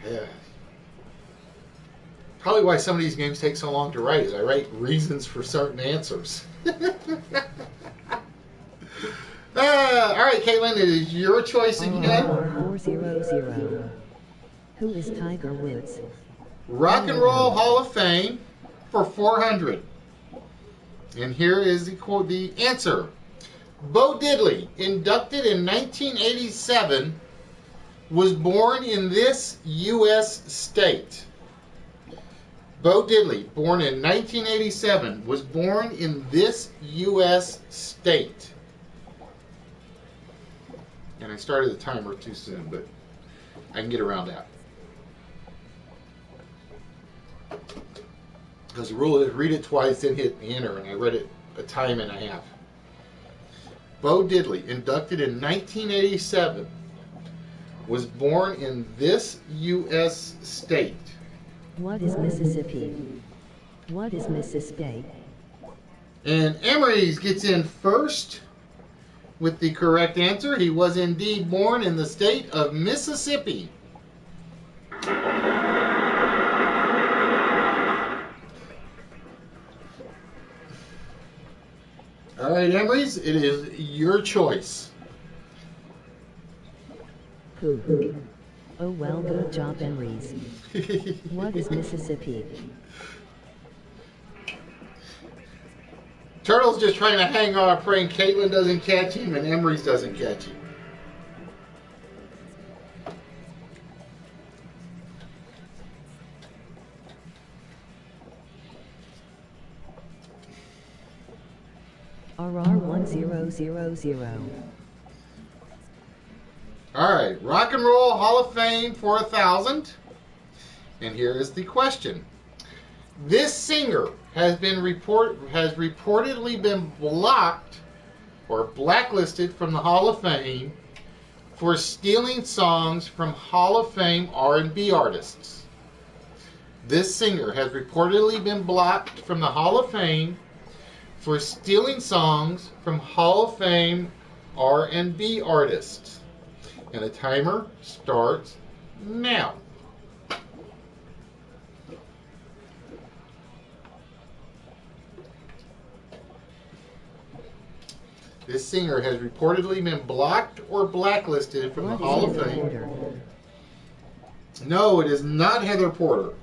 Yeah. Probably why some of these games take so long to write is I write reasons for certain answers. All right, Caitlin, it is your choice again. 400. Who is Tiger Woods? Rock and Roll Hall of Fame for 400. And here is the answer. Bo Diddley, inducted in 1987, was born in this U.S. state. Bo Diddley, born in 1987, was born in this U.S. state. And I started the timer too soon, but I can get around that. Because the rule is read it twice, then hit enter, and I read it a time and a half. Bo Diddley, inducted in 1987, was born in this U.S. state. What is Mississippi? What is Mississippi? And Emery's gets in first with the correct answer. He was indeed born in the state of Mississippi. All right, Emery's, it is your choice. Pooh. Oh well, good job, Emery's. What is Mississippi? Turtle's just trying to hang on, praying Caitlin doesn't catch him and Emery's doesn't catch him. RR1000. All right, Rock and Roll Hall of Fame for 1,000. And here is the question. This singer has reportedly been blocked or blacklisted from the Hall of Fame for stealing songs from Hall of Fame R&B artists. This singer has reportedly been blocked from the Hall of Fame for stealing songs from Hall of Fame R&B artists. And the timer starts now. This singer has reportedly been blocked or blacklisted from the Hall of Fame. No, it is not Heather Porter.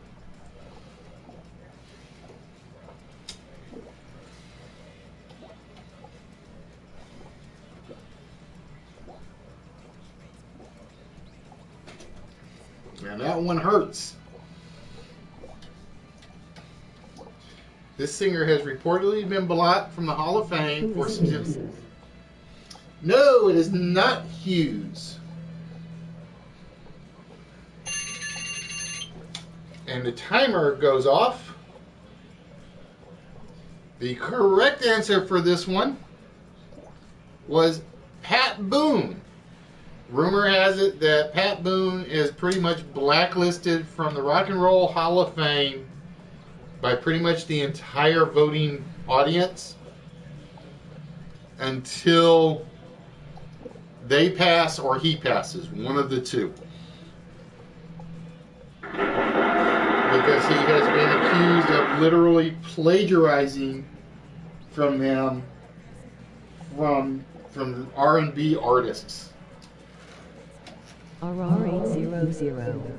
And that one hurts. This singer has reportedly been blocked from the Hall of Fame for stealing. No, it is not Hughes. And the timer goes off. The correct answer for this one was Pat Boone. Rumor has it that Pat Boone is pretty much blacklisted from the Rock and Roll Hall of Fame by pretty much the entire voting audience until they pass or he passes, one of the two. Because he has been accused of literally plagiarizing from them, from R&B artists. RR800.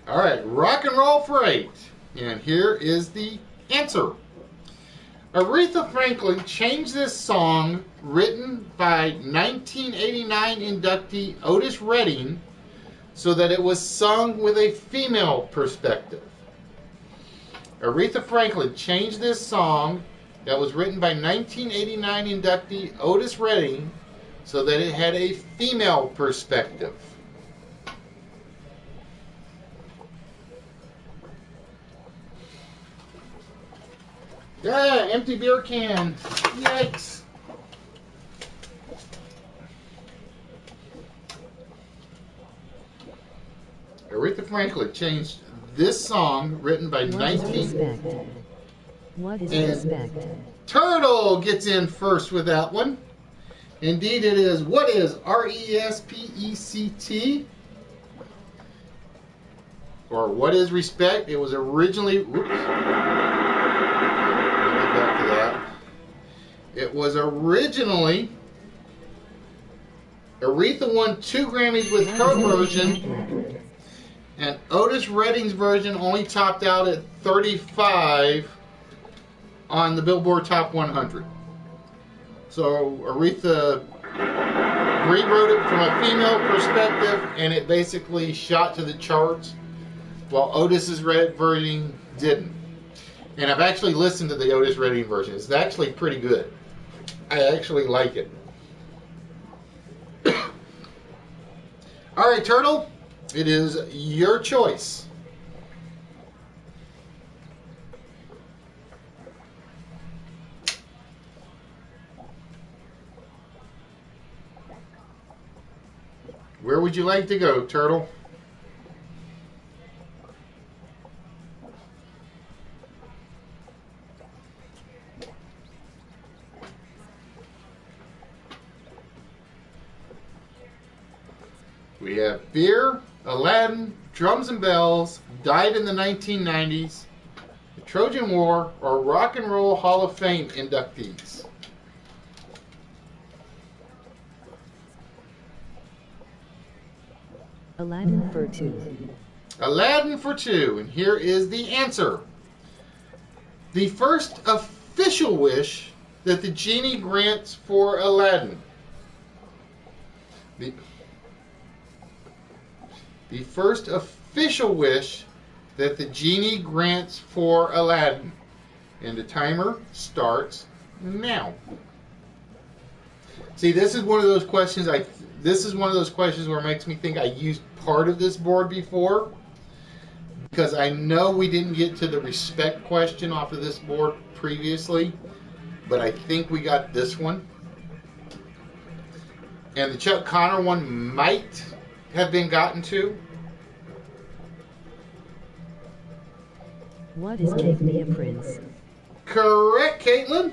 All right, Rock and Roll for 8. And here is the answer. Aretha Franklin changed this song, written by 1989 inductee Otis Redding, so that it was sung with a female perspective. Aretha Franklin changed this song that was written by 1989 inductee Otis Redding so that it had a female perspective. Yeah, empty beer can. Yikes. Aretha Franklin changed this song written by What is 19... respect? What is And- respect? Turtle gets in first with that one. Indeed it is. What is R-E-S-P-E-C-T? Or what is respect? It was originally... Whoops. Let me get back to that. It was originally... Aretha won 2 Grammys with her version, and Otis Redding's version only topped out at 35 on the Billboard Top 100. So Aretha rewrote it from a female perspective, and it basically shot to the charts, while Otis's version didn't. And I've actually listened to the Otis Redding version. It's actually pretty good. I actually like it. All right, Turtle, it is your choice. Where would you like to go, Turtle? We have Beer, Aladdin, Drums and Bells, Died in the 1990s, the Trojan War, or Rock and Roll Hall of Fame inductees. Aladdin for 2. Aladdin for 2, and here is the answer. The first official wish that the genie grants for Aladdin. The first official wish that the genie grants for Aladdin. And the timer starts now. See, this is one of those questions this is one of those questions where it makes me think I used part of this board before, because I know we didn't get to the respect question off of this board previously, but I think we got this one. And the Chuck Connor one might have been gotten to. What is Make Me a Prince? Correct, Caitlin.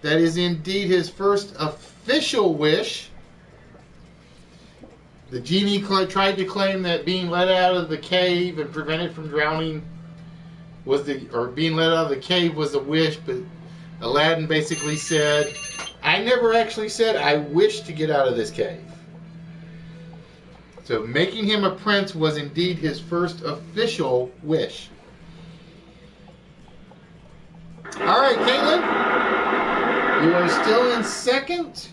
That is indeed his first official wish. The genie tried to claim that being let out of the cave and prevented from drowning being let out of the cave was a wish, but Aladdin basically said, I never actually said I wish to get out of this cave. So making him a prince was indeed his first official wish. All right, Caitlin, you are still in second.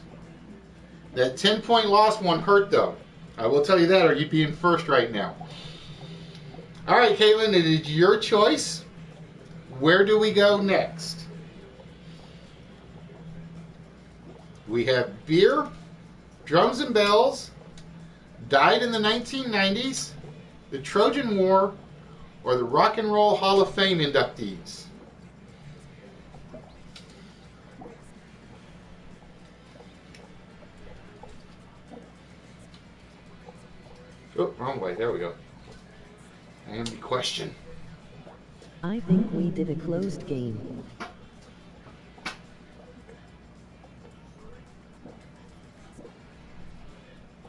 That 10-point loss won't hurt, though. I will tell you that, or you'd be in first right now. All right, Caitlin, it is your choice. Where do we go next? We have Beer, Drums and Bells, Died in the 1990s, the Trojan War, or the Rock and Roll Hall of Fame inductees. Oh, wrong way. There we go. And the question. I think we did a closed game.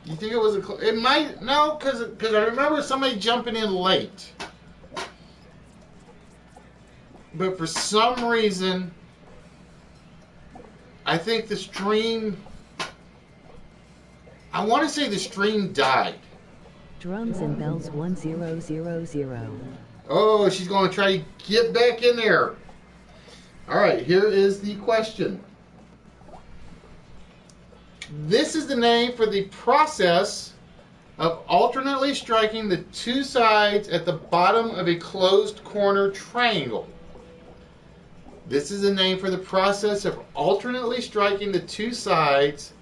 You think it was it might, no, because I remember somebody jumping in late. But for some reason, I think the stream, I want to say the stream died. Drums and Bells 1000. Oh, she's going to try to get back in there. All right, here is the question. This is the name for the process of alternately striking the two sides at the bottom of a closed corner triangle. This is the name for the process of alternately striking the two sides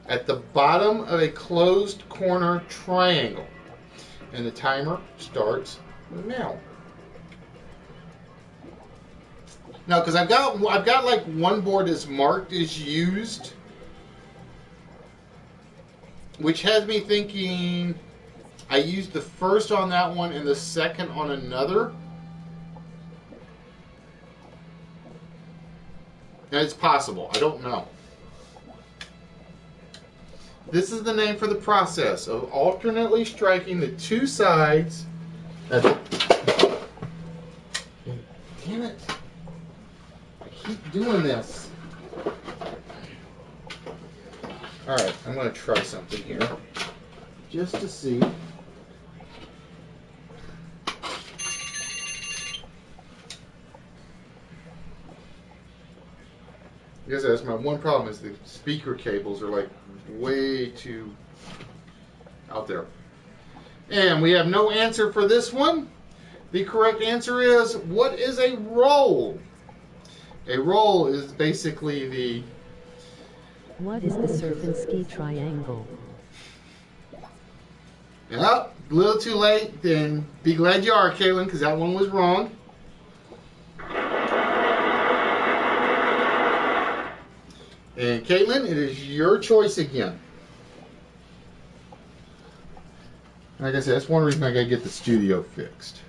at the bottom of a closed corner triangle. And the timer starts now. Now, because I've got like one board that's marked as used, which has me thinking I used the first on that one and the second on another. And it's possible. I don't know. This is the name for the process of alternately striking the two sides. Damn it. I keep doing this. Alright, I'm going to try something here. Just to see. I guess that's my one problem is the speaker cables are like way too out there. And we have no answer for this one. The correct answer is, what is a roll? A roll is basically the... What is the Serpinski triangle? Yep, a little too late. Then be glad you are, Caitlin, because that one was wrong. And Caitlin, it is your choice again. Like I said, that's one reason I gotta get the studio fixed.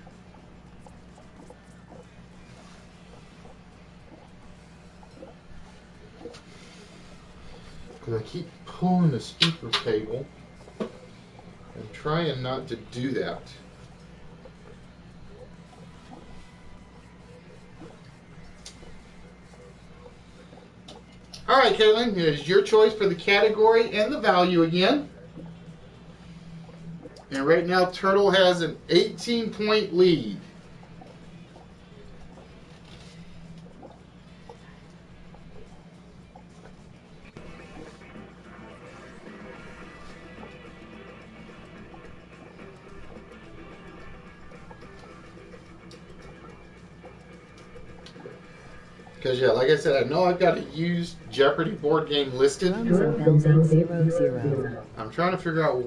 Because I keep pulling the speaker cable and trying not to do that. All right, Caitlin, it is your choice for the category and the value again. And right now, Turtle has an 18-point lead. Because, yeah, like I said, I know I've got to use Jeopardy board game listed. Drums and bells 800. I'm trying to figure out...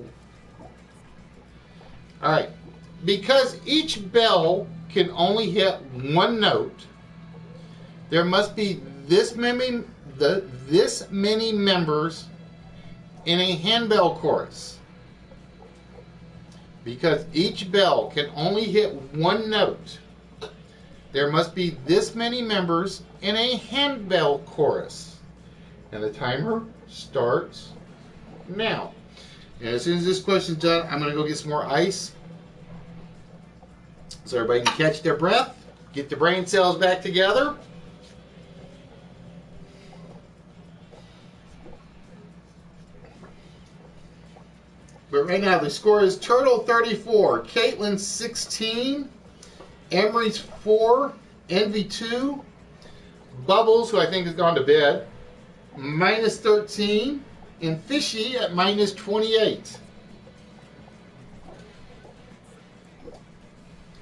Alright. Because each bell can only hit one note, there must be this many members in a handbell chorus. Because each bell can only hit one note, there must be this many members in a handbell chorus. And the timer starts now. And as soon as this question's done, I'm going to go get some more ice so everybody can catch their breath, get the brain cells back together. But right now the score is Turtle 34, Caitlin 16, Emery's 4, Envy 2, Bubbles, who I think has gone to bed, minus 13, and Fishy at minus 28.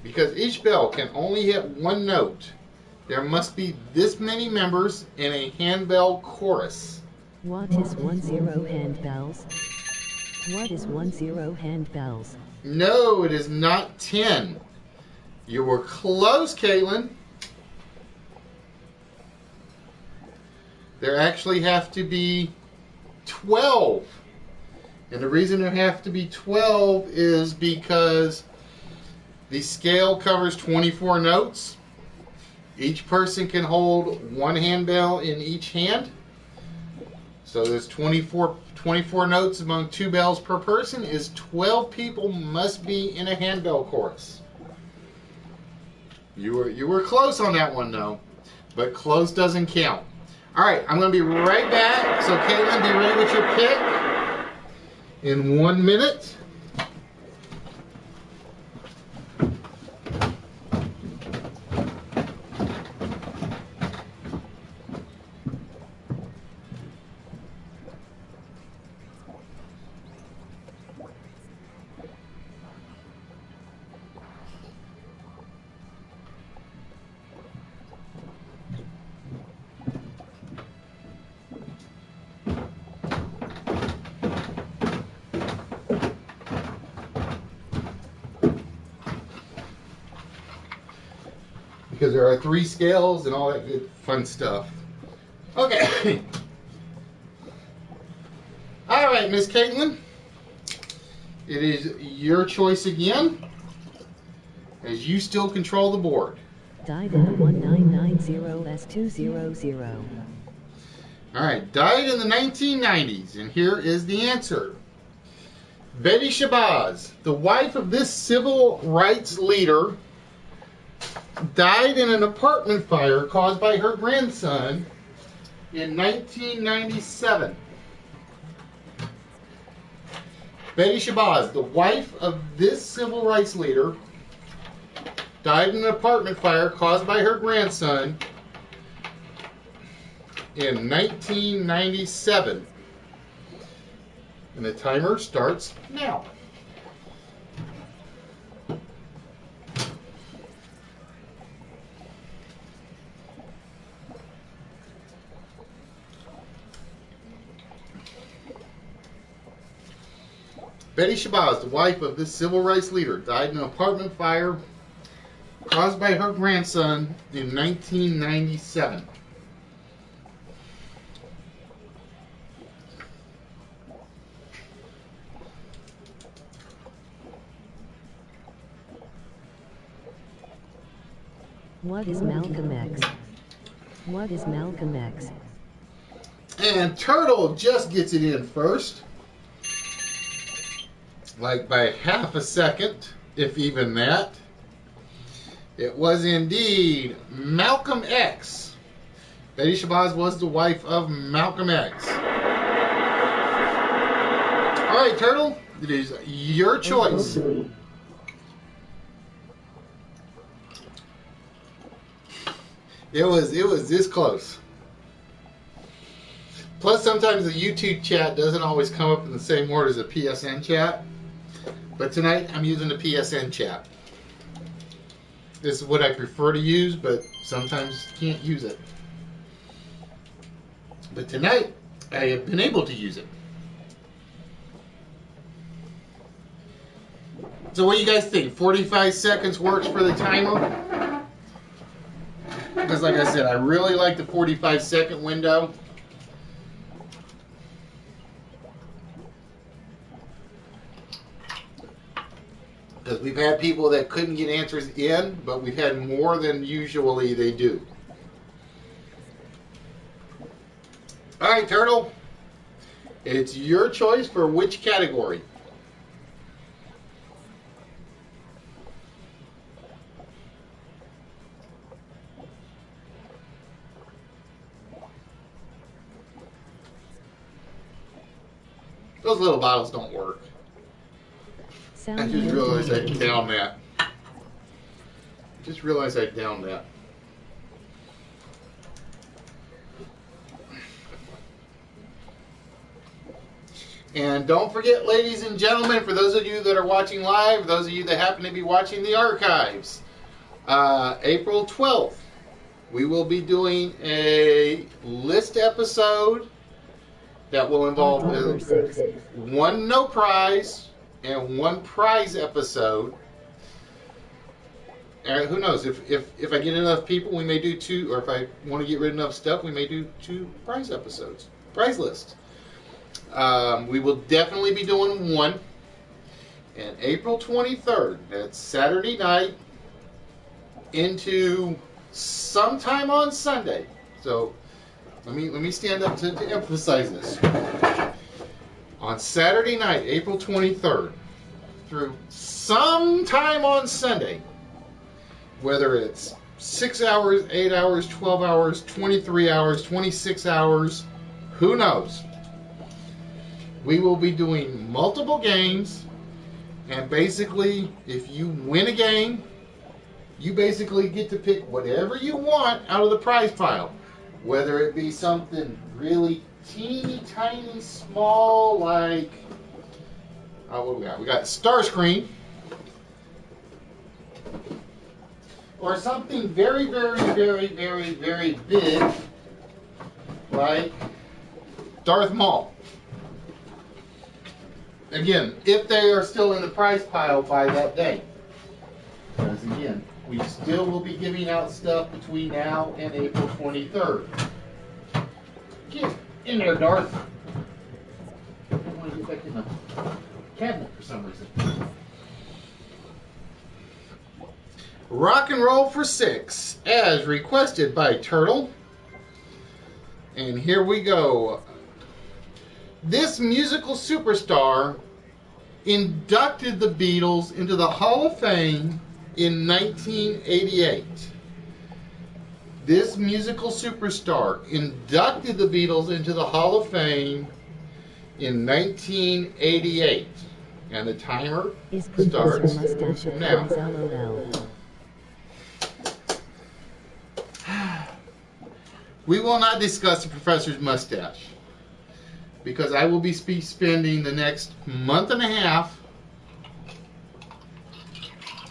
Because each bell can only hit one note, there must be this many members in a handbell chorus. What is 10 handbells? What is 10 handbells? No, it is not 10. You were close, Caitlin. There actually have to be 12. And the reason there have to be 12 is because the scale covers 24 notes. Each person can hold one handbell in each hand. So there's 24 notes among 2 bells per person is 12 people must be in a handbell chorus. You were close on that one though, but close doesn't count. All right, I'm going to be right back. So Caitlin, be ready with your pick in 1 minute. Because there are 3 scales and all that good fun stuff. Okay. All right, Miss Caitlin. it is your choice again, as you still control the board. Died in the 1990s200. All right, died in the 1990s, and here is the answer. Betty Shabazz, the wife of this civil rights leader, died in an apartment fire caused by her grandson in 1997. Betty Shabazz, the wife of this civil rights leader, died in an apartment fire caused by her grandson in 1997. And the timer starts now. Betty Shabazz, the wife of this civil rights leader, died in an apartment fire caused by her grandson in 1997. What is Malcolm X? What is Malcolm X? And Turtle just gets it in first. Like by half a second, if even that. It was indeed Malcolm X. Betty Shabazz was the wife of Malcolm X. All right, Turtle, it is your choice. It was this close. Plus, sometimes the YouTube chat doesn't always come up in the same order as the PSN chat. But tonight, I'm using the PSN chat. This is what I prefer to use, but sometimes can't use it. But tonight, I have been able to use it. So what do you guys think? 45 seconds works for the timer? Because like I said, I really like the 45-second window. Because we've had people that couldn't get answers in, but we've had more than usually they do. All right, Turtle. It's your choice for which category. Those little bottles don't work. I just realized I downed that. And don't forget, ladies and gentlemen, for those of you that are watching live, those of you that happen to be watching the archives, April 12th, we will be doing a list episode that will involve one no prize and one prize episode. And who knows, if I get enough people, we may do two, or if I want to get rid of enough stuff, we may do 2 prize episodes, prize lists. We will definitely be doing one. And April 23rd, that's Saturday night, into sometime on Sunday. So let me stand up to emphasize this. On Saturday night, April 23rd, through sometime on Sunday, whether it's 6 hours, 8 hours, 12 hours, 23 hours, 26 hours, who knows? We will be doing multiple games, and basically, if you win a game, you basically get to pick whatever you want out of the prize pile. Whether it be something really teeny tiny small like what do we got? We got Starscream, or something very, very, very, very, very big like Darth Maul. Again, if they are still in the prize pile by that day. Because again, we still will be giving out stuff between now and April 23rd. Get in there, Darth. I want to get back in the cabinet for some some reason. Rock and Roll for 6, as requested by Turtle. And here we go. This musical superstar inducted the Beatles into the Hall of Fame in 1988. This musical superstar inducted the Beatles into the Hall of Fame in 1988. And the timer starts now. We will not discuss the professor's mustache, because I will be spending the next month and a half,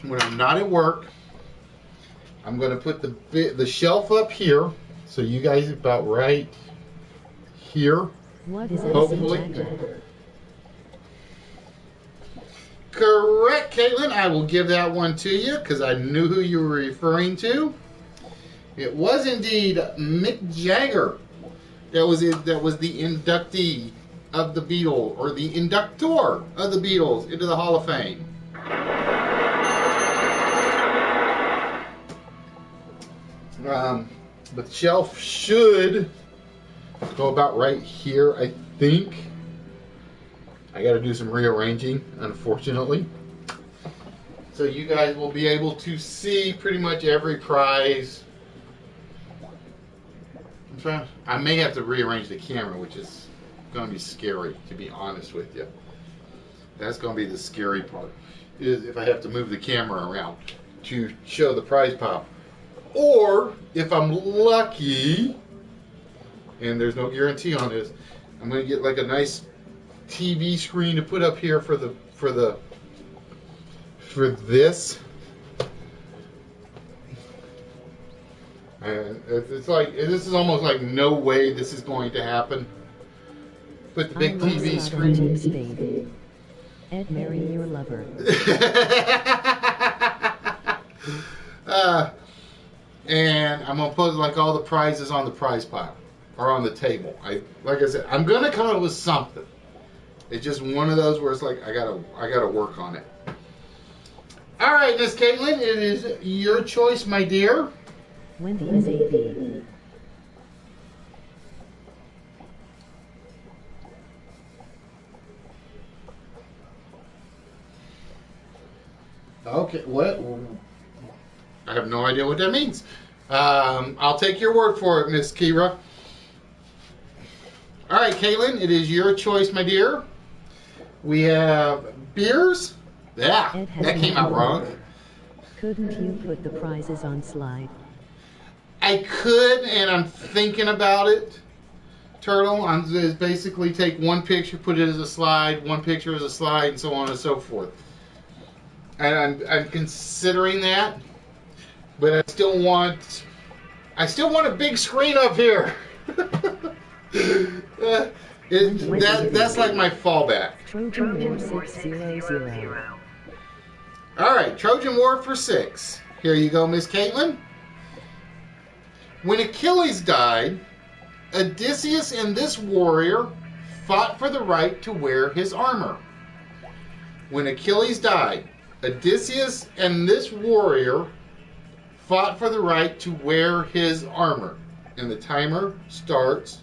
when I'm not at work, I'm going to put the shelf up here, so you guys about right here. What is it? Hopefully. Correct, Caitlin. I will give that one to you, because I knew who you were referring to. It was indeed Mick Jagger. That was the inductee of the Beatles, or the inductor of the Beatles into the Hall of Fame. But the shelf should go about right here, I think. I got to do some rearranging, unfortunately. So you guys will be able to see pretty much every prize. I may have to rearrange the camera, which is going to be scary, to be honest with you. That's going to be the scary part, is if I have to move the camera around to show the prize pile. Or, if I'm lucky, and there's no guarantee on this, I'm going to get like a nice TV screen to put up here for this. And it's like, this is almost like no way this is going to happen. Put the big TV screen. Ed, marry your lover. And I'm gonna put like all the prizes on the prize pile or on the table. Like I said, I'm gonna come up with something. It's just one of those where it's like I gotta work on it. All right, Miss Caitlin, it is your choice, my dear. Wendy is AB. Okay, what? I have no idea what that means. I'll take your word for it, Miss Kira. All right, Caitlin, it is your choice, my dear. We have beers. Yeah, that came out wrong. Couldn't you put the prizes on slide? I could, and I'm thinking about it. Turtle, I'm just basically take one picture, put it as a slide, one picture as a slide, and so on and so forth. And I'm considering that, but I still want a big screen up here. That's like my fallback. Trojan War 600. All right, Trojan War for 6. Here you go, Miss Caitlin. When Achilles died, Odysseus and this warrior fought for the right to wear his armor. When Achilles died, Odysseus and this warrior fought for the right to wear his armor. And the timer starts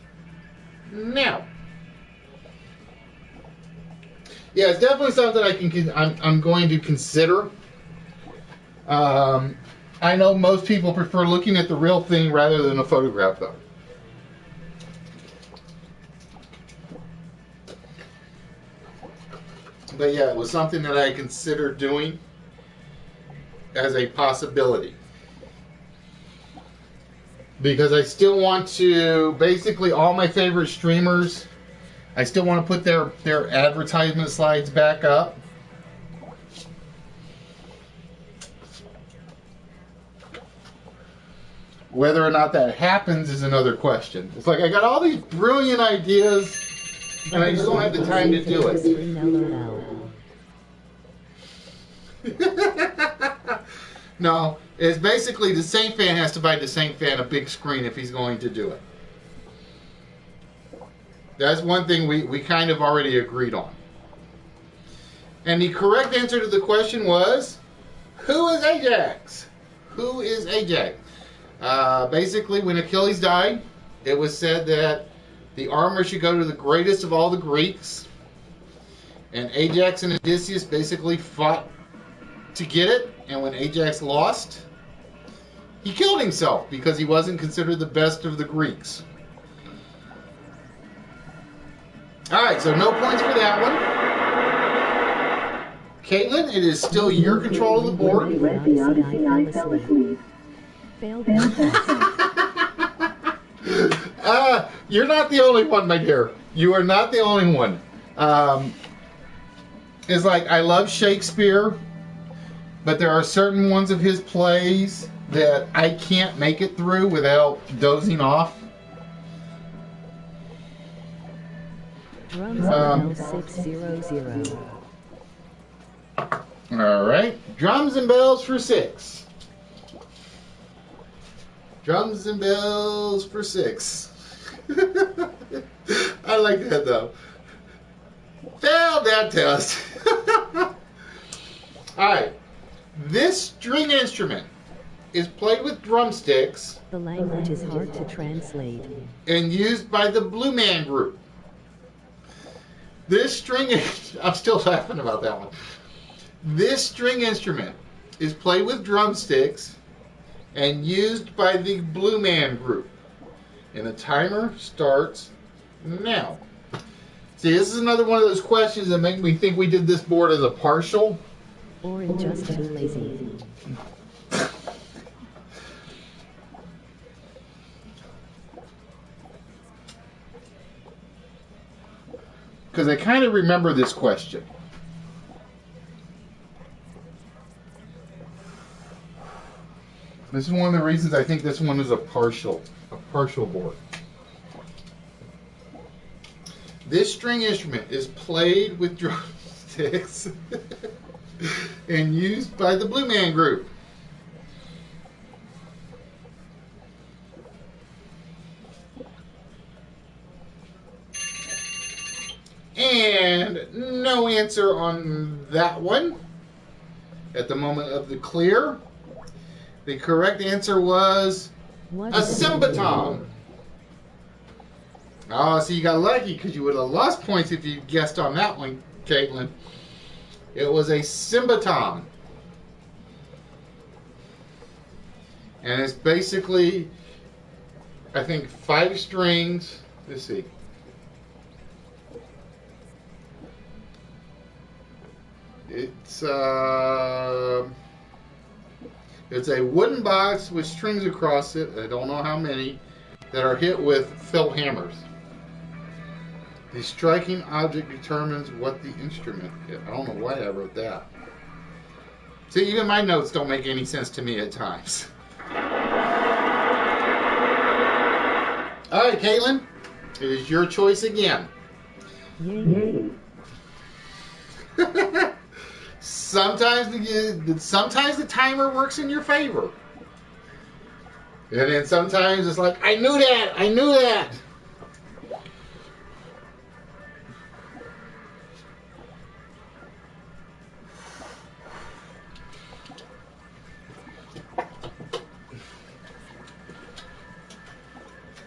now. Yeah, it's definitely something I'm going to consider. I know most people prefer looking at the real thing rather than a photograph, though. But yeah, it was something that I considered doing as a possibility. Because I still want to, basically all my favorite streamers, I still want to put their advertisement slides back up. Whether or not that happens is another question. It's like I got all these brilliant ideas, and I just don't have the time to do it. No, it's basically the same fan has to buy the same fan a big screen if he's going to do it. That's one thing we kind of already agreed on. And the correct answer to the question was, who is Ajax? Who is Ajax? Basically, when Achilles died, it was said that the armor should go to the greatest of all the Greeks. And Ajax and Odysseus basically fought to get it. And when Ajax lost, he killed himself because he wasn't considered the best of the Greeks. Alright, so no points for that one. Caitlin, it is still your control of the board. You're not the only one, my dear. You are not the only one. It's like, I love Shakespeare, but there are certain ones of his plays that I can't make it through without dozing off. Drums and bells 600. All right, drums and bells for 6. Drums and bells for 6. I like that though. Failed that test. All right, this string instrument is played with drumsticks. The language is hard to translate. And used by the Blue Man Group. This string, I'm still laughing about that one. This string instrument is played with drumsticks and used by the Blue Man Group. And the timer starts now. See, this is another one of those questions that make me think we did this board as a partial. Or in just too lazy. Because I kind of remember this question. This is one of the reasons I think this one is a partial board. This string instrument is played with drumsticks and used by the Blue Man Group. And no answer on that one at the moment of the clear. The correct answer was a cymbatom. Oh, so you got lucky because you would have lost points if you guessed on that one, Caitlin. It was a cymbatom. And it's basically, I think, 5 strings. Let's see. It's a wooden box with strings across it. I don't know how many that are hit with felt hammers. The striking object determines what the instrument is. I don't know why I wrote that. See, even my notes don't make any sense to me at times. All right, Caitlin, it is your choice again. Yay. Sometimes the timer works in your favor. And then sometimes it's like, I knew that.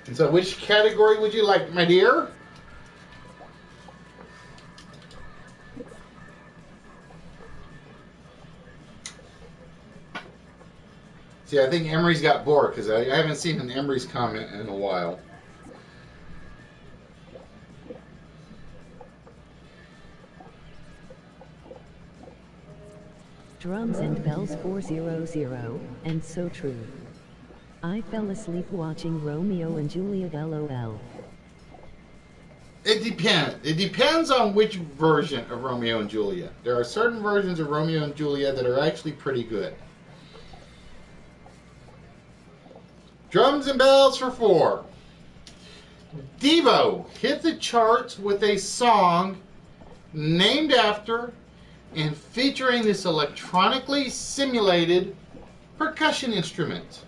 And so which category would you like, my dear? See, I think Emery's got bored because I haven't seen an Emery's comment in a while. Drums and bells 400, and so true. I fell asleep watching Romeo and Juliet LOL. It depends. It depends on which version of Romeo and Juliet. There are certain versions of Romeo and Juliet that are actually pretty good. Drums and bells for 4. Devo hit the charts with a song named after and featuring this electronically simulated percussion instrument.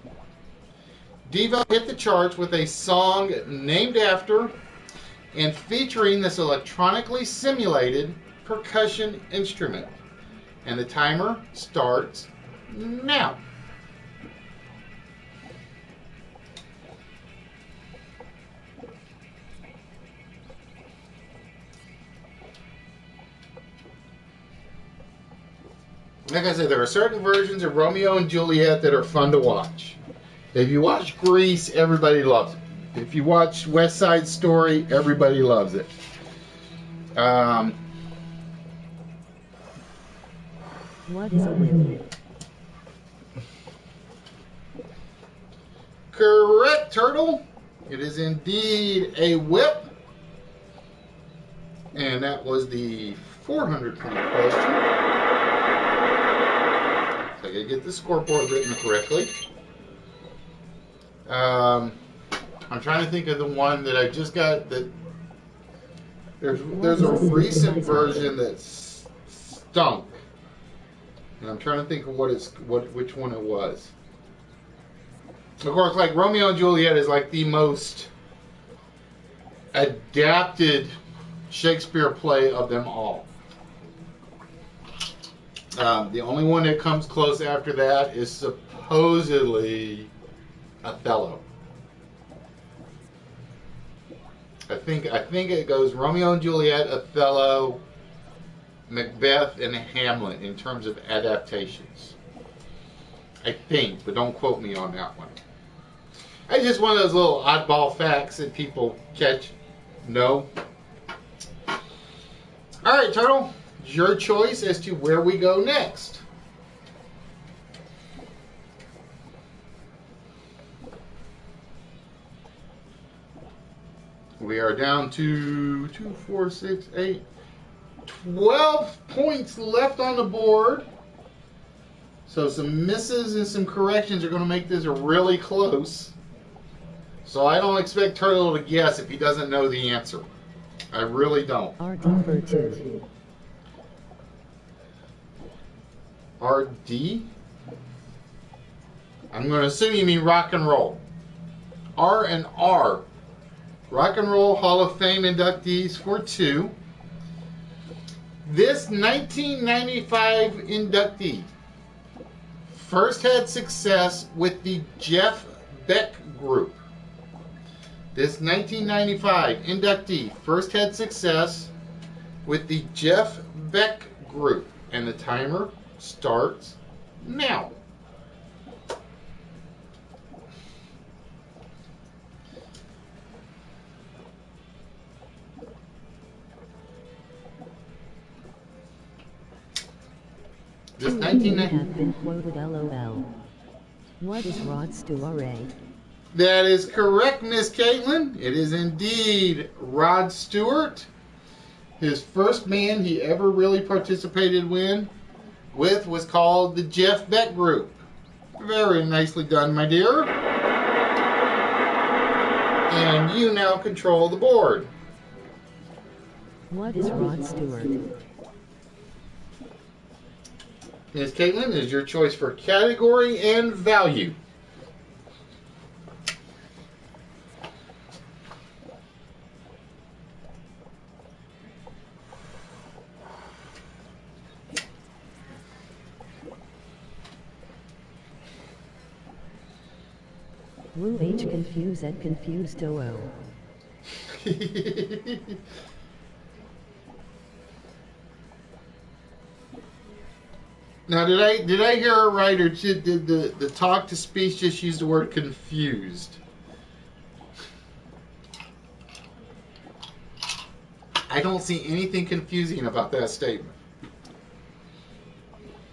Devo hit the charts with a song named after and featuring this electronically simulated percussion instrument? And the timer starts now. Like I said, there are certain versions of Romeo and Juliet that are fun to watch. If you watch Grease, everybody loves it. If you watch West Side Story, everybody loves it. What is a whip? Correct, Turtle. It is indeed a whip. And that was the 400-point question. So I gotta get the scoreboard written correctly. I'm trying to think of the one that I just got. That there's a recent version that stunk, and I'm trying to think of which one it was. Of course, like Romeo and Juliet is like the most adapted Shakespeare play of them all. The only one that comes close after that is supposedly Othello. I think it goes Romeo and Juliet, Othello, Macbeth, and Hamlet in terms of adaptations. I think, but don't quote me on that one. It's just one of those little oddball facts that people catch. No. All right, Turtle. It's your choice as to where we go next. We are down to 2, 4, 6, 8, 12 points left on the board. So some misses and some corrections are going to make this really close. So I don't expect Turtle to guess if he doesn't know the answer. I really don't. RD for 2. RD? I'm going to assume you mean rock and roll. R and R. Rock and Roll Hall of Fame inductees for 2. This 1995 inductee first had success with the Jeff Beck Group. This 1995 inductee first had success with the Jeff Beck Group. And the timer starts now. This 1990 have been quoted LOL. What is Rod Stewart? That is correct, Miss Caitlin. It is indeed Rod Stewart. His first band he ever really participated with was called the Jeff Beck Group. Very nicely done, my dear. And you now control the board. What is Rod Stewart? Ms. Caitlin, is your choice for category and value. Woo H confuse at confused OO. Now, did I hear it right, or did the talk to speech just use the word confused? I don't see anything confusing about that statement.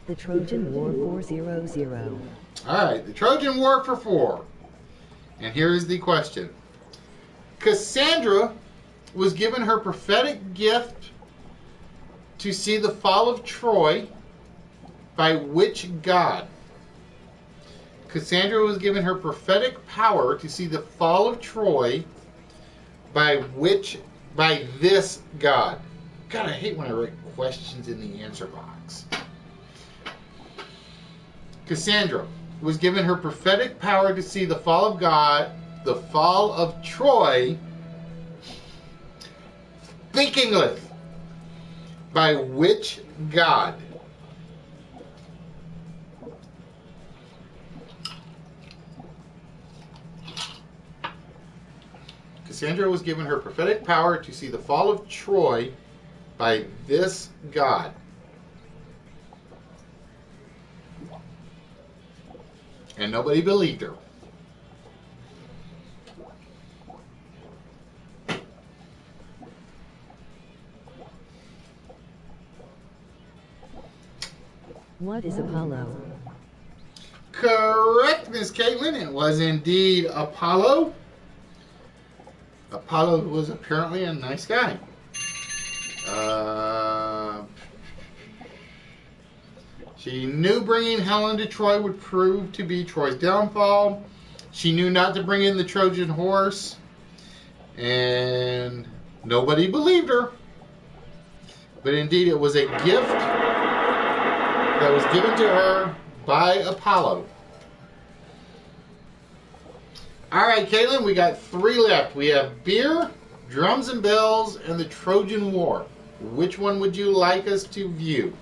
The Trojan War 400. All right, the Trojan War for 4. And here is the question. Cassandra was given her prophetic gift to see the fall of Troy by which god? Cassandra was given her prophetic power to see the fall of Troy by this god. God, I hate when I write questions in the answer box. Cassandra was given her prophetic power to see the fall of Troy. Speak English. by which god? Cassandra was given her prophetic power to see the fall of Troy by this god. And nobody believed her. What is Apollo? Correct, Miss Caitlin. It was indeed Apollo. Apollo was apparently a nice guy. She knew bringing Helen to Troy would prove to be Troy's downfall. She knew not to bring in the Trojan horse. And nobody believed her. But indeed, it was a gift that was given to her by Apollo. All right, Caitlin, we got 3 left. We have beer, drums and bells, and the Trojan War. Which one would you like us to view?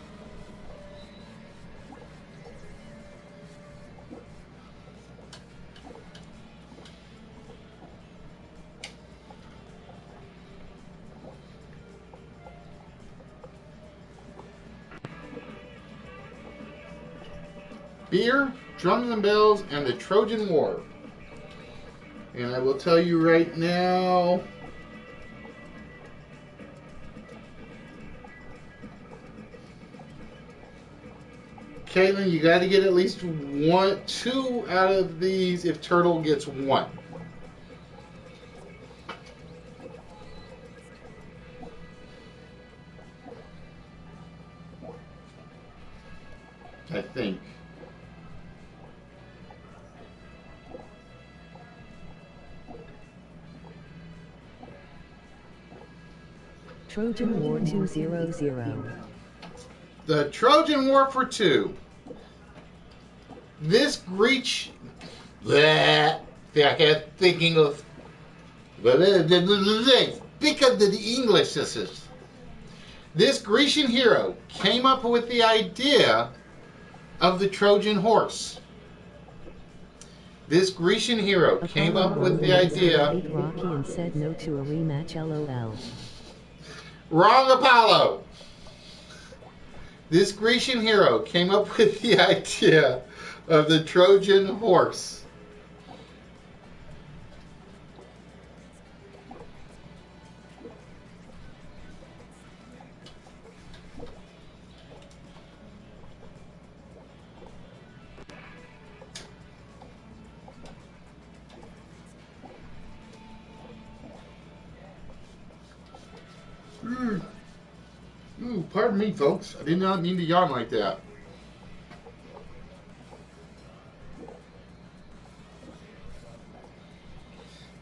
Beer, drums and bells, and the Trojan War. And I will tell you right now, Caitlin, you got to get at least 2 out of these if Turtle gets 1. I think. Trojan War 200. The Trojan War for 2. This Greek... I kept thinking of... Speak of the English, this is. This Grecian hero came up with the idea of the Trojan horse. This Grecian hero came up with the idea... Rocky and said no to a rematch, LOL. Wrong, Apollo. This Grecian hero came up with the idea of the Trojan horse. Ooh, pardon me, folks. I did not mean to yawn like that.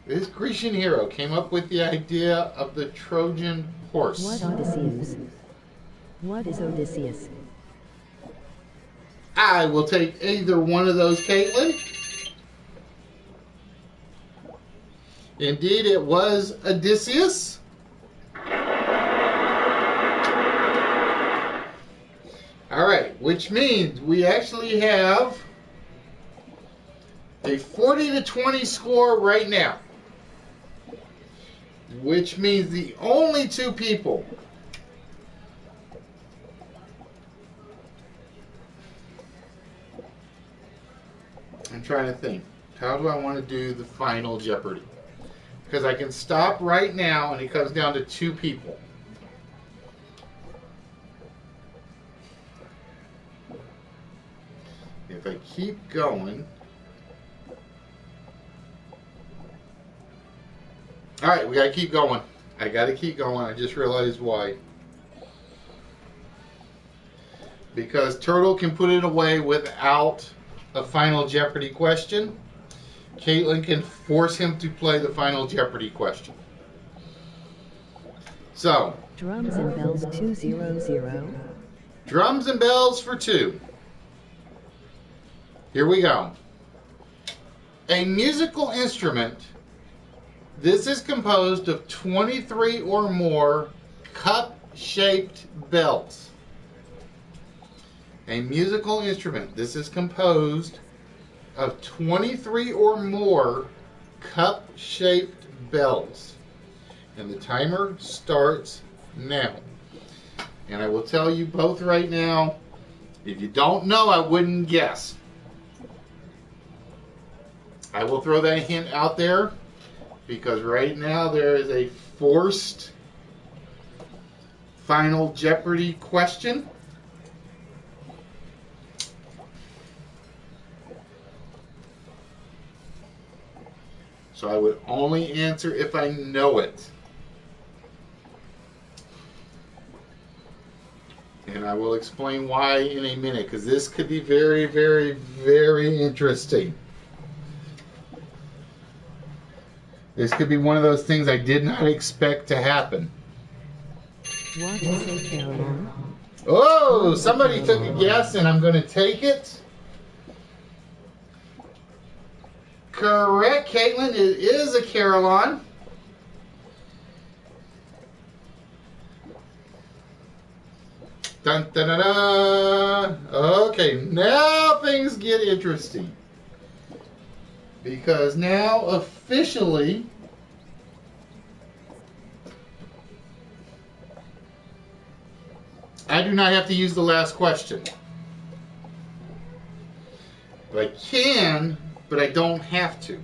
This Grecian hero came up with the idea of the Trojan horse. What Odysseus? What is Odysseus? I will take either one of those, Caitlin. Indeed, it was Odysseus. All right, which means we actually have a 40-20 score right now. Which means the only 2 people I'm trying to think. How do I want to do the final Jeopardy? Because I can stop right now and it comes down to 2 people. If I keep going. Alright, we gotta keep going. I gotta keep going. I just realized why. Because Turtle can put it away without a final Jeopardy question. Caitlin can force him to play the final Jeopardy question. So. Drums and bells 200. Drums and bells for 2. Here we go. A musical instrument. This is composed of 23 or more cup cup-shaped bells. A musical instrument. This is composed of 23 or more cup-shaped bells. And the timer starts now. And I will tell you both right now, if you don't know, I wouldn't guess. I will throw that hint out there because right now there is a forced final Jeopardy question. So I would only answer if I know it. And I will explain why in a minute, because this could be very, very, very interesting. This could be one of those things I did not expect to happen. What is a carillon? Oh, somebody took a guess, and I'm going to take it. Correct, Caitlin. It is a carillon. Dun, dun, dun, dun. Okay, now things get interesting. Because now, officially, I do not have to use the last question. But I can, but I don't have to.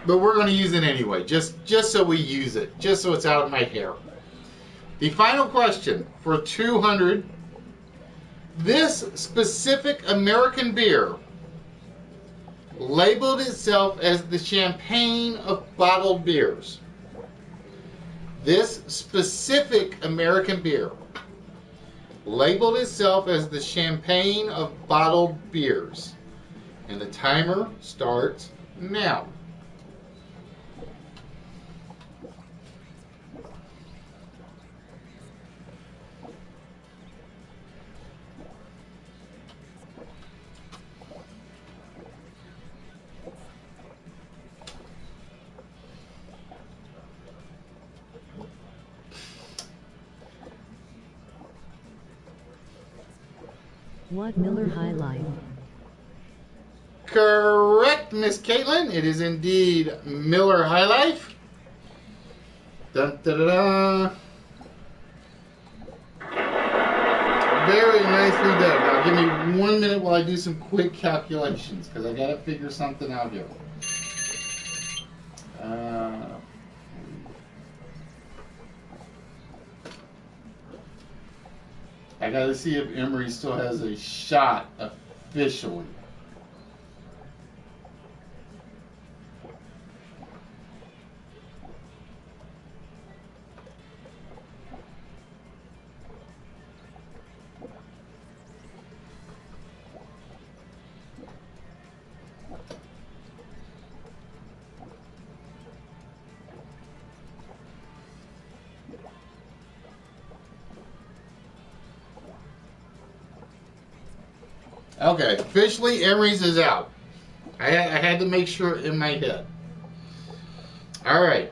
But we're going to use it anyway, just so we use it, just so it's out of my hair. The final question for 200. This specific American beer labeled itself as the champagne of bottled beers. This specific American beer labeled itself as the champagne of bottled beers. And the timer starts now. What Miller High Life? Correct, Miss Caitlin. It is indeed Miller High Life. Dun, da, da, da. Very nicely done. Now give me 1 minute while I do some quick calculations because I got to figure something out here. I got to see if Emory still has a shot officially. Okay, officially Emery's is out. I had to make sure in my head. All right,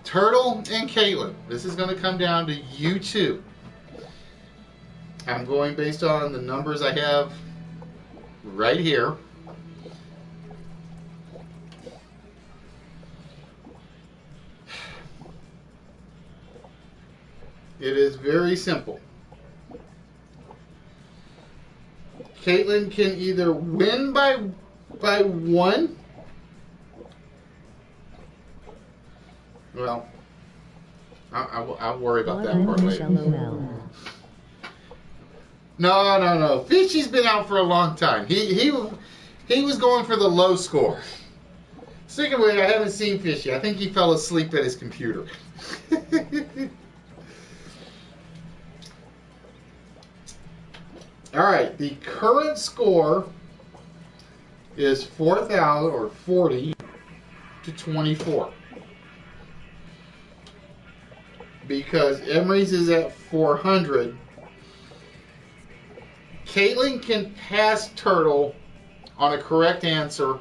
Turtle and Caitlin. This is going to come down to you two. I'm going based on the numbers I have right here. It is very simple. Caitlin can either win by one. Well, I'll worry about that part later. No. Fishy's been out for a long time. He was going for the low score. Speaking of which, I haven't seen Fishy. I think he fell asleep at his computer. All right, the current score is 4,000 or 40 to 24. Because Emery's is at 400. Caitlin can pass Turtle on a correct answer.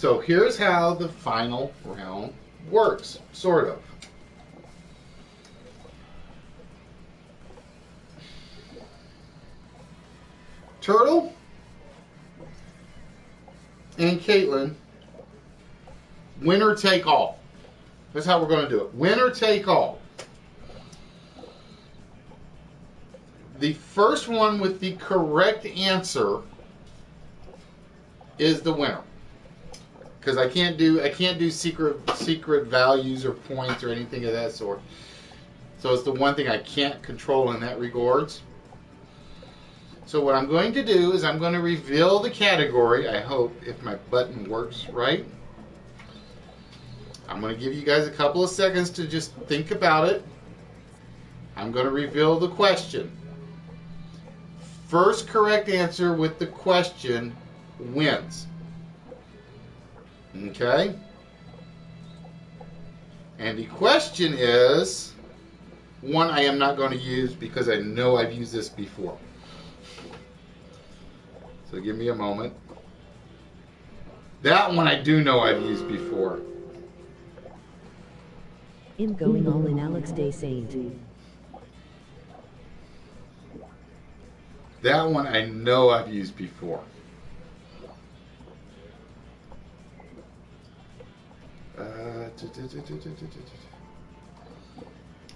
So here's how the final round works, sort of. Turtle and Caitlin, winner take all. That's how we're going to do it. Winner take all. The first one with the correct answer is the winner. Because I can't do secret values or points or anything of that sort. So it's the one thing I can't control in that regards. So what I'm going to do is I'm going to reveal the category, I hope, if my button works right. I'm going to give you guys a couple of seconds to just think about it. I'm going to reveal the question. First correct answer with the question wins. Okay? And the question is one I am not going to use because I know I've used this before. So give me a moment. That one I do know I've used before. In going all in Alex Day Saint. That one I know I've used before.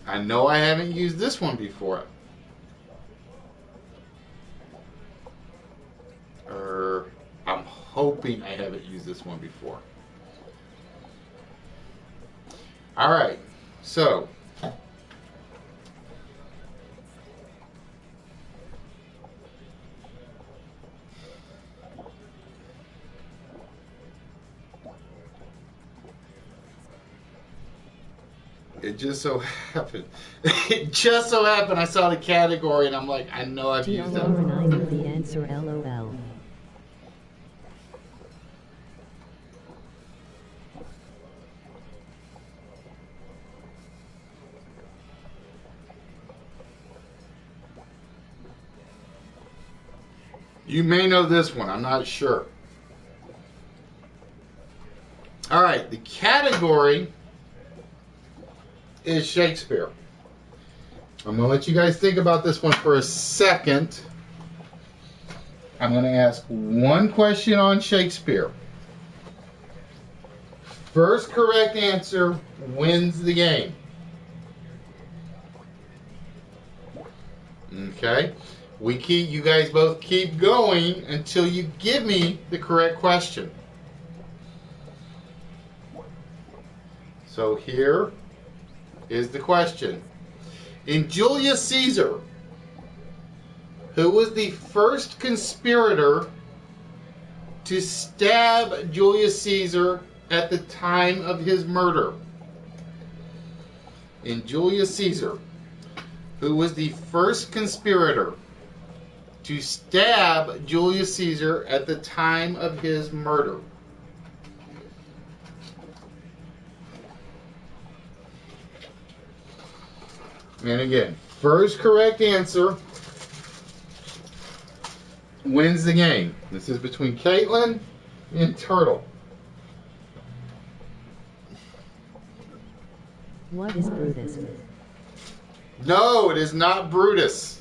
I know I haven't used this one before. I'm hoping I haven't used this one before. All right, so it just so happened. It just so happened I saw the category and I'm like, I know I've used that. And I know the answer, LOL. You may know this one, I'm not sure. All right, the category is Shakespeare. I'm going to let you guys think about this one for a second. I'm going to ask one question on Shakespeare. First correct answer wins the game. Okay? You guys both keep going until you give me the correct question. So here is the question. In Julius Caesar, who was the first conspirator to stab Julius Caesar at the time of his murder? In Julius Caesar, who was the first conspirator to stab Julius Caesar at the time of his murder? And again, first correct answer wins the game. This is between Caitlin and Turtle. What is Brutus? No, it is not Brutus.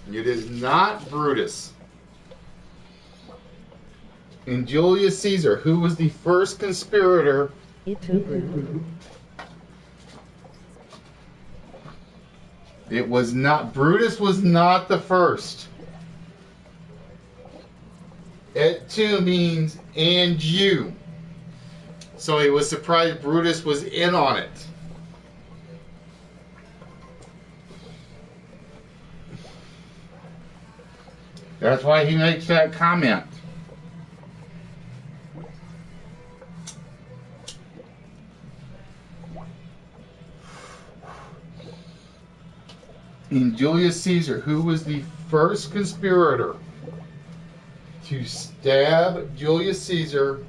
It is not Brutus. In Julius Caesar, who was the first conspirator? It was not. Brutus was not the first. Et tu means and you. So he was surprised Brutus was in on it. That's why he makes that comment. In Julius Caesar, who was the first conspirator to stab Julius Caesar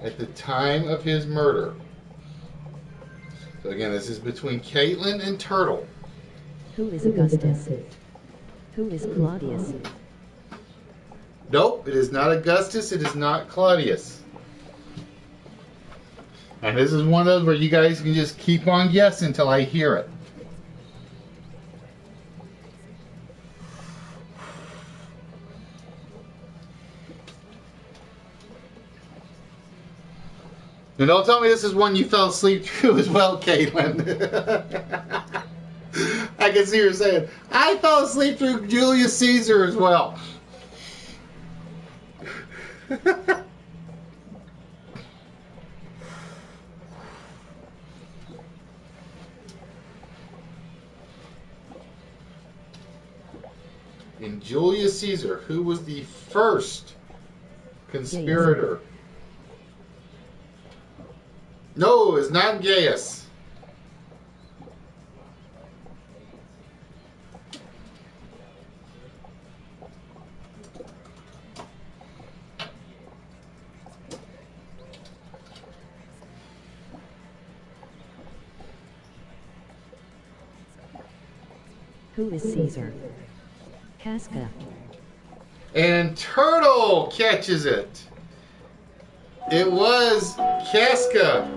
at the time of his murder? So again, this is between Caitlin and Turtle. Who is Augustus? Who is Claudius? Nope, it is not Augustus. It is not Claudius. And this is one of those where you guys can just keep on guessing until I hear it. And don't tell me this is one you fell asleep through as well, Caitlin. I can see her saying, I fell asleep through Julius Caesar as well. In Julius Caesar, who was the first conspirator? No, it's not Gaius. Who is Caesar? Casca. And Turtle catches it. It was Casca.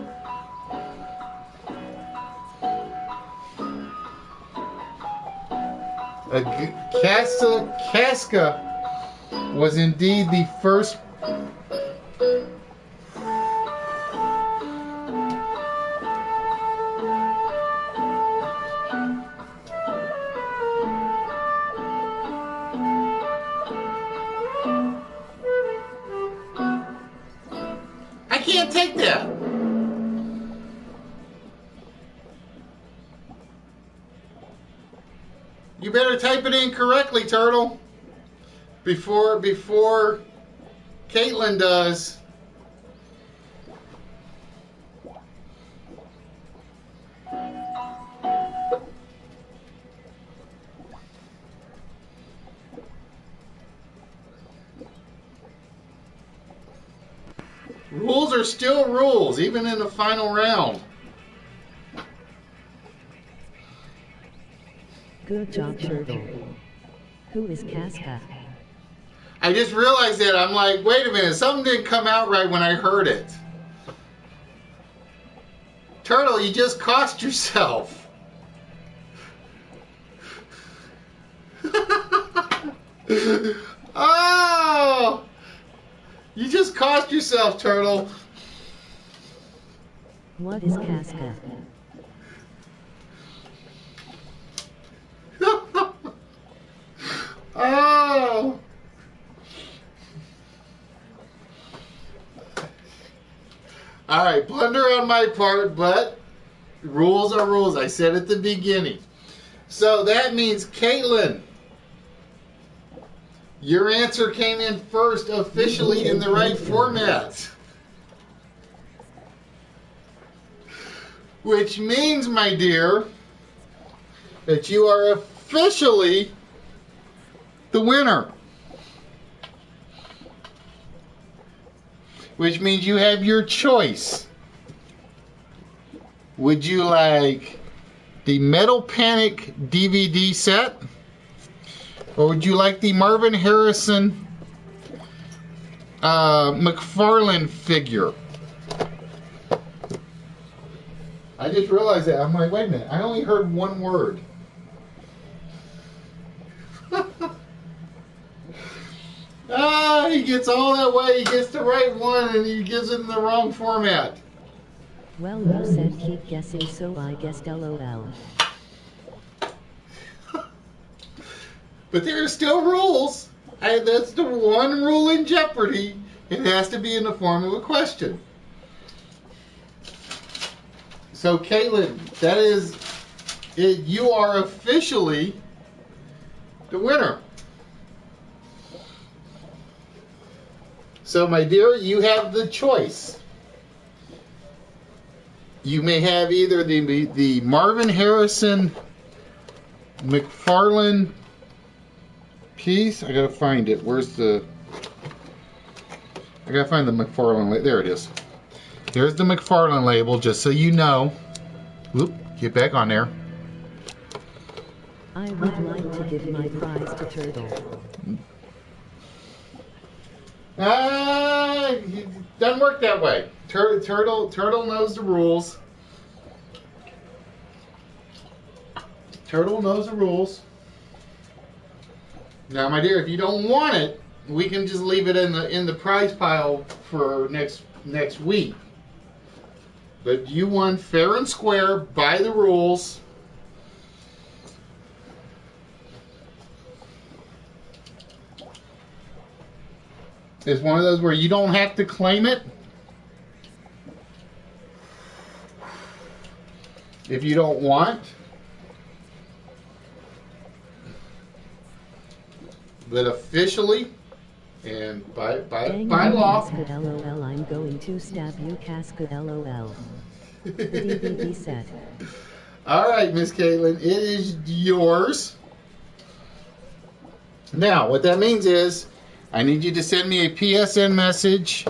Casca was indeed the first. I can't take that. You better type it in correctly, Turtle. Before Caitlin does. Rules are still rules, even in the final round. Good job, Turtle. Who is Casca? I just realized that. I'm like, wait a minute, something didn't come out right when I heard it. Turtle, you just cost yourself. Oh! You just cost yourself, Turtle. What is Casca? Oh! Alright, blunder on my part, but rules are rules. I said at the beginning. So that means, Caitlin, your answer came in first officially in the right format. Which means, my dear, that you are officially the winner. Which means you have your choice. Would you like the Metal Panic DVD set? Or would you like the Marvin Harrison McFarlane figure? I just realized that. I'm like, wait a minute. I only heard one word. He gets all that way. He gets the right one and he gives it in the wrong format. Well, you said keep guessing, so I guessed LOL. But there are still rules. That's the one rule in Jeopardy. It has to be in the form of a question. So, Caitlin, that is it. You are officially the winner. So, my dear, you have the choice. You may have either the Marvin Harrison McFarlane piece. I gotta find it. Where's the? I gotta find the McFarlane. There it is. There's the McFarlane label, just so you know. Whoop, get back on there. I would like to give my prize to Turtle. It doesn't work that way. Turtle knows the rules. Turtle knows the rules. Now, my dear, if you don't want it, we can just leave it in the prize pile for next week. But you won fair and square by the rules. It's one of those where you don't have to claim it. If you don't want. But officially, and by law. Casca LOL, I'm going to stab you, Casca LOL. DVD set. All right, Miss Caitlin, it is yours. Now, what that means is, I need you to send me a PSN message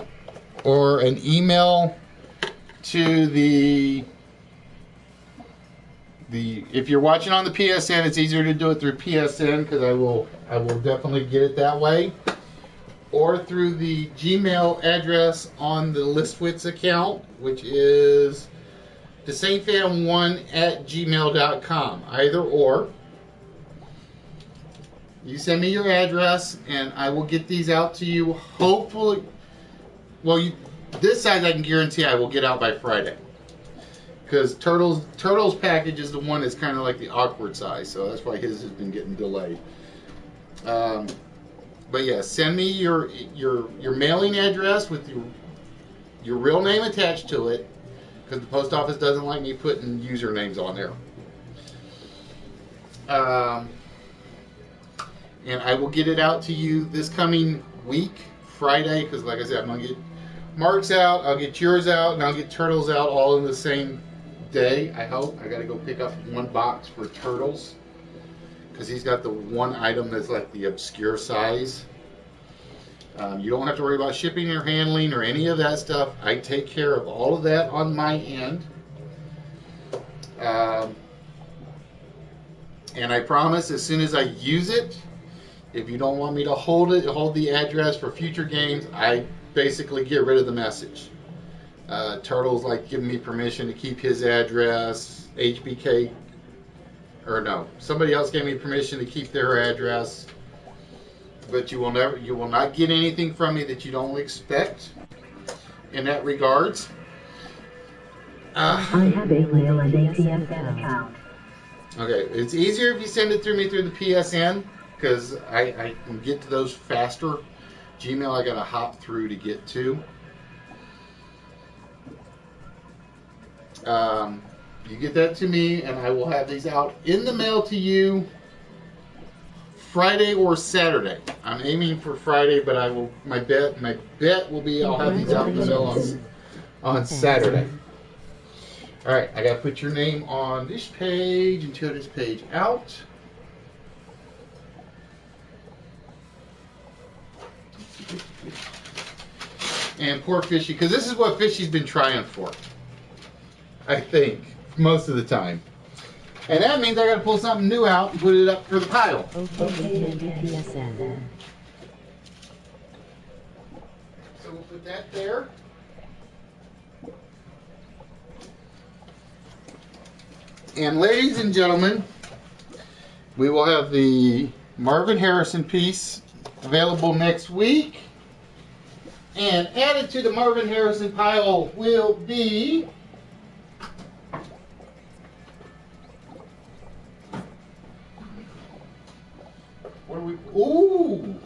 or an email to the if you're watching on the PSN, it's easier to do it through PSN because I will definitely get it that way, or through the Gmail address on the Listwits account, which is thesaintfan1@gmail.com. Either or. You send me your address, and I will get these out to you. Hopefully, well, this size I can guarantee I will get out by Friday. Because Turtle's package is the one that's kind of like the awkward size, so that's why his has been getting delayed. But yeah, send me your mailing address with your real name attached to it, because the post office doesn't like me putting usernames on there. And I will get it out to you this coming week, Friday, because like I said, I'm going to get Mark's out, I'll get yours out, and I'll get Turtles out all in the same day, I hope. I got to go pick up one box for Turtles, because he's got the one item that's like the obscure size. You don't have to worry about shipping or handling or any of that stuff. I take care of all of that on my end. And I promise, as soon as I use it, if you don't want me to hold the address for future games, I basically get rid of the message. Turtle's like giving me permission to keep his address. HBK, or no, somebody else gave me permission to keep their address. But you will not get anything from me that you don't expect in that regards. I have a mail and ATM account. Okay, it's easier if you send it through the PSN, because I can get to those faster. Gmail I gotta hop through to get to. You get that to me, and I will have these out in the mail to you Friday or Saturday. I'm aiming for Friday, but I will. My bet will be I'll have these out in the mail on Saturday. All right, I gotta put your name on this page and tear this page out. And poor Fishy, because this is what Fishy's been trying for, I think, most of the time. And that means I got to pull something new out and put it up for the pile. Okay, PSN. So we'll put that there. And ladies and gentlemen, we will have the Marvin Harrison piece available next week. And added to the Marvin Harrison pile will be ooh.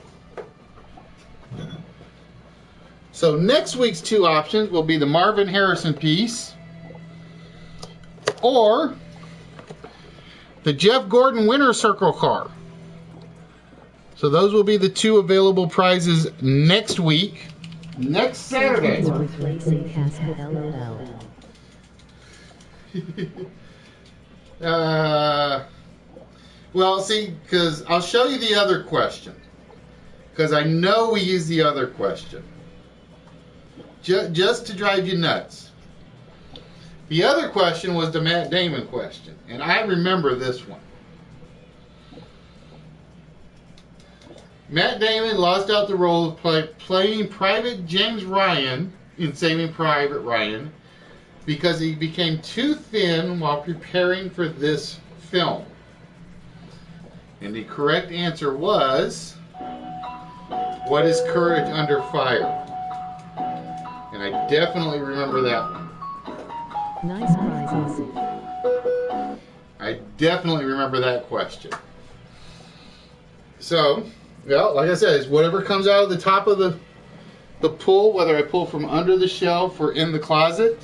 So next week's two options will be the Marvin Harrison piece or the Jeff Gordon Winner Circle car. So those will be the two available prizes next week. Next Saturday. Replacing Casca LOL. Well, see, because I'll show you the other question. Because I know we use the other question. Just to drive you nuts. The other question was the Matt Damon question, and I remember this one. Matt Damon lost out the role of playing Private James Ryan in Saving Private Ryan because he became too thin while preparing for this film. And the correct answer was, what is Courage Under Fire? And I definitely remember that one. Nice prizes. I definitely remember that question. So, well, like I said, it's whatever comes out of the top of the pull, whether I pull from under the shelf or in the closet.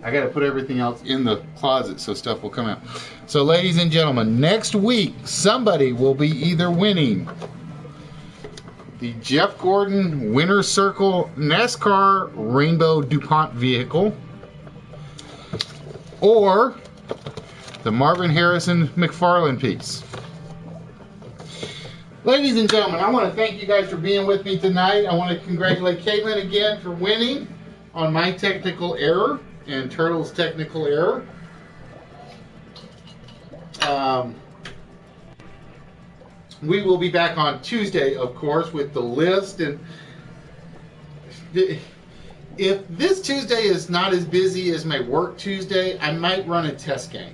I got to put everything else in the closet so stuff will come out. So, ladies and gentlemen, next week, somebody will be either winning the Jeff Gordon Winner Circle NASCAR Rainbow DuPont vehicle, or the Marvin Harrison McFarlane piece. Ladies and gentlemen, I want to thank you guys for being with me tonight. I want to congratulate Caitlin again for winning on my technical error and Turtle's technical error. We will be back on Tuesday, of course, with the list. And if this Tuesday is not as busy as my work Tuesday, I might run a test game.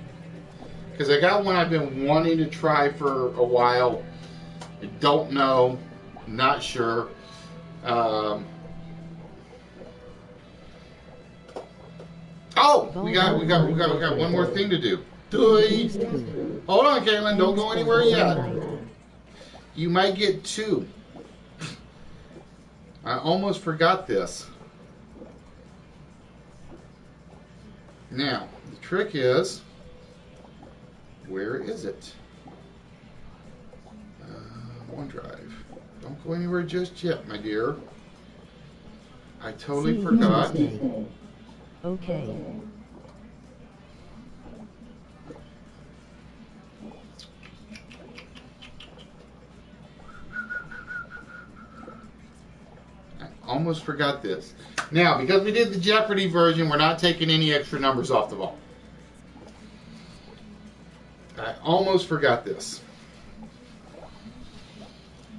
Because I got one I've been wanting to try for a while. I don't know. Not sure. Oh, we got one more thing to do. Hold on, Caitlin. Don't go anywhere yet. You might get two. I almost forgot this. Now, the trick is, where is it? OneDrive. Don't go anywhere just yet, my dear. I totally forgot. Okay. Almost forgot this. Now, because we did the Jeopardy version, we're not taking any extra numbers off the vault. I almost forgot this.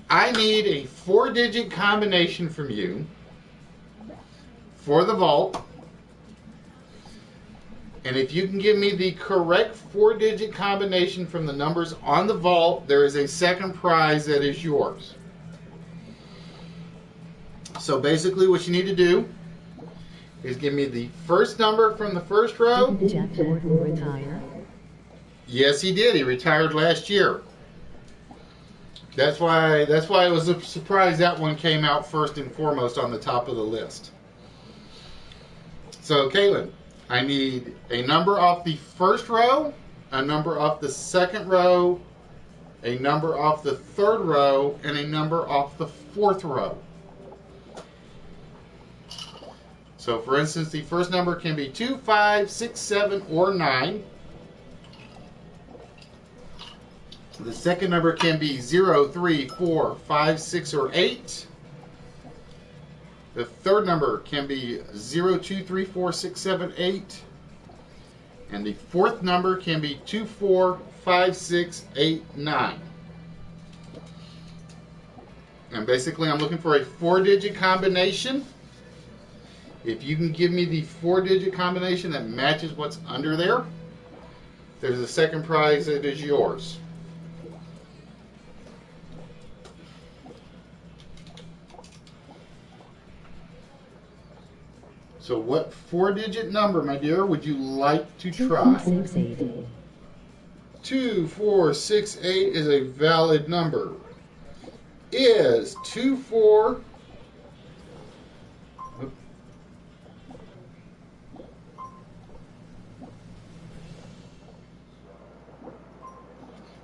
I need a 4-digit combination from you for the vault. And if you can give me the correct 4-digit combination from the numbers on the vault, there is a second prize that is yours. So basically what you need to do is give me the first number from the first row. Didn't Jeff Gordon retire? Yes, he did. He retired last year. That's why it was a surprise that one came out first and foremost on the top of the list. So, Caitlin, I need a number off the first row, a number off the second row, a number off the third row, and a number off the fourth row. So, for instance, the first number can be 2, 5, 6, 7, or 9. The second number can be 0, 3, 4, 5, 6, or 8. The third number can be 0, 2, 3, 4, 6, 7, 8. And the fourth number can be 2, 4, 5, 6, 8, 9. And basically I'm looking for a 4-digit combination. If you can give me the 4-digit combination that matches what's under there, there's a second prize that is yours. So what 4-digit number, my dear, would you like to try? 2, 4, 6, 8 is a valid number. Is 2, 4...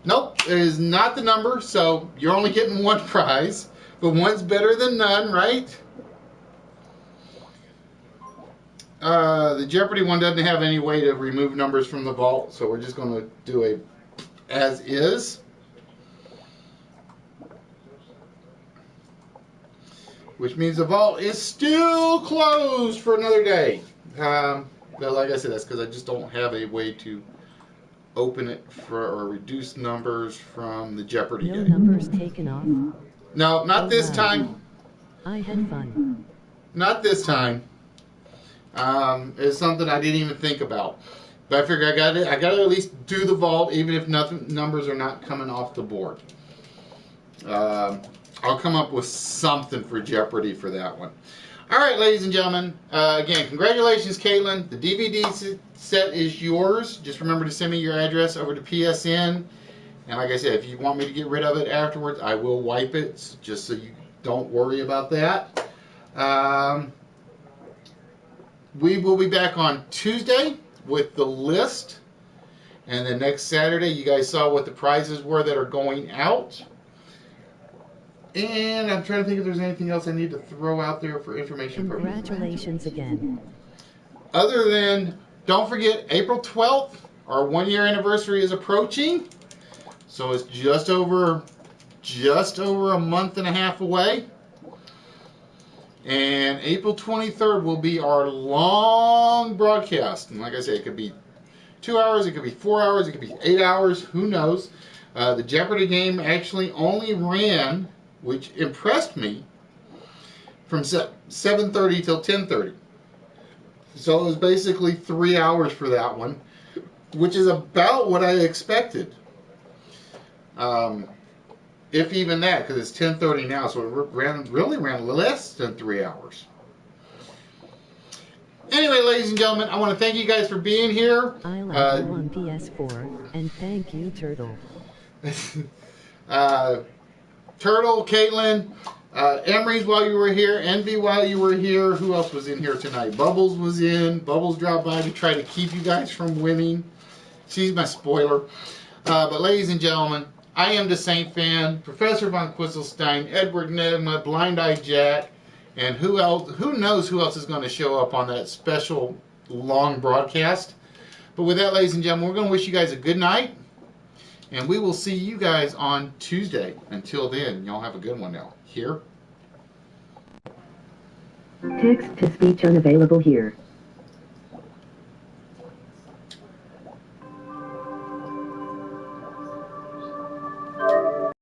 Nope, it is not the number, so you're only getting one prize. But one's better than none, right? The Jeopardy one doesn't have any way to remove numbers from the vault, so we're just going to do a as is. Which means the vault is still closed for another day. But like I said, that's because I just don't have a way to open it for or reduce numbers from the Jeopardy No game. numbers taken off. No, not Oh, this wow. time. I had fun. Not this time. It's something I didn't even think about. But I figure I got to at least do the vault, even if numbers are not coming off the board. I'll come up with something for Jeopardy for that one. All right, ladies and gentlemen. Again, congratulations, Caitlin. The DVD set is yours. Just remember to send me your address over to PSN. And like I said, if you want me to get rid of it afterwards, I will wipe it, just so you don't worry about that. We will be back on Tuesday with the list. And then next Saturday, you guys saw what the prizes were that are going out. And I'm trying to think if there's anything else I need to throw out there for information purposes. Congratulations again. Other than, don't forget, April 12th, our 1-year anniversary is approaching. So it's just over a month and a half away. And April 23rd will be our long broadcast. And like I say, it could be 2 hours, it could be 4 hours, it could be 8 hours, who knows. The Jeopardy game actually only ran, which impressed me, from 7:30 till 10:30. So it was basically 3 hours for that one, which is about what I expected. If even that, because it's 10:30 now, so it really ran less than 3 hours. Anyway, ladies and gentlemen, I want to thank you guys for being here. I like you on PS4, and thank you, Turtle. Turtle, Caitlin, Emery's while you were here, Envy while you were here. Who else was in here tonight? Bubbles was in. Bubbles dropped by to try to keep you guys from winning. She's my spoiler. But ladies and gentlemen, I am the Saint Fan, Professor Von Quisselstein, Edward Nedma, Blind Eye Jack, and who else? Who knows who else is going to show up on that special long broadcast? But with that, ladies and gentlemen, we're going to wish you guys a good night, and we will see you guys on Tuesday. Until then, y'all have a good one now. Here. Text to speech unavailable here.